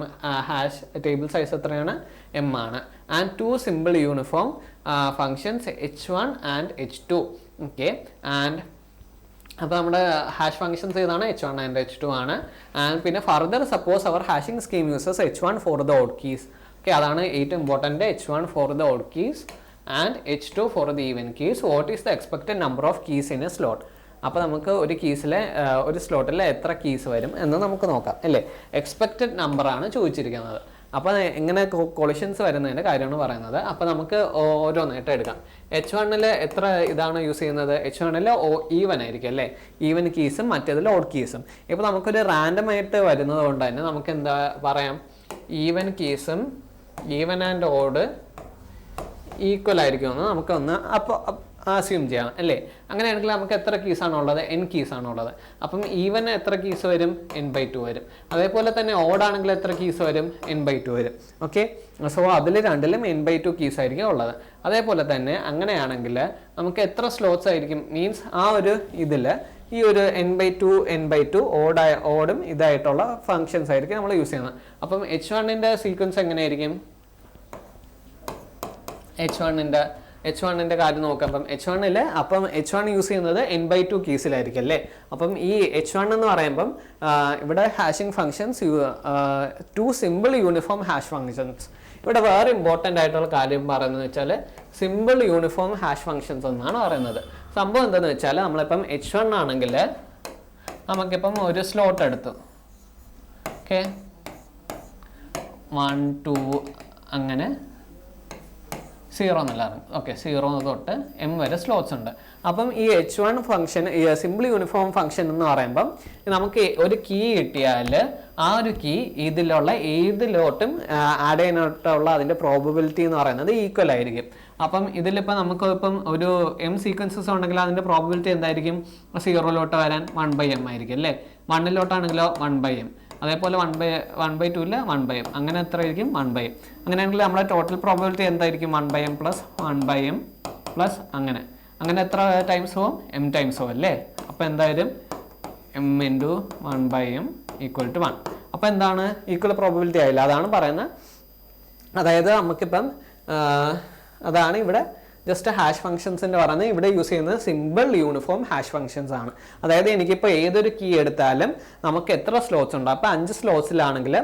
ഹാഷ് ടേബിൾ സൈസ് എത്രയാണ്, m ആണ്. And 2 simple uniform functions h1 and h2. Okay, and അപ്പോൾ നമ്മുടെ ഹാഷ് ഫങ്ഷൻസ് ഏതാണ്, h1 ആൻഡ് h2 ആണ്. ആൻഡ് പിന്നെ further suppose our hashing scheme uses h1 for the odd keys. Okay, അതാണ് ഏറ്റവും important. h1 for the odd keys and h2 for the even keys. What is the expected number of keys in a slot. അപ്പോൾ നമുക്ക് ഒരു കീസിലെ ഒരു സ്ലോട്ടിൽ എത്ര keys വരും എന്ന് നമുക്ക് നോക്കാം അല്ലേ. എക്സ്പെക്റ്റഡ് നമ്പറാണ് ചോദിച്ചിരിക്കുന്നത്. അപ്പോൾ എങ്ങനെ കൊളിഷൻസ് വരുന്നതിൻ്റെ കാര്യമാണ് പറയുന്നത്. അപ്പോൾ നമുക്ക് ഓരോന്നായിട്ട് എടുക്കാം. h1 എത്ര ഇതാണ് യൂസ് ചെയ്യുന്നത്, h1 ഈവൻ ആയിരിക്കും അല്ലേ, ഈവൻ കീസും മറ്റേതിൽ ഓഡ് കീസും. ഇപ്പോൾ നമുക്കൊരു റാൻഡം ആയിട്ട് വരുന്നത് കൊണ്ട് തന്നെ നമുക്ക് എന്താ പറയാം, ഈവൻ കീസും ഈവൻ ആൻഡ് ഓഡ് ഈക്വൽ ആയിരിക്കുമെന്ന് നമുക്കൊന്ന് അപ്പോൾ അസ്യൂം ചെയ്യാം അല്ലേ. അങ്ങനെയാണെങ്കിൽ നമുക്ക് എത്ര കീസാണുള്ളത്? n കീസാണുള്ളത്. അപ്പം ഈവൻ എത്ര കീസ് വരും? n/2 വരും. അതേപോലെ തന്നെ ഓടാണെങ്കിൽ എത്ര കീസ് വരും? n/2 വരും. ഓക്കെ, സോ അതിൽ രണ്ടിലും n/2 കീസ് ആയിരിക്കും ഉള്ളത്. അതേപോലെ തന്നെ അങ്ങനെയാണെങ്കിൽ നമുക്ക് എത്ര സ്ലോട്ട്സ് ആയിരിക്കും? മീൻസ് ആ ഒരു ഇതിൽ ഈ ഒരു n/2 ഓടും ഇതായിട്ടുള്ള ഫങ്ഷൻസ് ആയിരിക്കും നമ്മൾ യൂസ് ചെയ്യുന്നത്. അപ്പം h1ൻ്റെ സീക്വൻസ് എങ്ങനെയായിരിക്കും? h1ൻ്റെ കാര്യം നോക്കാം. അപ്പം h1 യൂസ് ചെയ്യുന്നത് n/2 കീസിലായിരിക്കും അല്ലേ. അപ്പം ഈ h1 എന്ന് പറയുമ്പം ഇവിടെ hashing functions 2 simple uniform hash functions. ഇവിടെ വേറെ ഇമ്പോർട്ടൻ്റ് ആയിട്ടുള്ള കാര്യം പറയുന്നത് വെച്ചാൽ സിമ്പിൾ യൂണിഫോം ഹാഷ് ഫങ്ഷൻസ് എന്നാണ് പറയുന്നത്. സംഭവം എന്താണെന്ന് വെച്ചാൽ നമ്മളിപ്പം h1 ആണെങ്കിൽ നമുക്കിപ്പം ഒരു സ്ലോട്ട് എടുത്തു. ഓക്കെ, 1 2 അങ്ങനെ 0 എന്നല്ല. ഓക്കെ, 0 തൊട്ട് m വരെ സ്ലോട്ട്സ് ഉണ്ട്. അപ്പം ഈ h1 ഫംഗ്ഷൻ, ഈ സിമ്പിൾ യൂണിഫോം ഫംഗ്ഷൻ എന്ന് പറയുമ്പം നമുക്ക് ഒരു കീ കിട്ടിയാൽ ആ ഒരു കീ ഇതിലുള്ള ഏതിലോട്ടും ആഡ് ചെയ്യാനായിട്ടുള്ള അതിൻ്റെ പ്രോബബിലിറ്റി എന്ന് പറയുന്നത് ഈക്വൽ ആയിരിക്കും. അപ്പം ഇതിലിപ്പോൾ നമുക്ക് ഇപ്പം ഒരു m സീക്വൻസസ് ഉണ്ടെങ്കിൽ അതിൻ്റെ പ്രോബബിലിറ്റി എന്തായിരിക്കും? 0 വരാൻ 1/m ആയിരിക്കും അല്ലേ. 1 1/m. അതേപോലെ 1/2 1/m. അങ്ങനെ എത്ര ആയിരിക്കും? 1/m. അങ്ങനെയാണെങ്കിൽ നമ്മുടെ ടോട്ടൽ പ്രോബബിലിറ്റി എന്തായിരിക്കും? 1/m പ്ലസ് 1/m പ്ലസ് അങ്ങനെ എത്ര ടൈംസ് പോവും? m ടൈംസ് പോവും അല്ലേ. അപ്പോൾ എന്തായാലും m × 1/m = 1. അപ്പോൾ എന്താണ്? ഈക്വൽ പ്രോബബിലിറ്റി ആയില്ല. അതാണ് പറയുന്നത്. അതായത് നമുക്കിപ്പം അതാണ് ഇവിടെ ജസ്റ്റ് ഹാഷ് ഫങ്ഷൻസിൻ്റെ പറയുന്നത്. ഇവിടെ യൂസ് ചെയ്യുന്നത് സിമ്പിൾ യൂണിഫോം ഹാഷ് ഫങ്ഷൻസ് ആണ്. അതായത് എനിക്കിപ്പോൾ ഏതൊരു കീ എടുത്താലും നമുക്ക് എത്ര സ്ലോട്ട്സ് ഉണ്ട്. അപ്പോൾ 5 സ്ലോട്ട്സിലാണെങ്കിൽ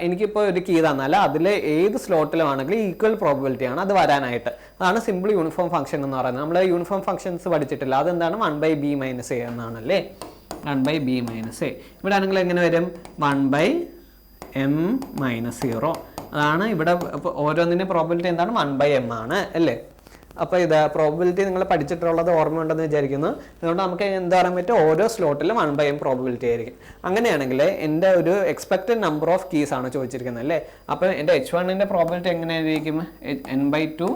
എനിക്കിപ്പോൾ ഒരു കീ തന്നാൽ അതിൽ ഏത് സ്ലോട്ടിലുമാണെങ്കിലും ഈക്വൽ പ്രോബബിലിറ്റി ആണ് അത് വരാനായിട്ട്. അതാണ് സിമ്പിൾ യൂണിഫോം ഫംഗ്ഷൻ എന്ന് പറയുന്നത്. നമ്മൾ യൂണിഫോം ഫംഗ്ഷൻസ് പഠിച്ചിട്ടില്ല. അതെന്താണ്? 1/b - a എന്നാണല്ലേ. 1/b - a. ഇവിടെ ആണെങ്കിൽ എങ്ങനെ വരും? 1/m - 0. അതാണ് ഇവിടെ ഓരോന്നിൻ്റെ പ്രോബബിലിറ്റി എന്താണ്? 1/m ആണ് അല്ലേ. അപ്പോൾ ഇത് പ്രോബബിലിറ്റി നിങ്ങൾ പഠിച്ചിട്ടുള്ളത് ഓർമ്മയുണ്ടെന്ന് വിചാരിക്കുന്നു. അതുകൊണ്ട് നമുക്ക് എന്താ പറയാൻ പറ്റും? ഓരോ സ്ലോട്ടിലും 1/m പ്രോബബിലിറ്റി ആയിരിക്കും. അങ്ങനെയാണെങ്കിൽ എൻ്റെ ഒരു എക്സ്പെക്റ്റഡ് നമ്പർ ഓഫ് കീസ് ആണ് ചോദിച്ചിരിക്കുന്നത് അല്ലേ. അപ്പോൾ എൻ്റെ h1ൻ്റെ പ്രോബബിലിറ്റി എങ്ങനെയായിരിക്കും? n/2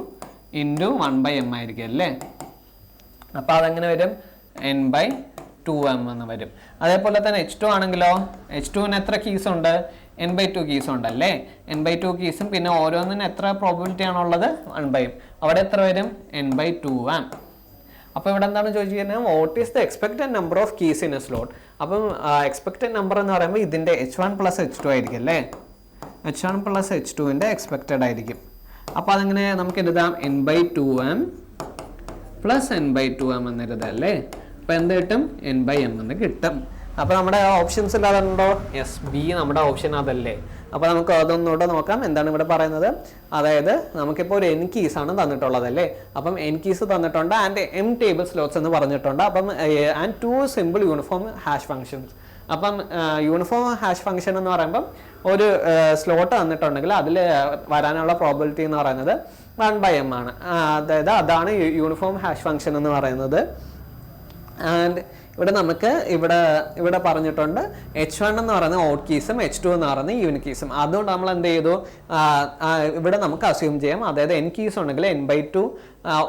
× 1/m ആയിരിക്കും അല്ലേ. അപ്പോൾ അതെങ്ങനെ വരും? n/2m എന്ന് വരും. അതേപോലെ തന്നെ h2 ആണെങ്കിലോ, h2ന് എത്ര കീസ് ഉണ്ട്? n/2 കീസ് ഉണ്ടല്ലേ. n/2 കീസും പിന്നെ ഓരോന്നിനും എത്ര പ്രോബബിലിറ്റി ആണുള്ളത്? 1/m. അവിടെ എത്ര വരും? n/2m. അപ്പോൾ ഇവിടെ എന്താണ് ചോദിച്ചിരിക്കുന്നത്? What is the expected number of keys in a slot. അപ്പം എക്സ്പെക്റ്റഡ് നമ്പർ എന്ന് പറയുമ്പോൾ ഇതിൻ്റെ h1 + h2 ആയിരിക്കും അല്ലേ. h1 + h2ൻ്റെ എക്സ്പെക്റ്റഡ് ആയിരിക്കും. അപ്പോൾ അതെങ്ങനെ നമുക്ക് എഴുതാം? n/2m + n/2m എന്ന് എഴുതാം അല്ലേ. അപ്പോൾ എന്ത് കിട്ടും? n/m എന്ന് കിട്ടും. അപ്പോൾ നമ്മുടെ ഓപ്ഷൻസിൽ അതുണ്ടോ? യെസ്, ബി നമ്മുടെ ഓപ്ഷൻ അതല്ലേ. അപ്പോൾ നമുക്ക് അതൊന്നുകൂടെ നോക്കാം. എന്താണ് ഇവിടെ പറയുന്നത്? അതായത് നമുക്കിപ്പോൾ ഒരു n കീസാണ് തന്നിട്ടുള്ളത് അല്ലേ. അപ്പം n കീസ് തന്നിട്ടുണ്ട് ആൻഡ് m ടേബിൾ സ്ലോട്ട്സ് എന്ന് പറഞ്ഞിട്ടുണ്ട്. അപ്പം and 2 simple uniform hash functions. അപ്പം യൂണിഫോം ഹാഷ് ഫങ്ഷൻ എന്ന് പറയുമ്പം ഒരു സ്ലോട്ട് തന്നിട്ടുണ്ടെങ്കിൽ അതിൽ വരാനുള്ള പ്രോബബിലിറ്റി എന്ന് പറയുന്നത് 1/m ആണ്. അതായത് അതാണ് യൂണിഫോം ഹാഷ് ഫങ്ഷൻ എന്ന് പറയുന്നത്. ആൻഡ് ഇവിടെ നമുക്ക് ഇവിടെ പറഞ്ഞിട്ടുണ്ട് h1 എന്ന് പറയുന്നത് ഓഡ് കീസും h2 എന്ന് പറയുന്നത് ഈവൻ കീസും. അതുകൊണ്ട് നമ്മൾ എന്ത് ചെയ്തു? ഇവിടെ നമുക്ക് അസ്യൂം ചെയ്യാം. അതായത് n കീസ് ഉണ്ടെങ്കിൽ n/2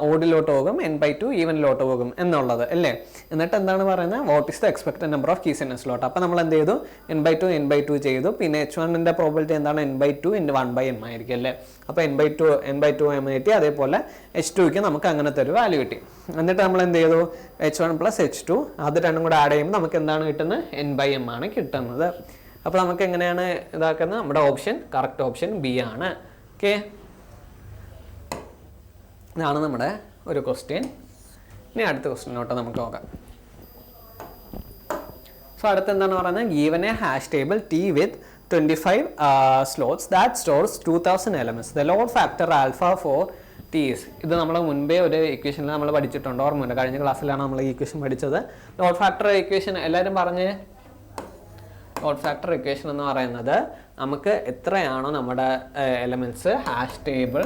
ഓഡിലോട്ട് പോകും, n/2 ഈവനിലോട്ട് പോകും എന്നുള്ളത് അല്ലേ. എന്നിട്ട് എന്താണ് പറയുന്നത്? What is the expected number of keys in a slot. അപ്പോൾ നമ്മൾ എന്ത് ചെയ്തു? n/2 ചെയ്തു. പിന്നെ h1ൻ്റെ പ്രോബബിലിറ്റി എന്താണ്? n/2 × 1/m ആയിരിക്കും അല്ലേ. അപ്പോൾ n/2m കിട്ടി. അതേപോലെ h2ക്ക് നമുക്ക് അങ്ങനത്തെ ഒരു വാല്യൂ കിട്ടി. എന്നിട്ട് നമ്മൾ എന്ത് ചെയ്തു? h1 + h2 അത് രണ്ടും കൂടെ ആഡ് ചെയ്യുമ്പോൾ നമുക്ക് എന്താണ് കിട്ടുന്നത്? n/m ആണ് കിട്ടുന്നത്. അപ്പോൾ നമുക്ക് എങ്ങനെയാണ് ഇതാക്കുന്നത്? നമ്മുടെ ഓപ്ഷൻ കറക്റ്റ് ഓപ്ഷൻ ബി ആണ്. ഓക്കെ, ഇതാണ് നമ്മുടെ ഒരു ക്വസ്റ്റ്യൻ. ഇനി അടുത്ത ക്വസ്റ്റ്യനോട്ട് നമുക്ക് നോക്കാം. സോ അടുത്ത് എന്താണ് പറയുന്നത്? Given A hash table T with 25 slots that stores 2000 elements. The load factor alpha for T is. ഇത് നമ്മൾ മുൻപേ ഒരു ഇക്വേഷനിൽ നമ്മൾ പഠിച്ചിട്ടുണ്ട്, ഓർമ്മയുണ്ട്? കഴിഞ്ഞ ക്ലാസ്സിലാണ് നമ്മൾ ഈ ഇക്വേഷൻ പഠിച്ചത്. ലോഡ് ഫാക്ടർ ഇക്വേഷൻ എല്ലാവരും പറഞ്ഞ്. ലോഡ് ഫാക്ടർ ഇക്വേഷൻ എന്ന് പറയുന്നത് നമുക്ക് എത്രയാണോ നമ്മുടെ elements hash table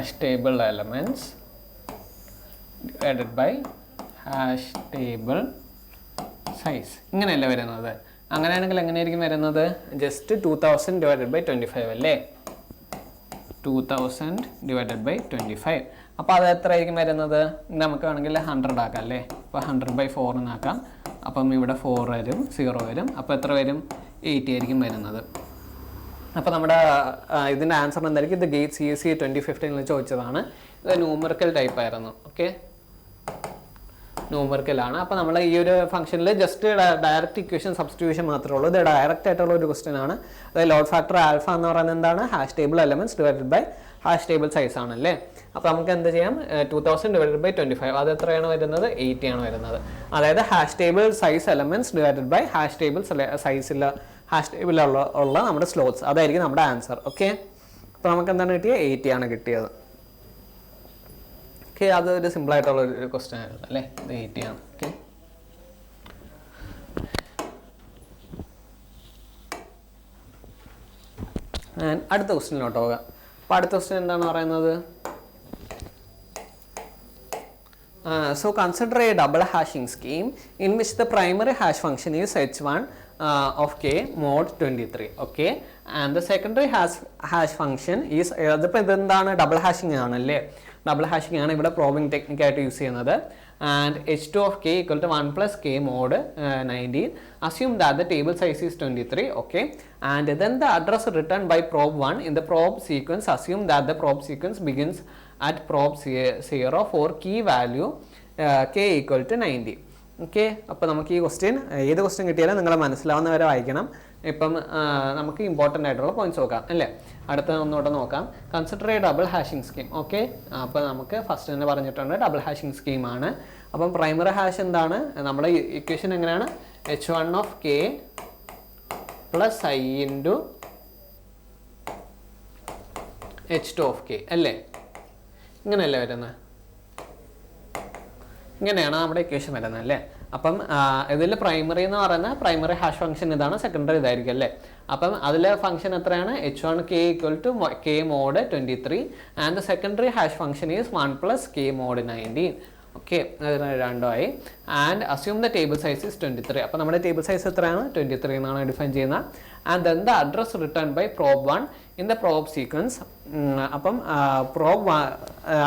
hash table elements divided by hash table size. ഇങ്ങനെയല്ല വരുന്നത്. അങ്ങനെയാണെങ്കിൽ എങ്ങനെയായിരിക്കും വരുന്നത്? ജസ്റ്റ് 2000 ഡിവൈഡഡ് ബൈ 25 അല്ലേ? 2000 ഡിവൈഡഡ് ബൈ 25. അപ്പോൾ അത് എത്ര ആയിരിക്കും വരുന്നത്? നമുക്ക് വേണമെങ്കിൽ 100 ആക്കാം അല്ലേ? അപ്പോൾ 100/4 എന്നാക്കാം. അപ്പം ഇവിടെ 4 വരും, 0 വരും. അപ്പോൾ എത്ര വരും? 80 ആയിരിക്കും വരുന്നത്. അപ്പോൾ നമ്മുടെ ഇതിൻ്റെ ആൻസർ എന്തായിരിക്കും? ഇത് ഗേറ്റ് CSE 2015 ചോദിച്ചതാണ്. ഇത് ന്യൂമറിക്കൽ ടൈപ്പ് ആയിരുന്നു. ഓക്കെ, ന്യൂമറിക്കലാണ്. അപ്പോൾ നമ്മൾ ഈ ഒരു ഫംഗ്ഷനിൽ ജസ്റ്റ് ഡയറക്റ്റ് ഇക്വേഷൻ സബ്സ്റ്റിറ്റ്യൂഷൻ മാത്രമേ ഉള്ളൂ. ഇത് ഡയറക്റ്റ് ആയിട്ടുള്ള ഒരു ക്വസ്റ്റ്യൻ ആണ്. അതായത് ലോഡ് ഫാക്ടർ ആൽഫ എന്ന് പറയുന്നത് എന്താണ്? Hash table elements divided by hash table size ആണല്ലേ. അപ്പോൾ നമുക്ക് എന്ത് ചെയ്യാം? 2000 ഡിവൈഡഡ് ബൈ 25 അത് എത്രയാണ് വരുന്നത്? 80 ആണ് വരുന്നത്. അതായത് hash table size elements divided by hash table സൈസിൽ ഹാഷ് ടേബിളിലുള്ള നമ്മുടെ സ്ലോട്ട്സ്, അതായിരിക്കും നമ്മുടെ ആൻസർ. ഓക്കെ, അപ്പോൾ നമുക്ക് എന്താണ് കിട്ടിയത്? 80 ആണ് കിട്ടിയത്. ഓക്കെ, അതൊരു സിമ്പിൾ ആയിട്ടുള്ള ഒരു ക്വസ്റ്റ്യൻ ആയിരുന്നു അല്ലേ? ഇത് 80 ആണ്. ഓക്കെ, അടുത്ത ക്വസ്റ്റ്യനിലോട്ട് പോകാം. അപ്പോൾ അടുത്ത ക്വസ്റ്റ്യൻ എന്താണ് പറയുന്നത്? So consider a double hashing scheme in which the primary hash function is h1 of k mod 23, okay, and the secondary hash function is അതിപ്പോൾ ഇതെന്താണ്? ഡബിൾ ഹാഷിംഗ് ആണല്ലേ? ഡബിൾ ഹാഷിംഗ് ആണ് ഇവിടെ പ്രോബിംഗ് ടെക്നിക്കായിട്ട് യൂസ് ചെയ്യുന്നത്. And h2 of k equal to 1 plus k mod 19. Assume that the table size is 23, okay, and then the address returned by probe 1 in the probe sequence. Assume that the probe sequence begins at probe 0 for key value k equal to 90. Okay, അപ്പോൾ നമുക്ക് ഈ question ഏത് question കിട്ടിയാലും നിങ്ങൾ മനസ്സിലാവുന്ന വരെ വായിക്കണം. ഇപ്പം നമുക്ക് ഇമ്പോർട്ടൻ്റ് ആയിട്ടുള്ള പോയിന്റ്സ് നോക്കാം അല്ലേ? അടുത്ത ഒന്നുകൂടെ നോക്കാം. Consider A double hashing scheme. Okay, അപ്പോൾ നമുക്ക് ഫസ്റ്റ് തന്നെ പറഞ്ഞിട്ടുണ്ട് ഡബിൾ ഹാഷിംഗ് സ്കീമാണ്. അപ്പം പ്രൈമറി ഹാഷ് എന്താണ്? നമ്മുടെ ഇക്വേഷൻ എങ്ങനെയാണ്? h1 of k plus i into h2 of k അല്ലേ? ഇങ്ങനെയല്ലേ വരുന്നത്? ഇങ്ങനെയാണ് നമ്മുടെ ഇക്വേഷൻ വരുന്നത് അല്ലേ? അപ്പം ഇതിൽ പ്രൈമറി എന്ന് പറയുന്ന പ്രൈമറി ഹാഷ് ഫംഗ്ഷൻ ഇതാണ്, സെക്കൻഡറി ഇതായിരിക്കും അല്ലേ? അപ്പം അതിലെ ഫംഗ്ഷൻ എത്രയാണ്? h1k equal to k mod 23 and the secondary hash function is 1 plus k mod 19. Okay, അതിന് രണ്ടുമായി. And assume the table size is 23. അപ്പോൾ നമ്മുടെ ടേബിൾ സൈസ് എത്രയാണ്? 23 എന്നാണ് ഡിഫൈൻ ചെയ്യുന്നത്. And then the address return by probe 1 in the probe sequence. അപ്പം probe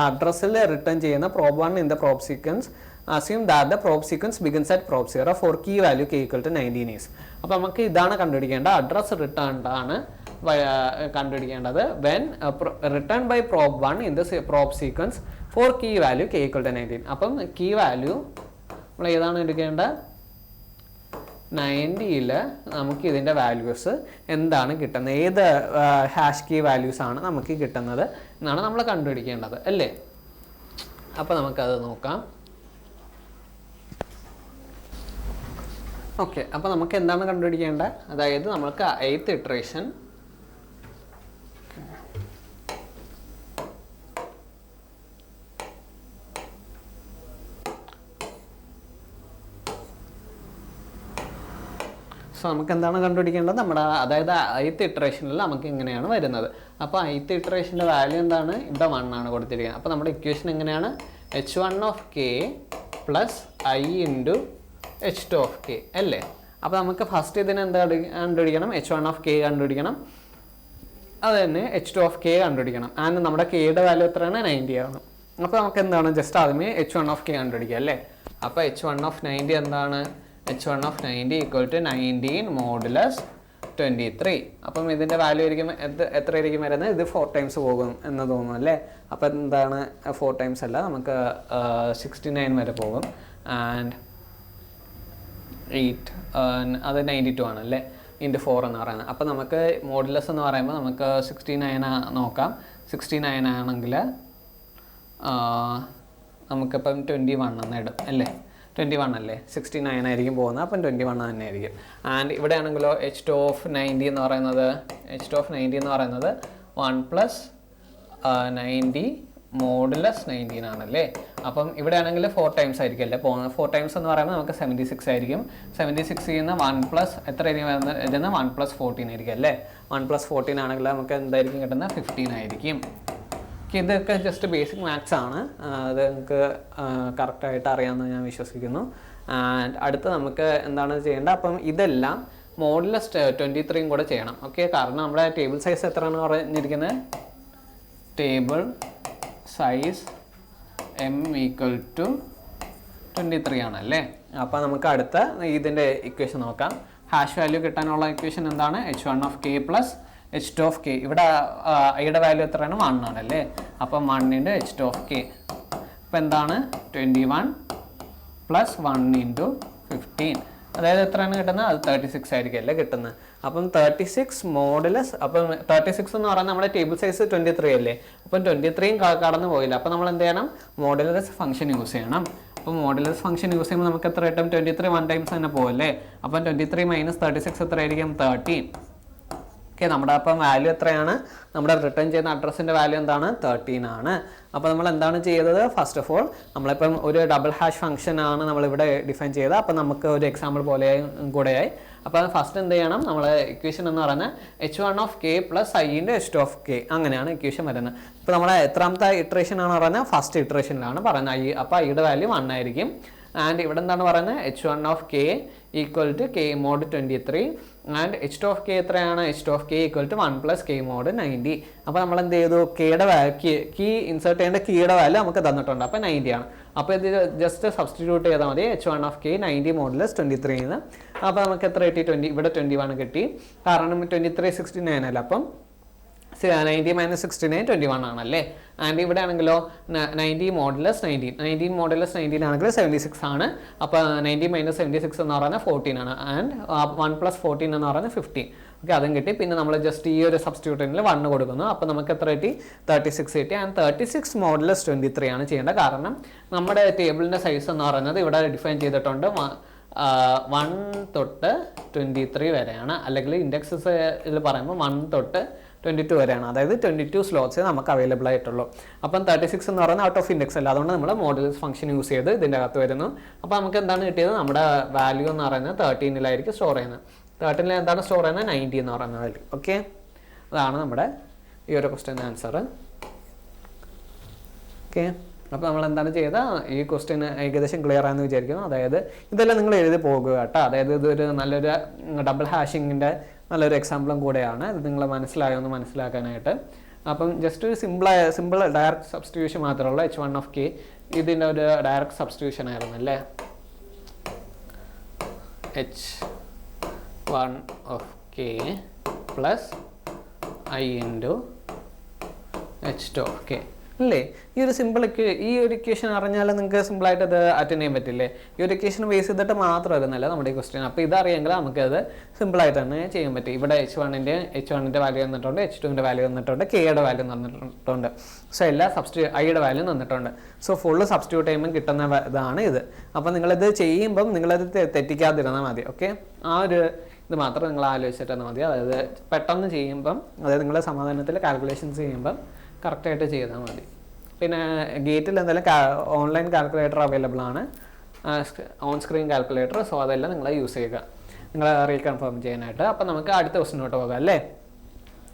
അഡ്രസ്സിൽ return ചെയ്യുന്ന probe 1 in the probe sequence. assume that the probe sequence begins at probe 0 for key value k equal to 19 is. അപ്പോൾ നമുക്ക് ഇതാണ് കണ്ടുപിടിക്കേണ്ട address returned ആണ് കണ്ടുപിടിക്കേണ്ടത്. when returned by probe 1 in the probe sequence for key value k equal to 19. അപ്പം key value നമ്മൾ ഏതാണ് എടുക്കേണ്ടത്? 90ൽ നമുക്ക് ഇതിൻ്റെ വാല്യൂസ് എന്താണ് കിട്ടുന്നത്? ഏത് ഹാഷ് കീ വാല്യൂസ് ആണ് നമുക്ക് കിട്ടുന്നത് എന്നാണ് നമ്മൾ കണ്ടുപിടിക്കേണ്ടത് അല്ലേ? അപ്പോൾ നമുക്കത് നോക്കാം. ഓക്കെ, അപ്പോൾ നമുക്ക് എന്താണ് കണ്ടുപിടിക്കേണ്ടത്? അതായത് നമുക്ക് 8th ഇറ്ററേഷൻ നമുക്ക് എന്താണ് കണ്ടുപിടിക്കേണ്ടത്? നമ്മുടെ അതായത് 8th ഇറ്ററേഷനിൽ നമുക്ക് ഇങ്ങനെയാണ് വരുന്നത്. അപ്പോൾ 8th ഇറ്ററേഷൻ്റെ വാല്യൂ എന്താണ്? ഇവിടെ 1 ആണ് കൊടുത്തിരിക്കുന്നത്. അപ്പോൾ നമ്മുടെ ഇക്വേഷൻ എങ്ങനെയാണ്? h1 of k plus i into h2 of k അല്ലേ? അപ്പോൾ നമുക്ക് ഫസ്റ്റ് ഇതിന് എന്താ കണ്ടുപിടിക്കണം? h1 of k കണ്ടുപിടിക്കണം. അത് തന്നെ h2 of k കണ്ടുപിടിക്കണം. ആൻഡ് നമ്മുടെ kയുടെ വാല്യൂ എത്രയാണ്? 90 ആണ്. അപ്പോൾ നമുക്ക് എന്താണ്? ജസ്റ്റ് ആദ്യമേ h1 of k കണ്ടുപിടിക്കുക അല്ലേ? അപ്പോൾ h1 of 90 എന്താണ്? h1 of 90 equal to 19 modulus 23. അപ്പം ഇതിൻ്റെ വാല്യൂ ആയിരിക്കും എത്ര ആയിരിക്കും വരുന്നത്? ഇത് 4 times പോകും എന്ന് തോന്നുന്നു അല്ലേ? അപ്പം എന്താണ്? 4 times അല്ല, നമുക്ക് 69 വരെ പോകും. ആൻഡ് 8 അത് 92 ആണല്ലേ? ഇൻറ്റു 4 എന്ന് പറയുന്നത്. അപ്പം നമുക്ക് മോഡുലസ് എന്ന് പറയുമ്പോൾ നമുക്ക് 69 നോക്കാം. 69 ആണെങ്കിൽ നമുക്കിപ്പം 21 എന്ന് ഇടും അല്ലേ? 21 അല്ലേ? 69 ആയിരിക്കും പോകുന്നത്. അപ്പം 21 തന്നെ ആയിരിക്കും. ആൻഡ് ഇവിടെ ആണെങ്കിലോ h2 of 90 എന്ന് പറയുന്നത് 1 plus 90 മോഡുലസ് 19 ആണല്ലേ? അപ്പം ഇവിടെ ആണെങ്കിൽ 4 times ആയിരിക്കും അല്ലേ പോകുന്നത്? 4 times എന്ന് പറയുമ്പോൾ നമുക്ക് 76 ആയിരിക്കും. 76 ചെയ്യുന്ന 1 പ്ലസ് എത്ര ആയിരിക്കും വരുന്നത്? 1 plus 14 ആയിരിക്കും അല്ലേ? 1 plus 14 ആണെങ്കിൽ നമുക്ക് എന്തായിരിക്കും കിട്ടുന്നത്? 15 ആയിരിക്കും. ഇതൊക്കെ ജസ്റ്റ് ബേസിക് മാത്സ് ആണ്, അത് നിങ്ങൾക്ക് കറക്റ്റായിട്ട് അറിയാമെന്ന് ഞാൻ വിശ്വസിക്കുന്നു. ആൻഡ് അടുത്ത് നമുക്ക് എന്താണ് ചെയ്യേണ്ടത്, അപ്പം ഇതെല്ലാം മോഡുലസ് 23 കൂടെ ചെയ്യണം. ഓക്കെ, കാരണം നമ്മുടെ ടേബിൾ സൈസ് എത്രയാണ് പറഞ്ഞിരിക്കുന്നത്, ടേബിൾ സൈസ് m = 23 ആണല്ലേ. അപ്പോൾ നമുക്ക് അടുത്ത ഇതിൻ്റെ ഇക്വേഷൻ നോക്കാം. ഹാഷ് വാല്യൂ കിട്ടാനുള്ള ഇക്വേഷൻ എന്താണ്, h1 + h2. ഇവിടെ ഐയുടെ വാല്യൂ എത്രയാണ്, 1 ആണല്ലേ. അപ്പം 1 × h2. അപ്പോൾ എന്താണ് 21 + 1 × 15, അതായത് എത്രയാണ് കിട്ടുന്നത്, അത് 36 ആയിരിക്കും അല്ലേ കിട്ടുന്നത്. അപ്പം 36 മോഡുലസ്, അപ്പം 36 എന്ന് പറയുന്നത് നമ്മുടെ ടേബിൾ സൈസ് 23 അല്ലേ. അപ്പം 23 കടന്നു പോയില്ല. അപ്പം നമ്മൾ എന്ത് ചെയ്യണം, മോഡുലസ് ഫംഗ്ഷൻ യൂസ് ചെയ്യണം. അപ്പോൾ മോഡുലസ് ഫംഗ്ഷൻ യൂസ് ചെയ്യുമ്പോൾ നമുക്ക് എത്ര കിട്ടും, 23 1 ടൈംസ് തന്നെ പോകല്ലേ. അപ്പം 23 - 36 എത്രയായിരിക്കും, 13. ഓക്കെ, നമ്മുടെ അപ്പം വാല്യൂ എത്രയാണ്, നമ്മുടെ റിട്ടേൺ ചെയ്യുന്ന അഡ്രസ്സിൻ്റെ വാല്യൂ എന്താണ്, 13 ആണ്. അപ്പോൾ നമ്മൾ എന്താണ് ചെയ്തത്, ഫസ്റ്റ് ഓഫ് ഓൾ നമ്മളിപ്പം ഒരു ഡബിൾ ഹാഷ് ഫംഗ്ഷൻ ആണ് നമ്മളിവിടെ ഡിഫൈൻ ചെയ്തത്. അപ്പം നമുക്ക് ഒരു എക്സാമ്പിൾ പോലെ കൂടെയായി. അപ്പോൾ ഫസ്റ്റ് എന്ത് ചെയ്യണം, നമ്മൾ ഇക്വേഷൻ എന്ന് പറയുന്നത് h1 + i × h2. അങ്ങനെയാണ് ഇക്വേഷൻ വരുന്നത്. ഇപ്പോൾ നമ്മളെ എത്രാമത്തെ ഇറ്ററേഷൻ ആണ് പറയുന്നത്, ഫസ്റ്റ് ഇറ്ററേഷനിലാണ് പറയുന്നത് i. അപ്പോൾ ഐയുടെ വാല്യൂ 1 ആയിരിക്കും. ആൻഡ് ഇവിടെ എന്താണ് പറയുന്നത്, h1 = k mod 23 and h2 എത്രയാണ്, h2 = 1 + k mod 90. അപ്പോൾ നമ്മൾ എന്ത് ചെയ്തു, കീയുടെ കീ ഇൻസേർട്ട് ചെയ്യേണ്ട കീയുടെ വാല്യൂ നമുക്ക് തന്നിട്ടുണ്ട്. അപ്പോൾ 90 ആണ്. അപ്പോൾ ഇത് ജസ്റ്റ് സബ്സ്റ്റിറ്റ്യൂട്ട് ചെയ്താൽ മതി, h1 90 മോഡുലസ് 23. അപ്പോൾ നമുക്ക് എത്ര കിട്ടി, 20, ഇവിടെ 21 കിട്ടി. കാരണം 23 69 അല്ല. അപ്പം 90 - 69 21 ആണല്ലേ. ആൻഡ് ഇവിടെ ആണെങ്കിലോ 90 മോഡുലസ് 19 മോഡുലസ് 19 ആണെങ്കിൽ 76 ആണ്. അപ്പോൾ 90 - 76 എന്ന് പറയുന്നത് 14 ആണ്. ആൻഡ് 1 + 14 എന്ന് പറയുന്നത് 15. ഓക്കെ, അതും കിട്ടി. പിന്നെ നമ്മൾ ജസ്റ്റ് ഈ ഒരു സബ്സ്റ്റിറ്റ്യൂട്ടിൽ 1 കൊടുക്കുന്നു. അപ്പോൾ നമുക്ക് എത്ര കിട്ടി, 36 കിട്ടി. ആൻഡ് 36 മോഡുലസ് 23 ആണ് ചെയ്യേണ്ടത്. കാരണം നമ്മുടെ ടേബിളിൻ്റെ സൈസ് എന്ന് പറയുന്നത് ഇവിടെ ഡിഫൈൻ ചെയ്തിട്ടുണ്ട് 1 തൊട്ട് 23 വരെയാണ്. അല്ലെങ്കിൽ ഇൻഡെക്സസിൽ പറയുമ്പോൾ 1 തൊട്ട് 22 വരെയാണ്. അതായത് 22 സ്ലോട്ട്സേ നമുക്ക് അവൈലബിൾ ആയിട്ടുള്ളൂ. അപ്പം 36 എന്ന് പറയുന്നത് ഔട്ട് ഓഫ് ഇൻഡെക്സ് അല്ല. അതുകൊണ്ട് നമ്മൾ മോഡുലസ് ഫംഗ്ഷൻ യൂസ് ചെയ്ത് ഇതിൻ്റെ അകത്ത് വരുന്നു. അപ്പോൾ നമുക്ക് എന്താണ് കിട്ടിയത്, നമ്മുടെ വാല്യൂ എന്ന് പറയുന്നത് 13 സ്റ്റോർ ചെയ്യുന്നത്. 13 എന്താണ് സ്റ്റോർ ചെയ്യുന്നത്, 90 എന്ന് പറയുന്ന വാല്യൂ. ഓക്കെ, അതാണ് നമ്മുടെ ഈ ഒരു ക്വസ്റ്റ്യൻ ആൻസർ. ഓക്കെ, അപ്പോൾ നമ്മൾ എന്താണ് ചെയ്തത്, ഈ ക്വസ്റ്റ്യൻ ഏകദേശം ക്ലിയർ ആണെന്ന് വിചാരിക്കുന്നു. അതായത് ഇതെല്ലാം നിങ്ങൾ എഴുതി പോകുക കേട്ടോ. അതായത് ഇതൊരു നല്ലൊരു ഡബിൾ ഹാഷിങ്ങിൻ്റെ നല്ലൊരു എക്സാമ്പിളും കൂടെയാണ്. ഇത് നിങ്ങൾ മനസ്സിലായോ എന്ന് മനസ്സിലാക്കാനായിട്ട്. അപ്പം ജസ്റ്റ് ഒരു സിമ്പിൾ ഡയറക്റ്റ് സബ്സ്റ്റിറ്റ്യൂഷൻ മാത്രമേ ഉള്ളൂ. h1 ഇതിൻ്റെ ഒരു ഡയറക്റ്റ് സബ്സ്റ്റിറ്റ്യൂഷൻ ആയിരുന്നു അല്ലേ. h1 + i × h2 അല്ലേ. ഈ ഒരു ഈ ഒരു ഇക്വേഷൻ അറിഞ്ഞാൽ നിങ്ങൾക്ക് സിമ്പിളായിട്ട് അത് അറ്റൻഡ് ചെയ്യാൻ പറ്റില്ലേ. ഈ ഒരു ഇക്വേഷൻ ബേസ് ചെയ്തിട്ട് മാത്രമായിരുന്നല്ല നമ്മുടെ ഈ ക്വസ്റ്റ്യൻ. അപ്പോൾ ഇതറിയെങ്കിൽ നമുക്കത് സിമ്പിളായിട്ട് തന്നെ ചെയ്യാൻ പറ്റും. ഇവിടെ h1ൻ്റെ വാല്യൂ തന്നിട്ടുണ്ട്, h2ൻ്റെ വാല്യൂ തന്നിട്ടുണ്ട്, kയുടെ വാല്യൂ തന്നിട്ടുണ്ട്. സോ എല്ലാ ഐയുടെ വാല്യൂ തന്നിട്ടുണ്ട്. സോ ഫുള്ള് സബ്സ്റ്റിറ്റ്യൂട്ട് ചെയ്യുമ്പോൾ കിട്ടുന്ന ഇതാണ് ഇത്. അപ്പോൾ നിങ്ങളിത് ചെയ്യുമ്പം നിങ്ങളത് തെറ്റിക്കാതിരുന്നാൽ മതി. ഓക്കെ, ആ ഒരു ഇത് മാത്രം നിങ്ങൾ ആലോചിച്ചിട്ട് മതി. അതായത് പെട്ടെന്ന് ചെയ്യുമ്പം, അതായത് നിങ്ങൾ സമാധാനത്തിൽ കാൽക്കുലേഷൻസ് ചെയ്യുമ്പം കറക്റ്റായിട്ട് ചെയ്താൽ മതി. പിന്നെ ഗേറ്റിൽ എന്തായാലും ഓൺലൈൻ കാൽക്കുലേറ്റർ അവൈലബിൾ ആണ്, ഓൺ സ്ക്രീൻ കാൽക്കുലേറ്റർ. സോ അതെല്ലാം നിങ്ങൾ യൂസ് ചെയ്യുക, നിങ്ങൾ റീകൺഫേം ചെയ്യാനായിട്ട്. അപ്പം നമുക്ക് അടുത്ത ക്വസ്റ്റിനോട്ട് പോകാം അല്ലേ.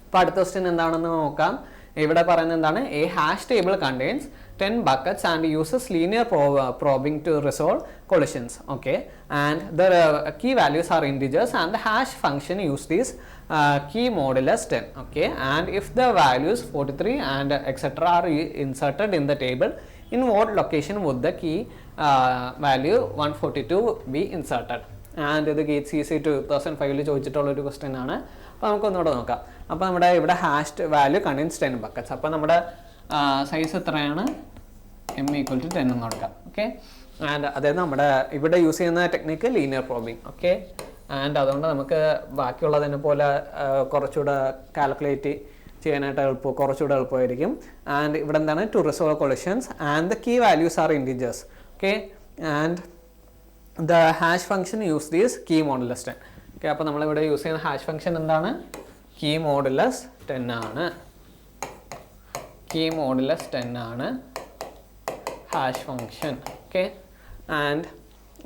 അപ്പോൾ അടുത്ത ക്വസ്റ്റ്യൻ എന്താണെന്ന് നോക്കാം. ഇവിടെ പറയുന്നത് എന്താണ്, A hash table contains 10 buckets and uses linear probing to resolve collisions. Okay, and the key values are integers and the hash function use this key modulus 10. Okay, and if the values 43 and etc are inserted in the table, in what location would the key value 142 be inserted? And ഇത് gate CC 2005 ചോദിച്ചിട്ടുള്ള ഒരു question ആണ്. അപ്പോൾ നമുക്കൊന്നുകൂടെ നോക്കാം. അപ്പോൾ നമ്മുടെ ഇവിടെ hash value contains 10 buckets. അപ്പോൾ നമ്മുടെ സൈസ് എത്രയാണ്, m = 10 എന്ന് കൊടുക്കാം. ഓക്കെ, ആൻഡ് അതായത് നമ്മുടെ ഇവിടെ യൂസ് ചെയ്യുന്ന technique linear probing. Okay, and അതുകൊണ്ട് നമുക്ക് ബാക്കിയുള്ളതിനെ പോലെ കുറച്ചുകൂടെ കാൽക്കുലേറ്റ് ചെയ്യാനായിട്ട് കുറച്ചുകൂടെ എളുപ്പമായിരിക്കും. ആൻഡ് ഇവിടെ എന്താണ്, to resolve collisions and the key values are integers. Okay, and the hash function use these key modulus 10. Okay, അപ്പോൾ നമ്മളിവിടെ യൂസ് ചെയ്യുന്ന ഹാഷ് ഫംഗ്ഷൻ എന്താണ്, കീ മോഡുലസ് 10 ആണ്. കീ മോഡുലസ് 10 ആണ് ഹാഷ് ഫംഗ്ഷൻ. ഓക്കെ, ആൻഡ്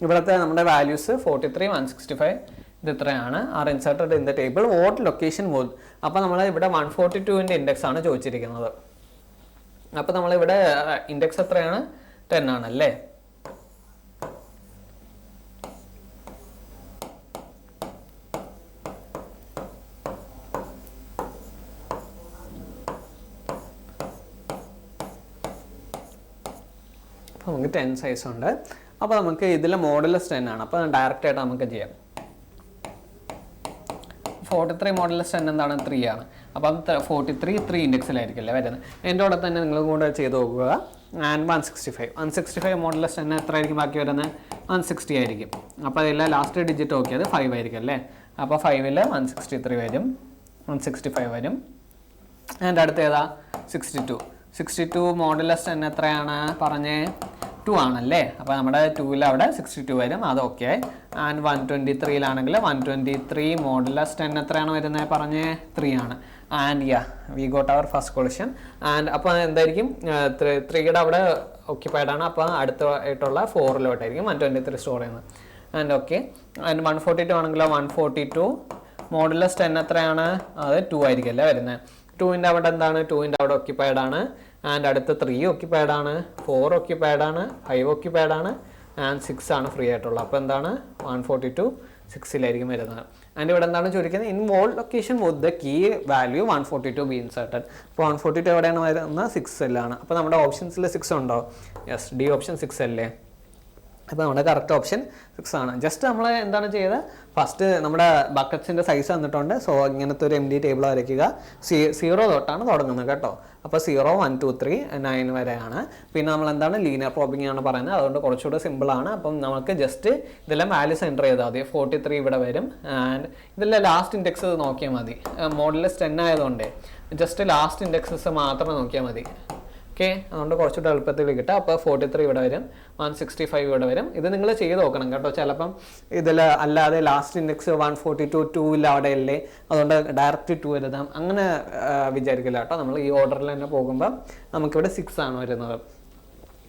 ഇവിടുത്തെ നമ്മുടെ വാല്യൂസ് 43 165 ഇത് ഇത്രയാണ്, are inserted in the table what location would. അപ്പോൾ നമ്മൾ ഇവിടെ 142ൻ്റെ ഇൻഡെക്സ് ആണ് ചോദിച്ചിരിക്കുന്നത്. അപ്പോൾ നമ്മളിവിടെ ഇൻഡെക്സ് എത്രയാണ്? 10 ആണല്ലേ. അപ്പോൾ നമുക്ക് 10 സൈസ് ഉണ്ട്. അപ്പോൾ നമുക്ക് ഇതിലെ മോഡുലസ് 10 ആണ്. അപ്പോൾ ഡയറക്റ്റ് ആയിട്ട് നമുക്ക് ചെയ്യാം. 43 മോഡുലസ് 10 എന്താണ്? 3 ആണ്. അപ്പം 43 3 ഇൻഡെക്സിലായിരിക്കില്ലേ വരുന്നത്. എൻ്റെ കൂടെ തന്നെ നിങ്ങൾ കൂടെ ചെയ്ത് നോക്കുക. ആൻഡ് 165 മോഡുലസ് 10 എത്ര ആയിരിക്കും ബാക്കി വരുന്നത്? 160 ആയിരിക്കും. അപ്പോൾ അതിലെ ലാസ്റ്റ് ഡിജിറ്റ് നോക്കിയത് 5 ആയിരിക്കും അല്ലേ. അപ്പോൾ 5ൽ 163 വരും, 165 വരും. ആൻഡ് അടുത്ത ഏതാ? 62 മോഡുലസ് 10 എത്രയാണ് പറഞ്ഞേ? 2 ആണല്ലേ. അപ്പോൾ നമ്മുടെ 2ൽ അവിടെ 62 വരും, അത് ഓക്കെ. ആൻഡ് 123ലാണെങ്കിൽ 123 മോഡുലസ് 10 എത്രയാണ് വരുന്നത് പറഞ്ഞേ? 3 ആണ്. And we got our first question. And അപ്പോൾ എന്തായിരിക്കും? 3യുടെ അവിടെ ഓക്യുപ്പൈഡ് ആണ്. അപ്പോൾ അടുത്തായിട്ടുള്ള 4ലോട്ടായിരിക്കും 123 സ്റ്റോർ ചെയ്യുന്നത്. And okay. ആൻഡ് 142 ആണെങ്കിലോ 142 മോഡുലസ് 10 എത്രയാണ്? അത് 2 ആയിരിക്കും അല്ലേ വരുന്നത്. 2ൻ്റെ അവിടെ എന്താണ്? 2ൻ്റെ അവിടെ ഓക്യുപ്പൈഡ് ആണ്. ആൻഡ് അടുത്ത 3 ഓക്യുപ്പൈഡ് ആണ്, 4 ഓക്യുപ്പൈഡ് ആണ്, 5 ഓക്യുപ്പൈഡ് ആണ്, ആൻഡ് 6 ആണ് ഫ്രീ ആയിട്ടുള്ളത്. അപ്പോൾ എന്താണ്? 142 6ലായിരിക്കും വരുന്നത്. ആൻഡ് ഇവിടെ എന്താണ് ചോദിക്കുന്നത്? In what location would the key value 142 be inserted. അപ്പോൾ 142 എവിടെയാണ് വരുന്നത്? 6ലാണ്. അപ്പോൾ നമ്മുടെ ഓപ്ഷൻസിൽ 6 ഉണ്ടോ? യെസ്, ഡി ഓപ്ഷൻ 6 അല്ലേ. അപ്പോൾ നമ്മുടെ കറക്റ്റ് ഓപ്ഷൻ 6 ആണ്. ജസ്റ്റ് നമ്മൾ എന്താണ് ചെയ്തത്? ഫസ്റ്റ് നമ്മുടെ ബക്കറ്റ്സിൻ്റെ സൈസ് തന്നിട്ടുണ്ട്. സോ ഇങ്ങനത്തെ ഒരു MD ടേബിൾ വരയ്ക്കുക. 0 തൊട്ടാണ് തുടങ്ങുന്നത് കേട്ടോ. അപ്പോൾ 0, 1, 2, 3, 9 വരെയാണ്. പിന്നെ നമ്മൾ എന്താണ്? ലീനിയർ പ്രോബിംഗ് ആണ് പറയുന്നത്. അതുകൊണ്ട് കുറച്ചുകൂടെ സിമ്പിളാണ്. അപ്പം നമുക്ക് ജസ്റ്റ് ഇതെല്ലാം വാല്യൂസ് എൻ്റർ ചെയ്താൽ മതി. 43 ഇവിടെ വരും. ആൻഡ് ഇതെല്ലാം ലാസ്റ്റ് ഇൻഡെക്സ് നോക്കിയാൽ മതി. മോഡുലസ് 10 ആയതുകൊണ്ട് ജസ്റ്റ് ലാസ്റ്റ് ഇൻഡെക്സസ് മാത്രം നോക്കിയാൽ മതി. ഓക്കെ, അതുകൊണ്ട് കുറച്ചുകൂടെ എളുപ്പത്തിൽ കിട്ടുക. അപ്പോൾ 43 ഇവിടെ വരും, 165 ഇവിടെ വരും. ഇത് നിങ്ങൾ ചെയ്ത് നോക്കണം കേട്ടോ. ചിലപ്പം ഇതിൽ അല്ലാതെ ലാസ്റ്റ് ഇൻഡെക്സ് 142 2ൽ അവിടെ അല്ലേ, അതുകൊണ്ട് ഡയറക്റ്റ് 2 എഴുതാം അങ്ങനെ വിചാരിക്കില്ല കേട്ടോ. നമ്മൾ ഈ ഓർഡറിൽ തന്നെ പോകുമ്പോൾ നമുക്കിവിടെ 6 ആണ് വരുന്നത്.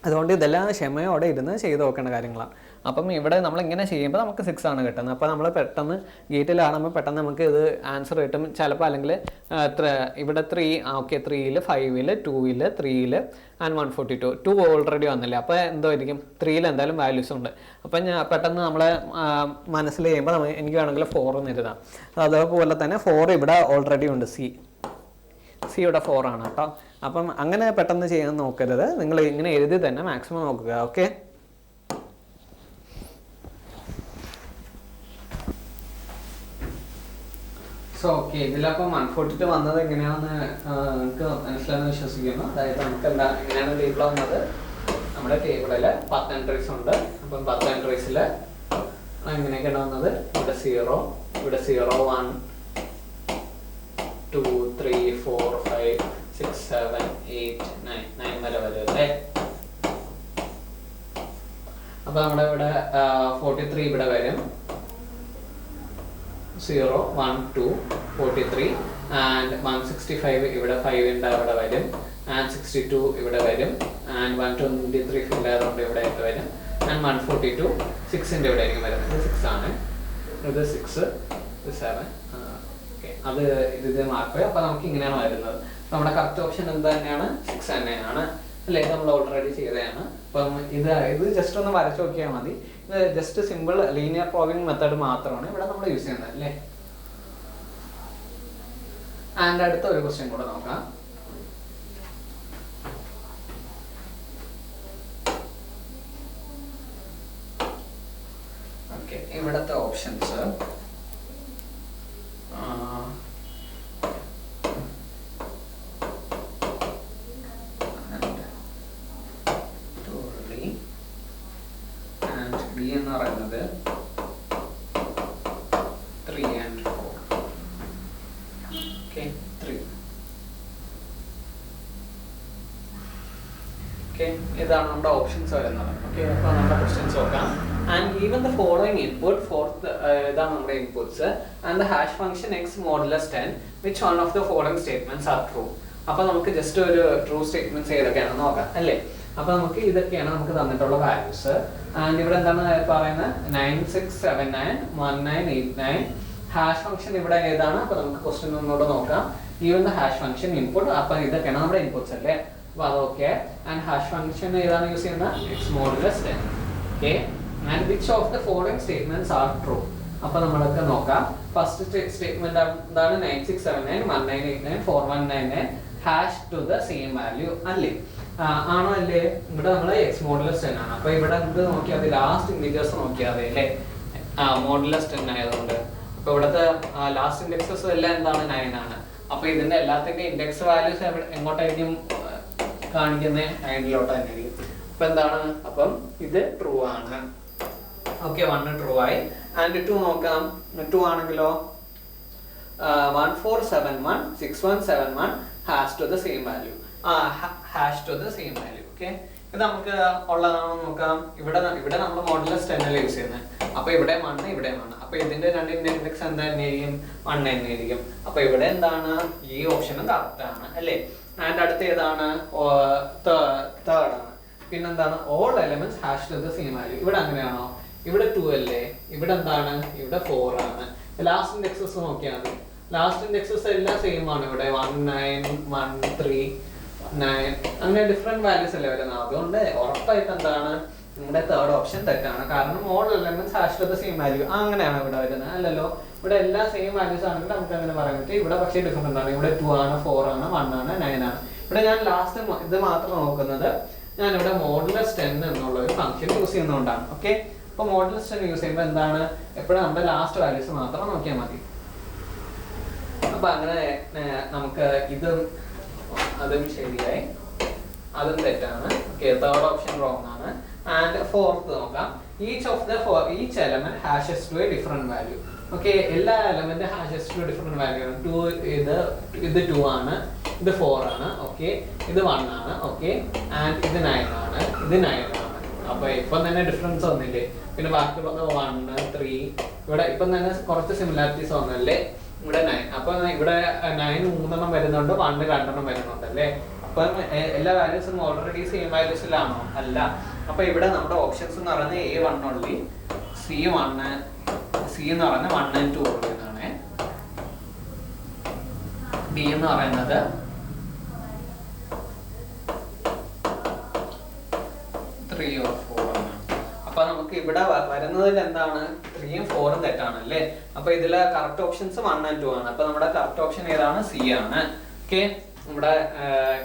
അതുകൊണ്ട് ഇതെല്ലാം ക്ഷമയോടെ ഇരുന്ന് ചെയ്ത് നോക്കേണ്ട കാര്യങ്ങളാണ്. അപ്പം ഇവിടെ നമ്മൾ ഇങ്ങനെ ചെയ്യുമ്പോൾ നമുക്ക് 6 ആണ് കിട്ടുന്നത്. അപ്പോൾ നമ്മൾ പെട്ടെന്ന് ഗേറ്റിൽ കാണുമ്പോൾ പെട്ടെന്ന് നമുക്ക് ഇത് ആൻസർ കിട്ടും. ചിലപ്പോൾ അല്ലെങ്കിൽ ഇവിടെ 3 ഓക്കെ, 3ൽ 5ൽ 2ൽ 3ൽ ആൻഡ് 142 2 ഓൾറെഡി വന്നില്ലേ. അപ്പോൾ എന്തായിരിക്കും? 3ൽ എന്തായാലും വാല്യൂസ് ഉണ്ട്. അപ്പം ഞാൻ പെട്ടെന്ന് നമ്മളെ മനസ്സിൽ ചെയ്യുമ്പോൾ എനിക്ക് വേണമെങ്കിൽ 4 എന്ന് എഴുതാം. അതേപോലെ തന്നെ 4 ഇവിടെ ഓൾറെഡി ഉണ്ട്. സി ഇവിടെ 4 ആണ് കേട്ടോ. അപ്പം അങ്ങനെ പെട്ടെന്ന് ചെയ്യാൻ നോക്കരുത്. നിങ്ങൾ ഇങ്ങനെ എഴുതി തന്നെ മാക്സിമം നോക്കുക. ഓക്കെ, സോ ഓക്കെ, ഇതിലപ്പം 142 വന്നത് എങ്ങനെയാണെന്ന് നിങ്ങൾക്ക് മനസ്സിലാണെന്ന് വിശ്വസിക്കുന്നു. അതായത് നമുക്ക് എങ്ങനെയാണ് ടേബിൾ വന്നത്? നമ്മുടെ ടേബിളിൽ 10 എൻട്രീസ് ഉണ്ട്. അപ്പം 10 എൻട്രീസിൽ എങ്ങനെയൊക്കെയാണ് വന്നത്? ഇവിടെ 0, ഇവിടെ 0, 1, 2, 3, 4, 5, 6, 7, 8, 9 വരെ വരും അല്ലേ. അപ്പോൾ നമ്മുടെ ഇവിടെ 43 ഇവിടെ വരും, 0, 1, 2, 43 ആൻഡ് 165 ഇവിടെ 5ൻ്റെ അവിടെ വരും, ആൻഡ് 62 ഇവിടെ വരും, ആൻഡ് 123 ഫിൽ ആയതുകൊണ്ട് ഇവിടെ ആയിട്ട് വരും, ആൻഡ് 142 6ൻ്റെ ഇവിടെ ആയിരിക്കും വരുന്നത്. 6 ആണ് ഇത്, 6, ഇത് 7. ഓക്കെ, അത് ഇത് മാർക്ക്. അപ്പോൾ നമുക്ക് ഇങ്ങനെയാണ് വരുന്നത്. നമ്മുടെ കറക്റ്റ് ഓപ്ഷൻ എന്ത് തന്നെയാണ്? 6 തന്നെയാണ് അല്ലേ. നമ്മൾ ഓൾറെഡി ചെയ്തതാണ്. അപ്പം ഇത് ജസ്റ്റ് ഒന്ന് വരച്ച് നോക്കിയാൽ മതി. ഇത് just simple linear probing method മാത്രമാണ് ഇവിടെ നമ്മൾ യൂസ് ചെയ്യുന്നത് അല്ലേ. ആൻഡ് അടുത്ത ഒരു ക്വസ്റ്റ്യൻ കൂടെ നോക്കാം. ഓക്കെ, ഇവിടുത്തെ ഓപ്ഷൻസ് ബി എന്ന് പറയുന്നത് 3 and 4. Okay, 3. Okay, ഇതാണ് നമ്മുടെ ഓപ്ഷൻസ് വരുന്നത്. ഓക്കെ, അപ്പോൾ നമ്മുടെ ക്വസ്റ്റ്യൻസ് നോക്കാം. And even the following input ഇതാണ് നമ്മുടെ inputs. And the hash function X modulus 10 which one of the following statements are true. അപ്പോൾ നമുക്ക് ജസ്റ്റ് ഒരു ട്രൂ സ്റ്റേറ്റ്മെന്റ്സ് ഏതൊക്കെയാണെന്ന് നോക്കാം അല്ലേ. അപ്പോൾ നമുക്ക് ഇതൊക്കെയാണ് നമുക്ക് തന്നിട്ടുള്ള വാല്യൂസ്. ആൻഡ് ഇവിടെ എന്താണ് പറയുന്നത്? 96791989 ഹാഷ് ഫംഗ്ഷൻ ഇവിടെ ഏതാണ്? അപ്പോൾ നമുക്ക് ക്വസ്റ്റ്യൻ ഒന്നുകൂടെ നോക്കാം. Even the hash function input. അപ്പോൾ ഇതൊക്കെയാണ് നമ്മുടെ ഇൻപുട്സ് അല്ലേ. അപ്പോൾ അതൊക്കെ. ആൻഡ് ഹാഷ് ഫംഗ്ഷൻ ഏതാണ് യൂസ് ചെയ്യുന്നത്? X modulus 10. Okay, and which of the following statements are true? അപ്പോൾ നമ്മളൊക്കെ നോക്കാം. ഫസ്റ്റ് സ്റ്റേറ്റ്മെന്റ് എന്താണ്? 967919894199 hash to the same value അല്ലേ? ആണോ അല്ലേ? ഇവിടെ നമ്മൾ എക്സ് മോഡുലസ് 10 ആണ്. അപ്പോൾ ഇവിടെ നമുക്ക് നോക്കിയാൽ മതി, ലാസ്റ്റ് ഇൻഡിജേഴ്സ് നോക്കിയാൽ മതി അല്ലേ? മോഡുലസ് 10 ആയതുകൊണ്ട്. അപ്പോൾ ഇവിടുത്തെ ലാസ്റ്റ് ഇൻഡെക്സസ് എല്ലാം എന്താണ്? 9 ആണ്. അപ്പോൾ ഇതിന്റെ എല്ലാത്തിന്റെ ഇൻഡെക്സ് വാല്യൂസ് എങ്ങോട്ടായിരിക്കും കാണിക്കുന്നത്? 9 ആയിരിക്കും. അപ്പൊ എന്താണ്? അപ്പം ഇത് ട്രൂ ആണ്. ഓക്കെ, 1 ട്രൂ ആയി. ആൻഡ് 2 നോക്കാം. 2 ആണെങ്കിലോ 14716171 hash to the same value. Hash to the same value. Okay, ഇത് നമുക്ക് ഉള്ളതാണോ നോക്കാം. ഇവിടെ നമ്മൾ മോഡുലസ് 10 അല്ലേ യൂസ് ചെയ്യുന്നത്. അപ്പൊ ഇവിടെ 1 ഇവിടെ 1. അപ്പൊ ഇതിന്റെ രണ്ടിന്റെ ഇൻഡെക്സ് എന്താ തന്നെയായിരിക്കും? 1 തന്നെയായിരിക്കും. അപ്പൊ ഇവിടെ എന്താണ്? ഈ ഓപ്ഷനും കറക്റ്റ് ആണ് അല്ലേ? ആൻഡ് അടുത്ത ഏതാണ്? തേർഡ് ആണ്. പിന്നെന്താണ്? All elements hash to the same value. ഇവിടെ അങ്ങനെയാണോ? ഇവിടെ 2 അല്ലേ? ഇവിടെ എന്താണ്? ഇവിടെ 4 ആണ്. ലാസ്റ്റ് ഇൻഡെക്സസ് നോക്കിയാൽ മതി. ലാസ്റ്റ് ഇൻഡെക്സസ് എല്ലാം സെയിം ആണ്. ഇവിടെ 1 9 1 3 9 അങ്ങനെ ഡിഫറെന്റ് വാല്യൂസ് അല്ലേ വരുന്നത്. അതുകൊണ്ട് ഉറപ്പായിട്ട് എന്താണ്? നമ്മുടെ തേർഡ് ഓപ്ഷൻ തെറ്റാണ്. കാരണം all elements hash to the same value അങ്ങനെയാണ് ഇവിടെ വരുന്നത് അല്ലല്ലോ. ഇവിടെ എല്ലാം സെയിം വാല്യൂസ് ആണെങ്കിൽ നമുക്ക് അങ്ങനെ പറയാൻ പറ്റും. ഇവിടെ പക്ഷേ ഡിഫറെന്റ് ആണ്. ഇവിടെ 2 ആണ്, 4 ആണ്, 1 ആണ്, 9 ആണ്. ഇവിടെ ഞാൻ ലാസ്റ്റ് ഇത് മാത്രം നോക്കുന്നത്, ഞാൻ ഇവിടെ മോഡുലസ് 10 എന്നുള്ള ഒരു ഫംഗ്ഷൻ യൂസ് ചെയ്യുന്നതുകൊണ്ടാണ്. ഓക്കെ, അപ്പോൾ മോഡുലസ് 10 യൂസ് ചെയ്യുമ്പോൾ എന്താണ്? എപ്പോഴും നമ്മുടെ ലാസ്റ്റ് വാല്യൂസ് മാത്രം നോക്കിയാൽ മതി. അപ്പൊ അങ്ങനെ നമുക്ക് ഇതും അതും ശരിയായി, അതും തെറ്റാണ്. ഓക്കെ, തേർഡ് ഓപ്ഷൻ റോങ് ആണ്. ആൻഡ് ഫോർത്ത് നോക്കാം. Each element hashes to a different value. Okay, എല്ലാ element hashes to different value ആണ്. 2 ഇത് 2 ആണ്, ഇത് 4 ആണ്. ഓക്കെ, ഇത് 1 ആണ്. ഓക്കെ, ആൻഡ് ഇത് 9 ആണ്, ഇത് 9 ആണ്. അപ്പൊ ഇപ്പം തന്നെ ഡിഫറൻസ് വന്നില്ലേ? പിന്നെ ബാക്കിയുള്ളത് 1 3 ഇവിടെ ഇപ്പം തന്നെ കുറച്ച് സിമിലാരിറ്റീസ് വന്നല്ലേ? ഇവിടെ 9. അപ്പൊ ഇവിടെ 9 3 വരുന്നുണ്ട്, 1 2 വരുന്നുണ്ട് അല്ലേ? അപ്പം എല്ലാ വാല്യൂസും ഓൾറെഡി സെയിം വാല്യൂസിലാണോ? അല്ല. അപ്പൊ ഇവിടെ നമ്മുടെ ഓപ്ഷൻസ് എന്ന് പറയുന്നത് A1 ഉള്ളി, C1 C എന്ന് പറയുന്നത് 1 and 2 ഉള്ളി എന്നാണ്. B എന്ന് പറയുന്നത് 3 or 4 ആണ്. അപ്പൊ നമുക്ക് ഇവിടെ വരുന്നതിൽ എന്താണ്? 3ഉം 4ഉം തെറ്റാണല്ലേ? അപ്പൊ ഇതിലെ കറക്റ്റ് ഓപ്ഷൻസ് 1 and 2 ആണ്. അപ്പൊ നമ്മുടെ കറക്റ്റ് ഓപ്ഷൻ ഏതാണ്? C ആണ്. ഓക്കെ, നമ്മുടെ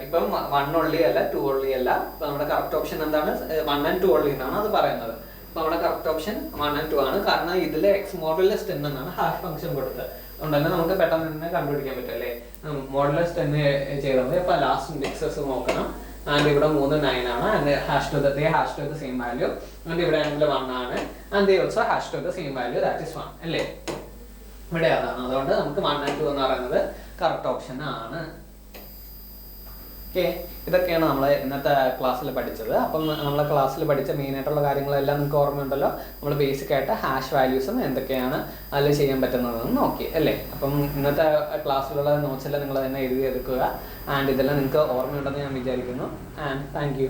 ഇപ്പം 1 ഉള്ളി അല്ല, 2 ഉള്ളി അല്ല. അപ്പൊ നമ്മുടെ കറക്റ്റ് ഓപ്ഷൻ എന്താണ്? 1 and 2 ഉള്ളി എന്നാണ് അത് പറയുന്നത്. അപ്പൊ നമ്മുടെ കറക്റ്റ് ഓപ്ഷൻ 1 and 2 ആണ്. കാരണം ഇതിലെ എക്സ് മോഡുലസ് 10 എന്നാണ് ഹാഷ് ഫംഗ്ഷൻ കൊടുത്തത്. അതുകൊണ്ടല്ലേ നമുക്ക് പെട്ടെന്ന് തന്നെ കണ്ടുപിടിക്കാൻ പറ്റും അല്ലേ? മോഡുലസ് 10 ചെയ്തത്. അപ്പൊ ലാസ്റ്റ് ഇൻഡെക്സസ് നോക്കണം. ആൻഡ് ഇവിടെ 3 9 ആണ്. And hash to the same value. And ഇവിടെ ആണെങ്കിൽ 1 ആണ്. And they also hash to the same value, that is 1 അല്ലേ? ഇവിടെ അതാണ്. അതുകൊണ്ട് നമുക്ക് 1 and 2 എന്ന് പറയുന്നത് കറക്റ്റ് ഓപ്ഷൻ ആണ്. ഓക്കെ, ഇതൊക്കെയാണ് നമ്മൾ ഇന്നത്തെ ക്ലാസ്സിൽ പഠിച്ചത്. അപ്പം നമ്മളെ ക്ലാസ്സിൽ പഠിച്ച മെയിൻ ആയിട്ടുള്ള കാര്യങ്ങളെല്ലാം നിങ്ങൾക്ക് ഓർമ്മയുണ്ടല്ലോ. നമ്മൾ ബേസിക് ആയിട്ട് ഹാഷ് വാല്യൂസും എന്തൊക്കെയാണ് അതിൽ ചെയ്യാൻ പറ്റുന്നതെന്ന് നോക്കി അല്ലേ? അപ്പം ഇന്നത്തെ ക്ലാസ്സിലുള്ള നോട്ട്സ് എല്ലാം നിങ്ങൾ തന്നെ എഴുതി എടുക്കുക. ആൻഡ് ഇതെല്ലാം നിങ്ങൾക്ക് ഓർമ്മയുണ്ടെന്ന് ഞാൻ വിചാരിക്കുന്നു. And thank you.